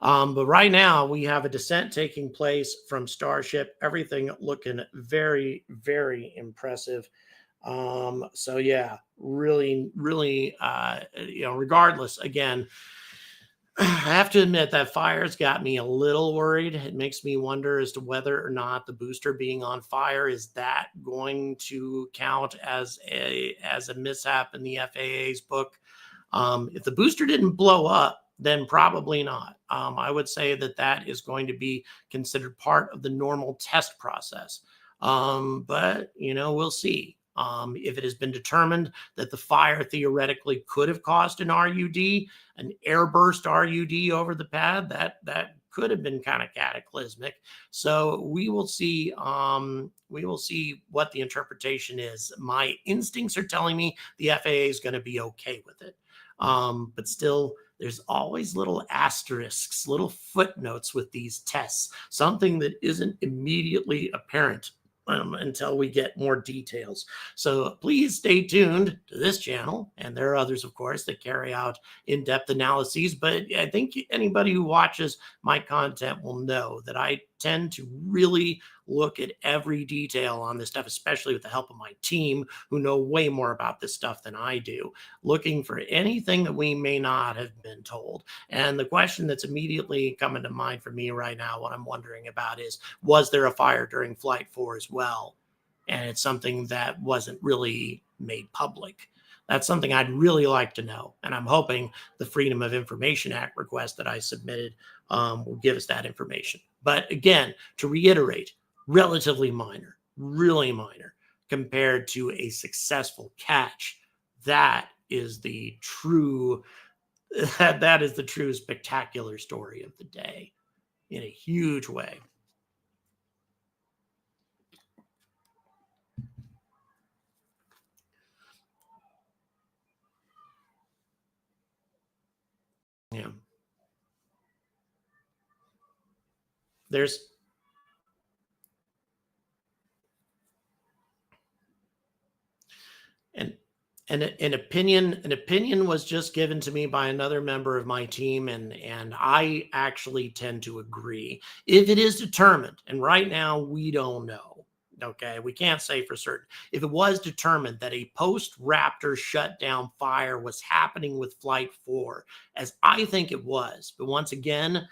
But right now we have a descent taking place from Starship. Everything looking very, very impressive. So yeah, really, regardless, again, I have to admit that fire's got me a little worried. It makes me wonder as to whether or not the booster being on fire, is that going to count as a mishap in the FAA's book? If the booster didn't blow up, then probably not. I would say that is going to be considered part of the normal test process. But we'll see. If it has been determined that the fire theoretically could have caused an RUD, an airburst RUD over the pad, that could have been kind of cataclysmic. So we will see. We will see what the interpretation is. My instincts are telling me the FAA is going to be okay with it, but still, there's always little asterisks, little footnotes with these tests, something that isn't immediately apparent until we get more details. So please stay tuned to this channel. And there are others, of course, that carry out in-depth analyses. But I think anybody who watches my content will know that I tend to really look at every detail on this stuff, especially with the help of my team, who know way more about this stuff than I do, looking for anything that we may not have been told. And the question that's immediately coming to mind for me right now, what I'm wondering about is, was there a fire during Flight 4 as well? And it's something that wasn't really made public. That's something I'd really like to know. And I'm hoping the Freedom of Information Act request that I submitted will give us that information. But again, to reiterate, relatively minor, really minor compared to a successful catch. That is the true, that is the true spectacular story of the day in a huge way. Yeah. There's an opinion was just given to me by another member of my team, and I actually tend to agree. If it is determined, and right now we don't know, okay, we can't say for certain. If it was determined that a post-Raptor shutdown fire was happening with Flight 4, as I think it was, but once again,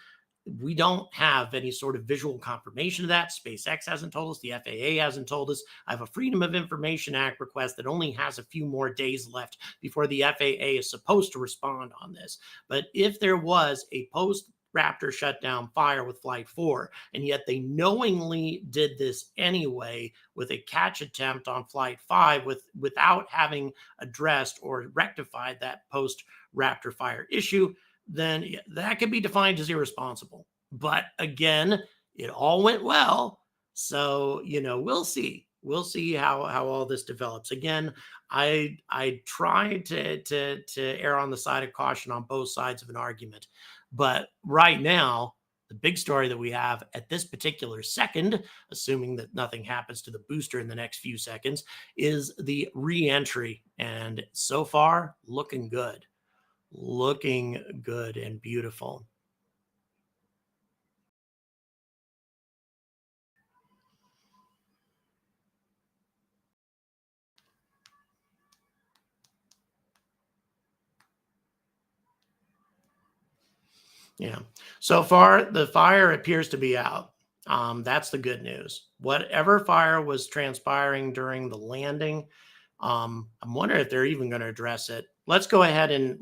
we don't have any sort of visual confirmation of that. SpaceX hasn't told us. The FAA hasn't told us. I have a Freedom of Information Act request that only has a few more days left before the FAA is supposed to respond on this. But if there was a post-Raptor shutdown fire with Flight 4, and yet they knowingly did this anyway with a catch attempt on Flight 5 without having addressed or rectified that post-Raptor fire issue, then that could be defined as irresponsible. But again, it all went well. So, we'll see. We'll see how all this develops. Again, I try to err on the side of caution on both sides of an argument. But right now, the big story that we have at this particular second, assuming that nothing happens to the booster in the next few seconds, is the re-entry. And so far, looking good. Looking good and beautiful. Yeah. So far, the fire appears to be out. That's the good news. Whatever fire was transpiring during the landing, I'm wondering if they're even going to address it. Let's go ahead and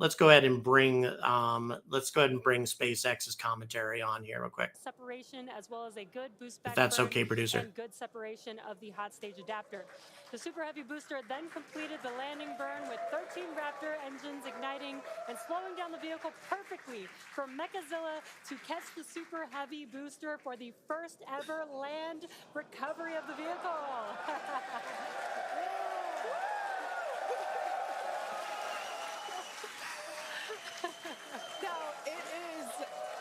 bring SpaceX's commentary on here real quick. Separation as well as a good boost back If that's burn okay, producer. and good separation of the hot stage adapter. The Super Heavy booster then completed the landing burn with 13 Raptor engines igniting and slowing down the vehicle perfectly for Mechazilla to catch the Super Heavy booster for the first ever land recovery of the vehicle. Now, it is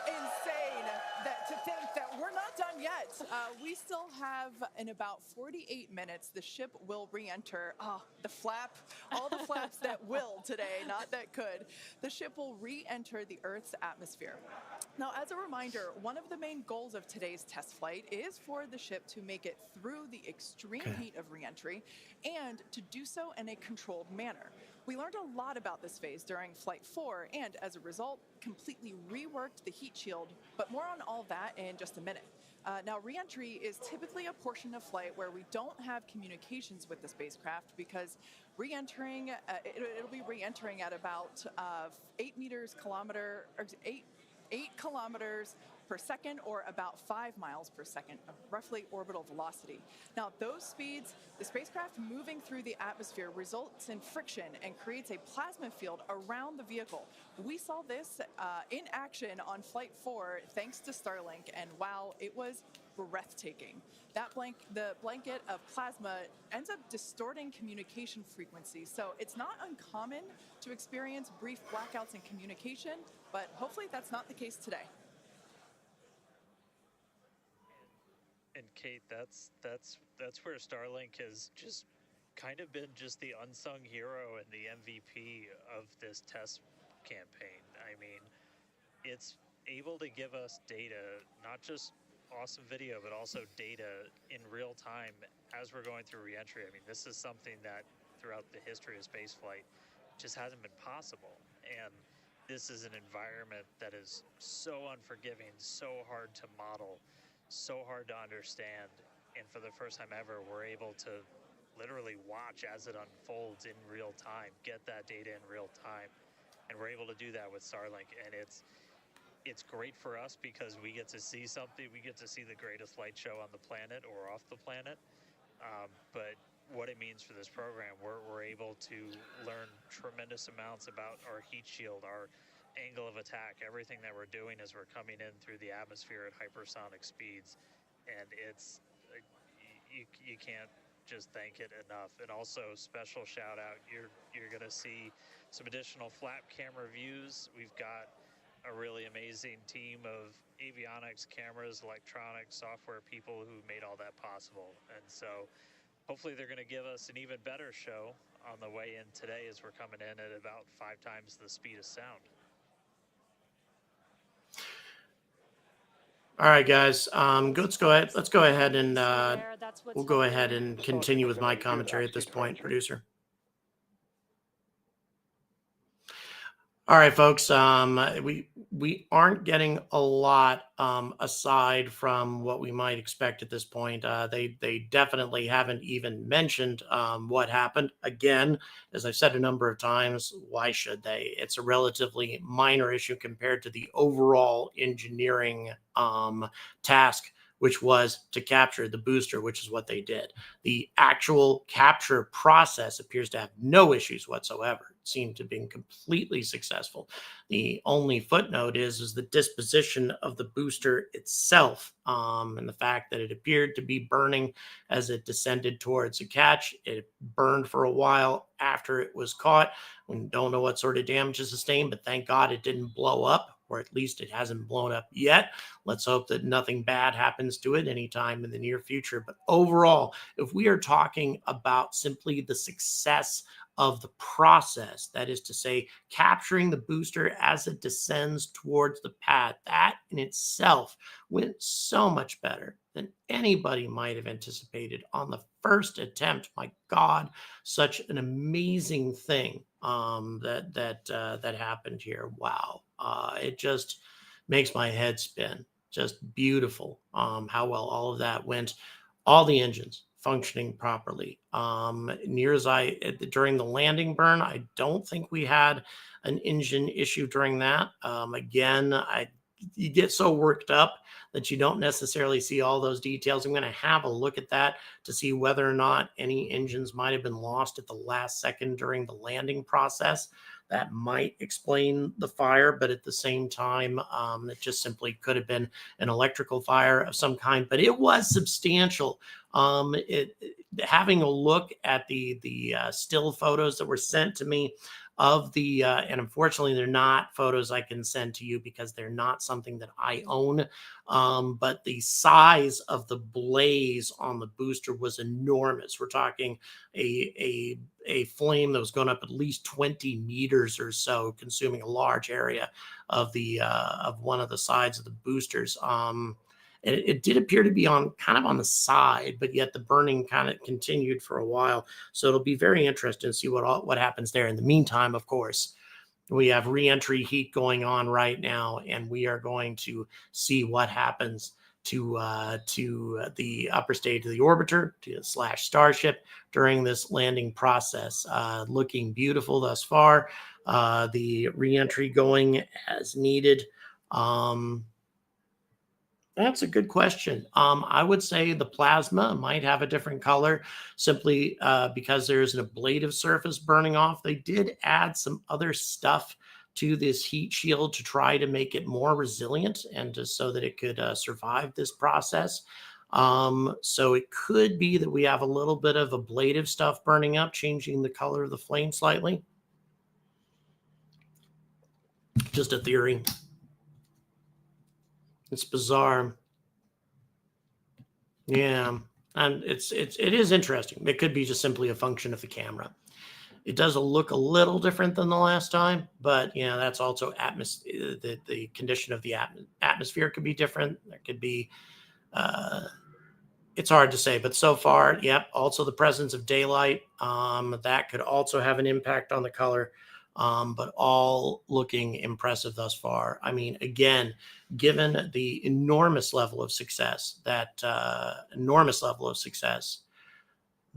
insane to think that we're not done yet. We still have, in about 48 minutes, the ship will re-enter. The flap, all the flaps that will today, not that could. The ship will re-enter the Earth's atmosphere. Now, as a reminder, one of the main goals of today's test flight is for the ship to make it through the extreme heat of re-entry and to do so in a controlled manner. We learned a lot about this phase during Flight 4 and, as a result, completely reworked the heat shield, but more on all that in just a minute. Now, re-entry is typically a portion of flight where we don't have communications with the spacecraft because re-entering, it'll be re-entering at about 8 kilometers per second, or about 5 miles per second of roughly orbital velocity. Now, those speeds, the spacecraft moving through the atmosphere results in friction and creates a plasma field around the vehicle. We saw this in action on Flight 4 thanks to Starlink, and wow, it was breathtaking. The blanket of plasma ends up distorting communication frequencies, so it's not uncommon to experience brief blackouts in communication, but hopefully that's not the case today. And Kate, that's where Starlink has just kind of been just the unsung hero and the MVP of this test campaign. I mean, it's able to give us data, not just awesome video, but also data in real time as we're going through reentry. I mean, this is something that throughout the history of spaceflight just hasn't been possible. And this is an environment that is so unforgiving, so hard to model, so hard to understand. And for the first time ever, we're able to literally watch as it unfolds in real time, get that data in real time. And we're able to do that with Starlink. And it's great for us because we get to see something. We get to see the greatest light show on the planet or off the planet. But what it means for this program, we're able to learn tremendous amounts about our heat shield, our angle of attack, everything that we're doing as we're coming in through the atmosphere at hypersonic speeds. And it's, you can't just thank it enough. And also special shout out, you're going to see some additional flap camera views. We've got a really amazing team of avionics, cameras, electronics, software people who made all that possible. And so hopefully they're going to give us an even better show on the way in today as we're coming in at about 5 times the speed of sound. All right, guys. Let's go ahead. Let's go ahead and we'll go ahead and continue with my commentary at this point, producer. All right, folks. We aren't getting a lot aside from what we might expect at this point. They definitely haven't even mentioned what happened. Again, as I've said a number of times, why should they? It's a relatively minor issue compared to the overall engineering task, which was to capture the booster, which is what they did. The actual capture process appears to have no issues whatsoever. It seemed to have been completely successful. The only footnote is the disposition of the booster itself, and the fact that it appeared to be burning as it descended towards a catch. It burned for a while after it was caught. We don't know what sort of damage it sustained, but thank God it didn't blow up, or at least it hasn't blown up yet. Let's hope that nothing bad happens to it anytime in the near future. But overall, if we are talking about simply the success of the process, that is to say, capturing the booster as it descends towards the pad, that in itself went so much better than anybody might have anticipated on the first attempt. My God, such an amazing thing that happened here. Wow. It just makes my head spin. Just beautiful how well all of that went. All the engines functioning properly. During the landing burn, I don't think we had an engine issue during that. Again, you get so worked up that you don't necessarily see all those details. I'm going to have a look at that to see whether or not any engines might have been lost at the last second during the landing process. That might explain the fire, but at the same time, it just simply could have been an electrical fire of some kind, but it was substantial. Having a look at the still photos that were sent to me of the, and unfortunately they're not photos I can send to you because they're not something that I own, but the size of the blaze on the booster was enormous. We're talking a flame that was going up at least 20 meters or so, consuming a large area of the of one of the sides of the boosters. It did appear to be kind of on the side, but yet the burning kind of continued for a while. So it'll be very interesting to see what happens there. In the meantime, of course, we have reentry heat going on right now, and we are going to see what happens to the upper stage of the orbiter, to Starship during this landing process. Looking beautiful thus far. The reentry going as needed. That's a good question. I would say the plasma might have a different color simply because there's an ablative surface burning off. They did add some other stuff to this heat shield to try to make it more resilient and so that it could survive this process. So it could be that we have a little bit of ablative stuff burning up, changing the color of the flame slightly. Just a theory. It's bizarre. Yeah, and it is interesting. It could be just simply a function of the camera. It does look a little different than the last time, but you know that's also the condition of the atmosphere could be different. There could be it's hard to say, but so far, yep. Also, the presence of daylight that could also have an impact on the color. But all looking impressive thus far. I mean, again, given the enormous level of success that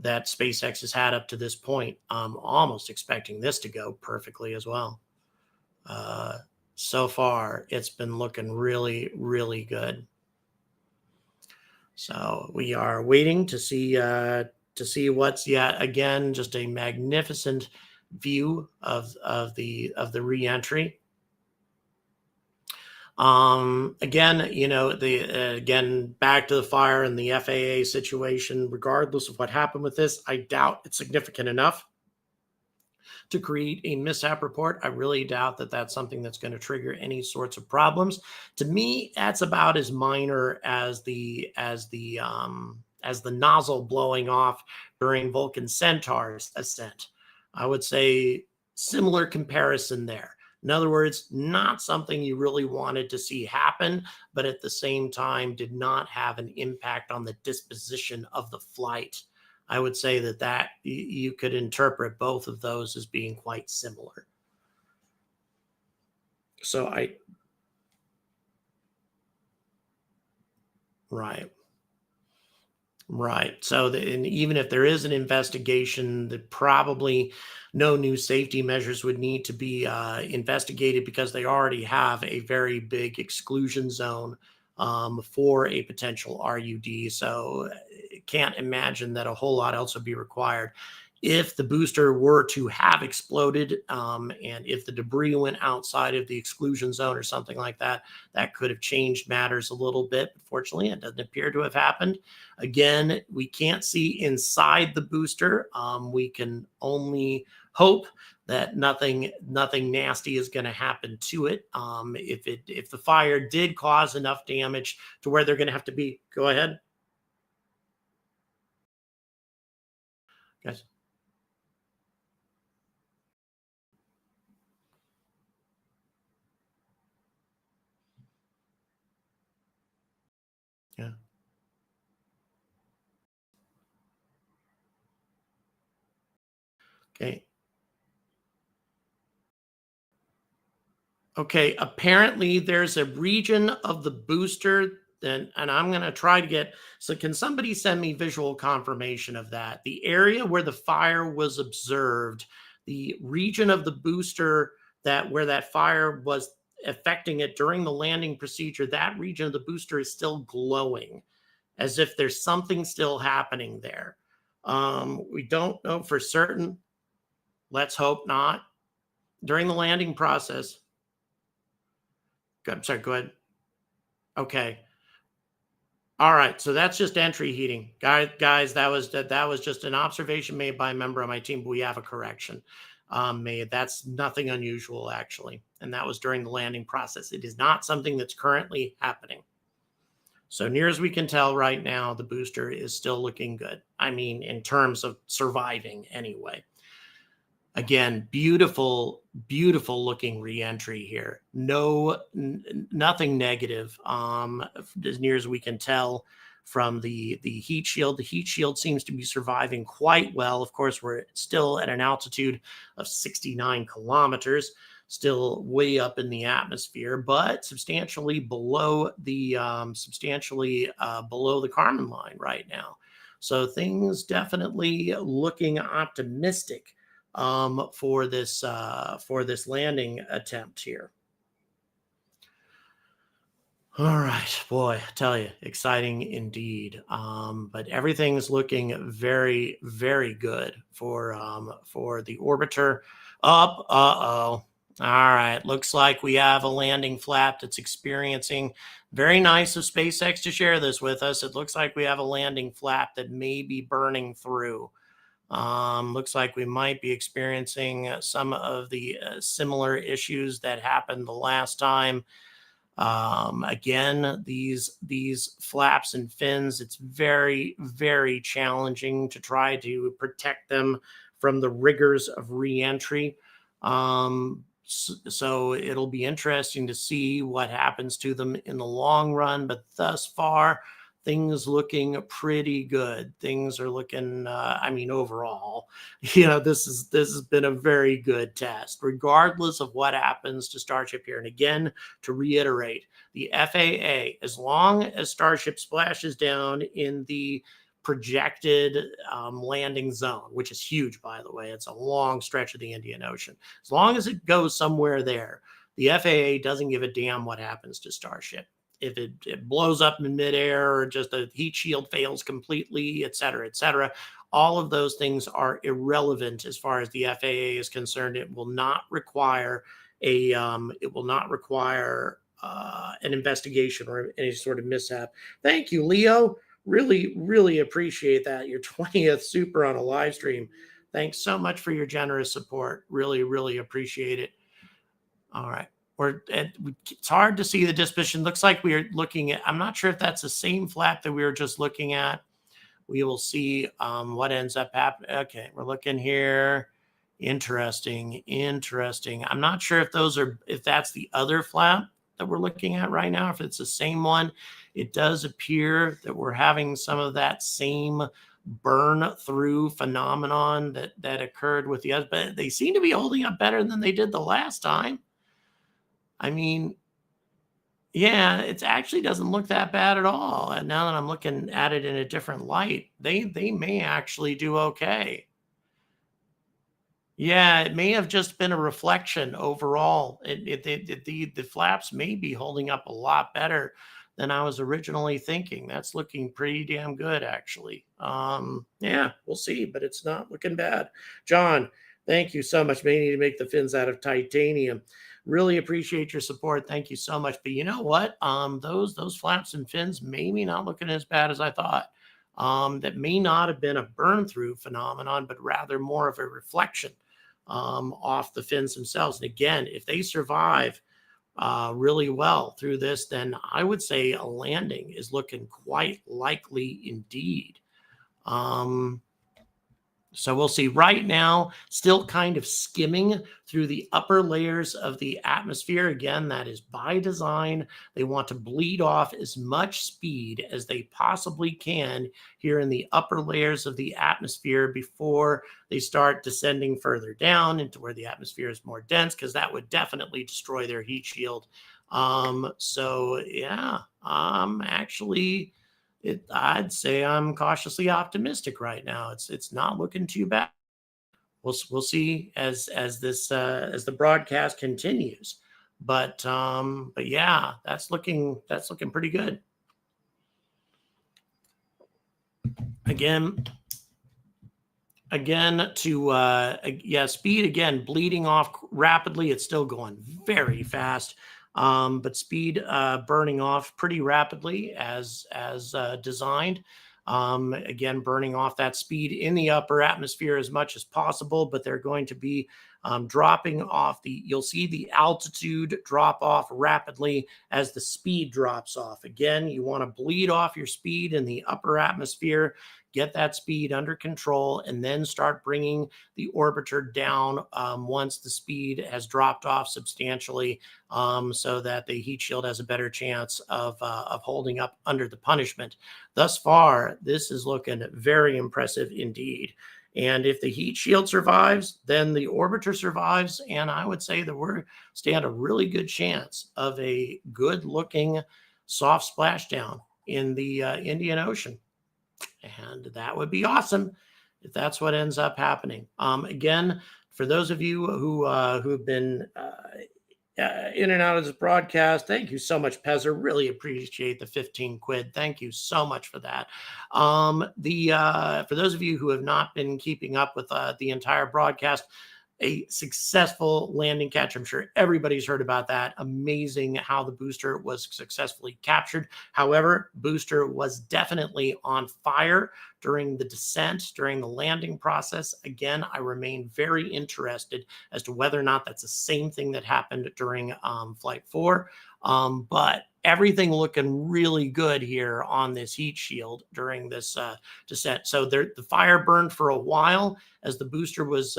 SpaceX has had up to this point, I'm almost expecting this to go perfectly as well. So far, it's been looking really, really good. So we are waiting to see what's yet again just a magnificent view of the reentry. Again, you know, again back to the fire and the FAA situation. Regardless of what happened with this, I doubt it's significant enough to create a mishap report. I really doubt that that's something that's going to trigger any sorts of problems. To me, that's about as minor as the nozzle blowing off during Vulcan Centaur's ascent. I would say similar comparison there. In other words, not something you really wanted to see happen, but at the same time did not have an impact on the disposition of the flight. I would say that you could interpret both of those as being quite similar. So Right. So and even if there is an investigation, that probably no new safety measures would need to be investigated because they already have a very big exclusion zone for a potential RUD. So can't imagine that a whole lot else would be required. If the booster were to have exploded and if the debris went outside of the exclusion zone or something like that, that could have changed matters a little bit. But fortunately, it doesn't appear to have happened. Again, we can't see inside the booster. We can only hope that nothing nasty is going to happen to it. If the fire did cause enough damage to where they're going to have to be, go ahead, guys. Yeah. Okay. Okay. Apparently, there's a region of the booster, and I'm going to try to get. So, can somebody send me visual confirmation of that? The area where the fire was observed, the region of the booster where that fire was affecting it during the landing procedure, that region of the booster is still glowing, as if there's something still happening there. We don't know for certain. Let's hope not. During the landing process. I'm sorry, go ahead. Okay. All right. So that's just entry heating. Guys, that was just an observation made by a member of my team, but we have a correction. That's nothing unusual, actually. And that was during the landing process. It is not something that's currently happening. So near as we can tell right now, the booster is still looking good. I mean, in terms of surviving anyway. Again, beautiful, beautiful looking reentry here. Nothing negative as near as we can tell from the heat shield. The heat shield seems to be surviving quite well. Of course, we're still at an altitude of 69 kilometers, still way up in the atmosphere, but substantially below the Kármán line right now. So things definitely looking optimistic for this landing attempt here. All right, boy, I tell you, exciting indeed. But everything's looking very, very good for the orbiter. Up, uh-oh. All right, looks like we have a landing flap that's experiencing. Very nice of SpaceX to share this with us. It looks like we have a landing flap that may be burning through. Looks like we might be experiencing some of the similar issues that happened the last time. Again, these flaps and fins, it's very, very challenging to try to protect them from the rigors of reentry. So it'll be interesting to see what happens to them in the long run. But thus far, things looking pretty good. Things are looking, overall, this has been a very good test, regardless of what happens to Starship here. And again, to reiterate, the FAA, as long as Starship splashes down in the projected landing zone, which is huge, by the way, it's a long stretch of the Indian Ocean. As long as it goes somewhere there, the FAA doesn't give a damn what happens to Starship. If it blows up in midair or just a heat shield fails completely, et cetera, all of those things are irrelevant as far as the FAA is concerned. It will not require an investigation or any sort of mishap. Thank you, Leo. Really, really appreciate that. Your 20th super on a live stream. Thanks so much for your generous support. Really, really appreciate it. All right. It's hard to see the disposition. Looks like we are looking at, I'm not sure if that's the same flap that we were just looking at. We will see what ends up happening. Okay, we're looking here. Interesting. I'm not sure if that's the other flap that we're looking at right now, if it's the same one. It does appear that we're having some of that same burn through phenomenon that occurred with the others, but they seem to be holding up better than they did the last time. I mean, yeah, it actually doesn't look that bad at all. And now that I'm looking at it in a different light, they may actually do okay. Yeah, it may have just been a reflection overall. The flaps may be holding up a lot better than I was originally thinking. That's looking pretty damn good, actually. Yeah, we'll see, but it's not looking bad. John, thank you so much. May need to make the fins out of titanium. Really appreciate your support. Thank you so much. But you know what? Those flaps and fins maybe not looking as bad as I thought. That may not have been a burn through phenomenon, but rather more of a reflection off the fins themselves. And again, if they survive really well through this, then I would say a landing is looking quite likely indeed. So we'll see. Right now, still kind of skimming through the upper layers of the atmosphere. Again, that is by design. They want to bleed off as much speed as they possibly can here in the upper layers of the atmosphere before they start descending further down into where the atmosphere is more dense, because that would definitely destroy their heat shield. So yeah, actually, I'd say I'm cautiously optimistic right now. It's not looking too bad. We'll see as the broadcast continues. But yeah, that's looking pretty good. Again to speed again, bleeding off rapidly. It's still going very fast. But speed burning off pretty rapidly as designed. Again, burning off that speed in the upper atmosphere as much as possible, but they're going to be dropping off you'll see the altitude drop off rapidly as the speed drops off. Again, you want to bleed off your speed in the upper atmosphere, get that speed under control, and then start bringing the orbiter down once the speed has dropped off substantially, so that the heat shield has a better chance of holding up under the punishment. Thus far, this is looking very impressive indeed. And if the heat shield survives, then the orbiter survives. And I would say that we stand a really good chance of a good-looking soft splashdown in the Indian Ocean. And that would be awesome if that's what ends up happening. Again, for those of you who have been in and out of this broadcast. Thank you so much, Pezzer. Really appreciate the 15 quid. Thank you so much for that. For those of you who have not been keeping up with the entire broadcast, a successful landing catch. I'm sure everybody's heard about that. Amazing how the booster was successfully captured. However, booster was definitely on fire during the descent, during the landing process. Again, I remain very interested as to whether or not that's the same thing that happened during Flight 4. But everything looking really good here on this heat shield during this descent. So the fire burned for a while as the booster was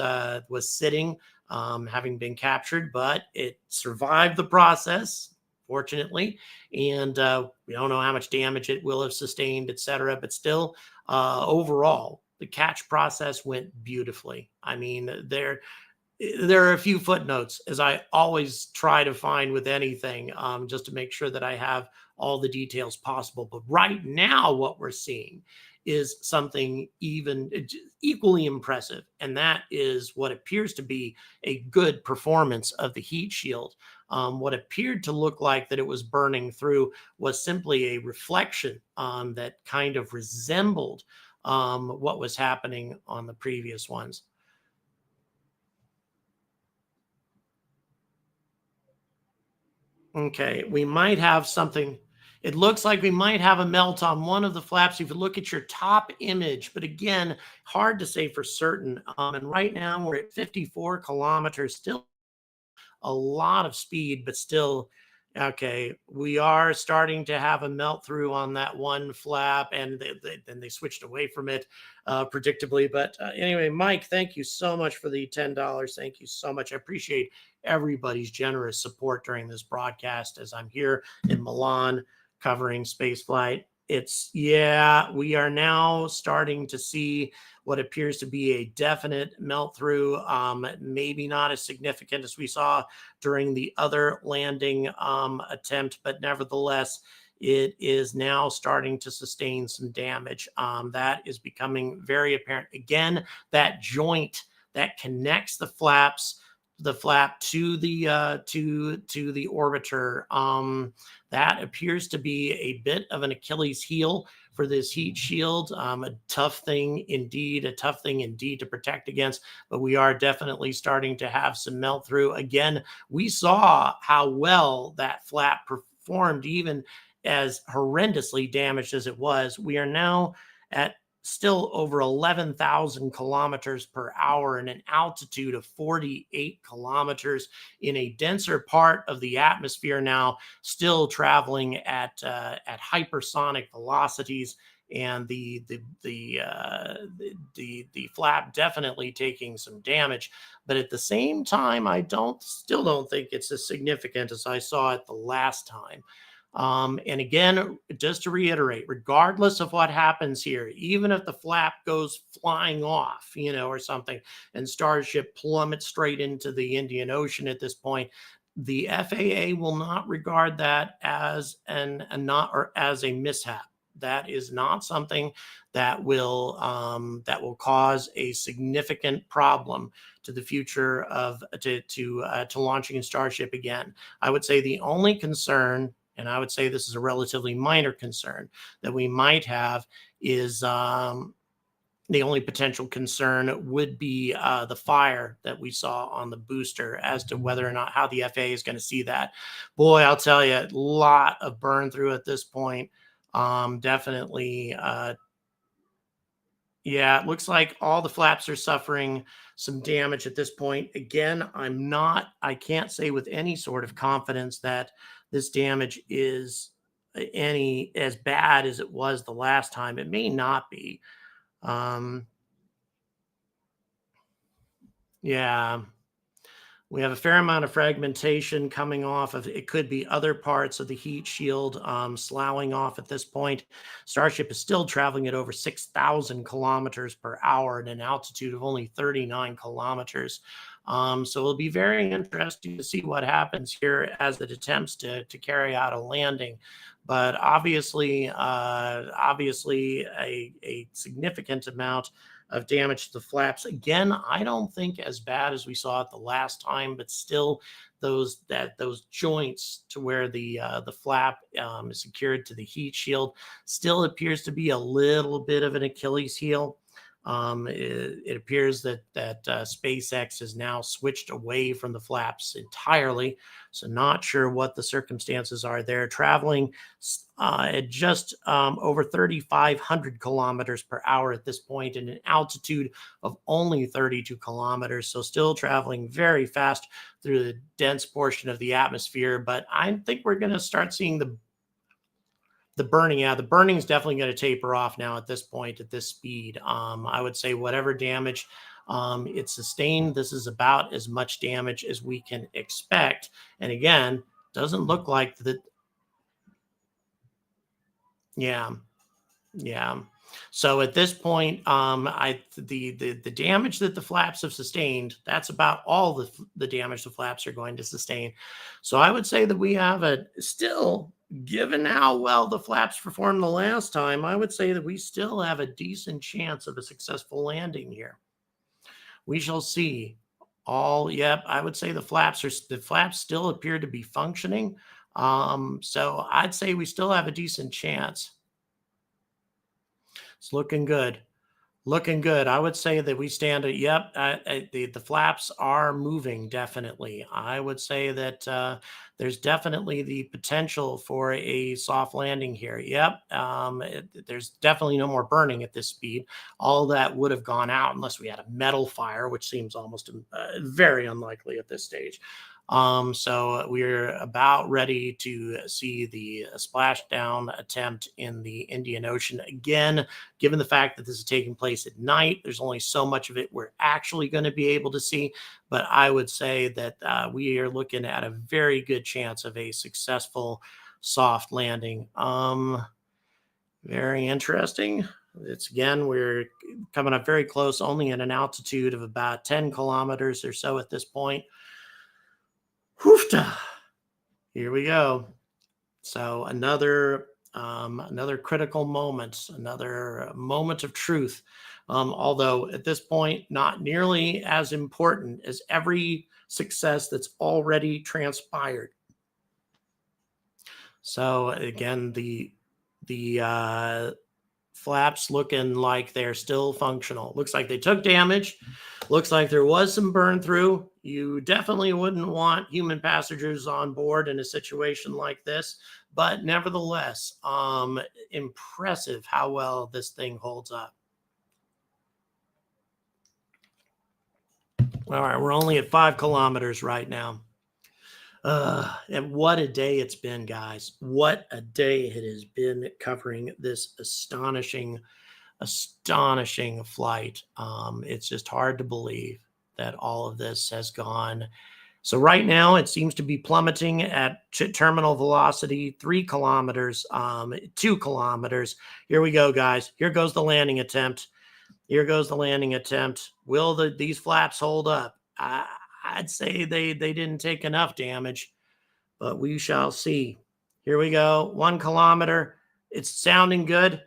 sitting, having been captured, but it survived the process, fortunately. And we don't know how much damage it will have sustained, etc. But still, overall, the catch process went beautifully. I mean, there are a few footnotes, as I always try to find with anything, just to make sure that I have all the details possible. But right now, what we're seeing is something even equally impressive, and that is what appears to be a good performance of the heat shield. What appeared to look like that it was burning through was simply a reflection that kind of resembled what was happening on the previous ones. Okay, we might have something. It looks like we might have a melt on one of the flaps if you look at your top image, but again, hard to say for certain. And right now we're at 54 kilometers, still a lot of speed, but still, okay, we are starting to have a melt through on that one flap, and then they switched away from it predictably. But anyway, Mike, thank you so much for the $10. Thank you so much. I appreciate everybody's generous support during this broadcast as I'm here in Milan covering spaceflight. We are now starting to see what appears to be a definite melt through, maybe not as significant as we saw during the other landing attempt, but nevertheless, it is now starting to sustain some damage. That is becoming very apparent. Again, that joint that connects the flap to the orbiter, that appears to be a bit of an Achilles heel for this heat shield. A tough thing indeed to protect against, but we are definitely starting to have some melt through. Again, we saw how well that flap performed, even as horrendously damaged as it was. We are now at still over 11,000 kilometers per hour and an altitude of 48 kilometers in a denser part of the atmosphere now, still traveling at hypersonic velocities, and the flap definitely taking some damage. But at the same time, I still don't think it's as significant as I saw it the last time. And again, just to reiterate, regardless of what happens here, even if the flap goes flying off, or something, and Starship plummets straight into the Indian Ocean at this point, the FAA will not regard that as as a mishap. That is not something that will cause a significant problem to the future of to launching Starship again. I would say the only concern, and I would say this is a relatively minor concern that we might have, is the only potential concern would be the fire that we saw on the booster, as to whether or not how the FAA is going to see that. Boy, I'll tell you, a lot of burn through at this point. Definitely. Yeah, it looks like all the flaps are suffering some damage at this point. Again, I can't say with any sort of confidence that this damage is any as bad as it was the last time. It may not be. Yeah. We have a fair amount of fragmentation coming off of, it could be other parts of the heat shield sloughing off at this point. Starship is still traveling at over 6,000 kilometers per hour at an altitude of only 39 kilometers. So it'll be very interesting to see what happens here as it attempts to carry out a landing. But obviously a significant amount of damage to the flaps. Again, I don't think as bad as we saw it the last time, but still those joints to where the flap is secured to the heat shield still appears to be a little bit of an Achilles heel. It appears that SpaceX has now switched away from the flaps entirely. So not sure what the circumstances are there. Traveling at just over 3,500 kilometers per hour at this point, and an altitude of only 32 kilometers. So still traveling very fast through the dense portion of the atmosphere. But I think we're going to start seeing the burning. Yeah, the burning is definitely going to taper off now at this point, at this speed. I would say whatever damage it sustained, this is about as much damage as we can expect. And again, doesn't look like the. Yeah. So at this point, the damage that the flaps have sustained, that's about all the damage the flaps are going to sustain. So I would say that we have still, given how well the flaps performed the last time, I would say that we still have a decent chance of a successful landing here. We shall see. I would say the flaps still appear to be functioning. So I'd say we still have a decent chance. It's looking good. I would say that we stand at, the flaps are moving, definitely. I would say that there's definitely the potential for a soft landing here. There's definitely no more burning at this speed. All that would have gone out unless we had a metal fire, which seems almost very unlikely at this stage. So we're about ready to see the splashdown attempt in the Indian Ocean. Again, given the fact that this is taking place at night, there's only so much of it we're actually going to be able to see. But I would say that we are looking at a very good chance of a successful soft landing. Very interesting. We're coming up very close, only at an altitude of about 10 kilometers or so at this point. Hoofta. Here we go. So another critical moment, another moment of truth. Although at this point, not nearly as important as every success that's already transpired. So again, the flaps looking like they're still functional. Looks like they took damage. Looks like there was some burn through. You definitely wouldn't want human passengers on board in a situation like this, but nevertheless, impressive how well this thing holds up. All right, we're only at 5 kilometers right now. And what a day it's been, guys. What a day it has been covering this astonishing flight. It's just hard to believe that all of this has gone. So right now it seems to be plummeting at terminal velocity, 3 kilometers, 2 kilometers. Here we go, guys. Here goes the landing attempt. Will these flaps hold up? I'd say they didn't take enough damage, but we shall see. Here we go. 1 kilometer. It's sounding good.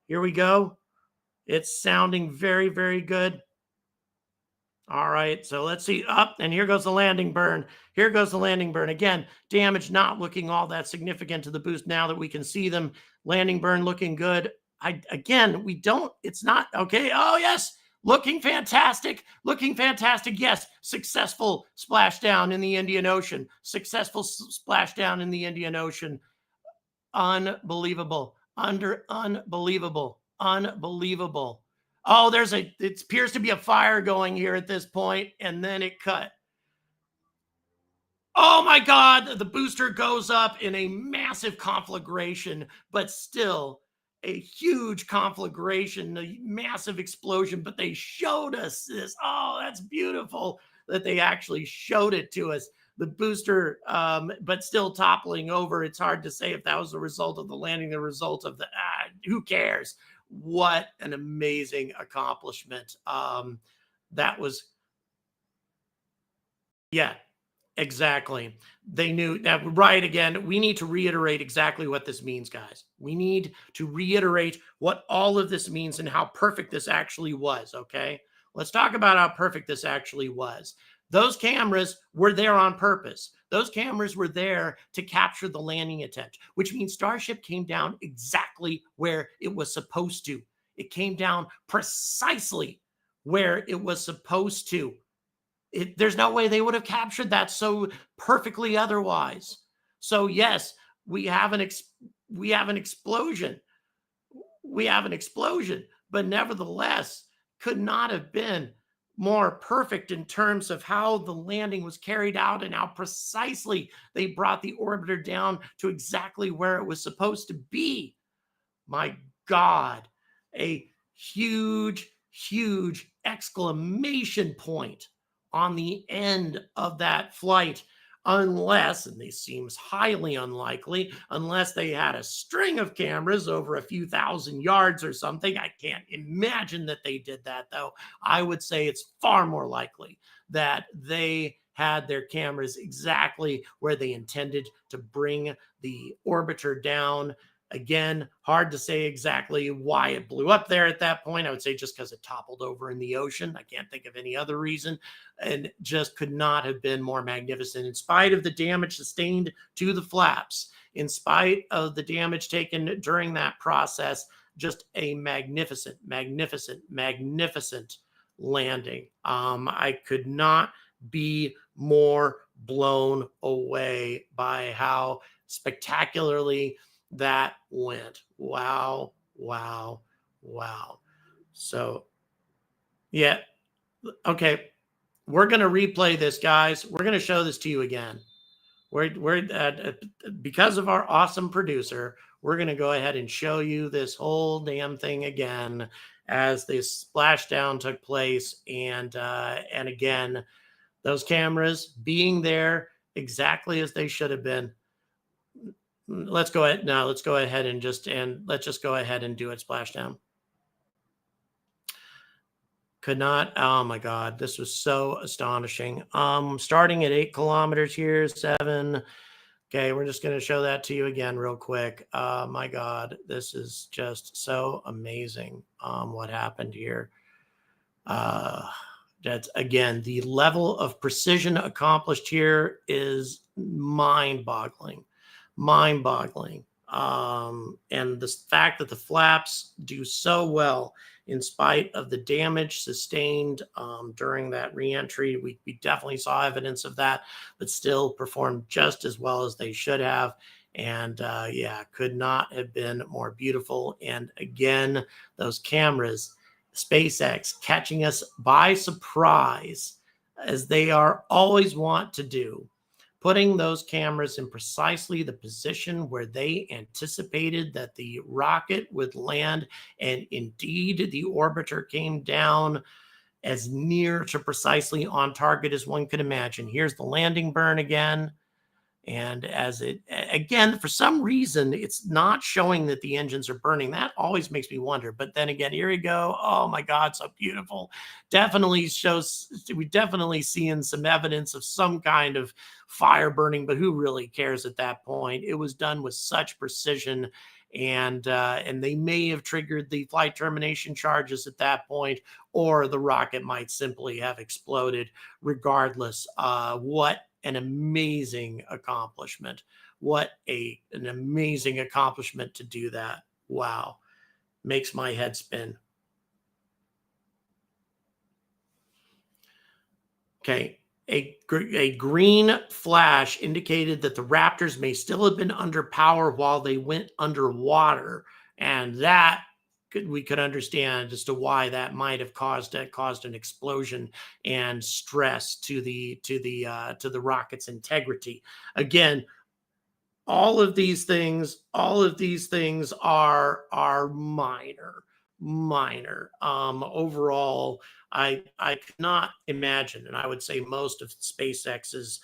Here we go. It's sounding very, very good. All right, so let's see. Up, and here goes the landing burn. Again, damage not looking all that significant to the boost now that we can see them. Landing burn looking good. It's not okay. Oh, yes. Looking fantastic. Yes. Successful splashdown in the Indian Ocean. Unbelievable. Unbelievable. Oh, it appears to be a fire going here at this point, and then it cut. Oh my God, the booster goes up in a massive conflagration, but still a huge conflagration, a massive explosion, but they showed us this. Oh, that's beautiful that they actually showed it to us. The booster, but still toppling over. It's hard to say if that was the result of the landing, the result of who cares? What an amazing accomplishment. That was, Exactly. They knew that, right? Again, we need to reiterate exactly what this means, guys. We need to reiterate what all of this means and how perfect this actually was, okay? Let's talk about how perfect this actually was. Those cameras were there on purpose. Those cameras were there to capture the landing attempt, which means Starship came down exactly where it was supposed to. It came down precisely where it was supposed to. There's no way they would have captured that so perfectly otherwise. So yes, we have an explosion. We have an explosion, but nevertheless, could not have been more perfect in terms of how the landing was carried out and how precisely they brought the orbiter down to exactly where it was supposed to be. My God, a huge, huge exclamation point on the end of that flight, unless, and this seems highly unlikely, unless they had a string of cameras over a few thousand yards or something. I can't imagine that they did that, though. I would say it's far more likely that they had their cameras exactly where they intended to bring the orbiter down. Again, hard to say exactly why it blew up there at that point. I would say just because it toppled over in the ocean. I can't think of any other reason, and just could not have been more magnificent. In spite of the damage sustained to the flaps, in spite of the damage taken during that process, just a magnificent, magnificent, magnificent landing. I could not be more blown away by how spectacularly that went. Wow, wow, wow. So, yeah, okay. We're going to replay this, guys. We're going to show this to you again. Because of our awesome producer, we're going to go ahead and show you this whole damn thing again as this splashdown took place. And again, those cameras being there exactly as they should have been. Let's go ahead now. Let's go ahead and let's just go ahead and do it. Splashdown. Could not. Oh my God, this was so astonishing. Starting at 8 kilometers here, 7. Okay, we're just going to show that to you again real quick. My God, this is just so amazing. What happened here? That's again, the level of precision accomplished here is mind-boggling. Mind-boggling. And the fact that the flaps do so well in spite of the damage sustained during that reentry, we definitely saw evidence of that, but still performed just as well as they should have. And yeah, could not have been more beautiful. And again, those cameras, SpaceX catching us by surprise, as they are always want to do, putting those cameras in precisely the position where they anticipated that the rocket would land. And indeed, the orbiter came down as near to precisely on target as one could imagine. Here's the landing burn again. And as it, again, for some reason, it's not showing that the engines are burning. That always makes me wonder. But then again, here we go. Oh my God, so beautiful. Definitely shows, we definitely seeing some evidence of some kind of fire burning, but who really cares at that point? It was done with such precision. And they may have triggered the flight termination charges at that point, or the rocket might simply have exploded. Regardless, what an amazing accomplishment. What an amazing accomplishment to do that. Wow. Makes my head spin. Okay. A green flash indicated that the Raptors may still have been under power while they went underwater. And that we could understand as to why that might have caused an explosion and stress to the rocket's integrity. Again, all of these things are minor. Overall, I cannot imagine, and I would say most of SpaceX's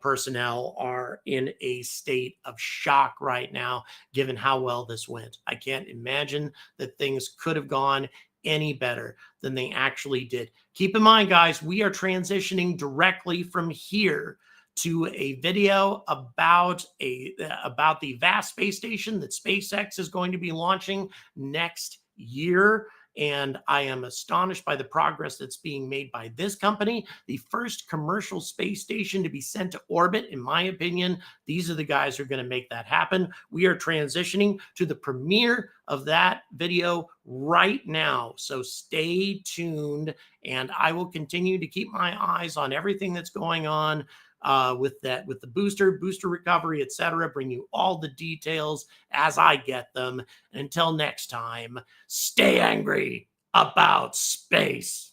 personnel are in a state of shock right now, given how well this went. I can't imagine that things could have gone any better than they actually did. Keep in mind, guys, we are transitioning directly from here to a video about the vast space station that SpaceX is going to be launching next year. And I am astonished by the progress that's being made by this company. The first commercial space station to be sent to orbit, in my opinion. These are the guys who are going to make that happen. We are transitioning to the premiere of that video right now. So stay tuned, and I will continue to keep my eyes on everything that's going on with the booster recovery, etc. Bring you all the details as I get them. And until next time, stay angry about space.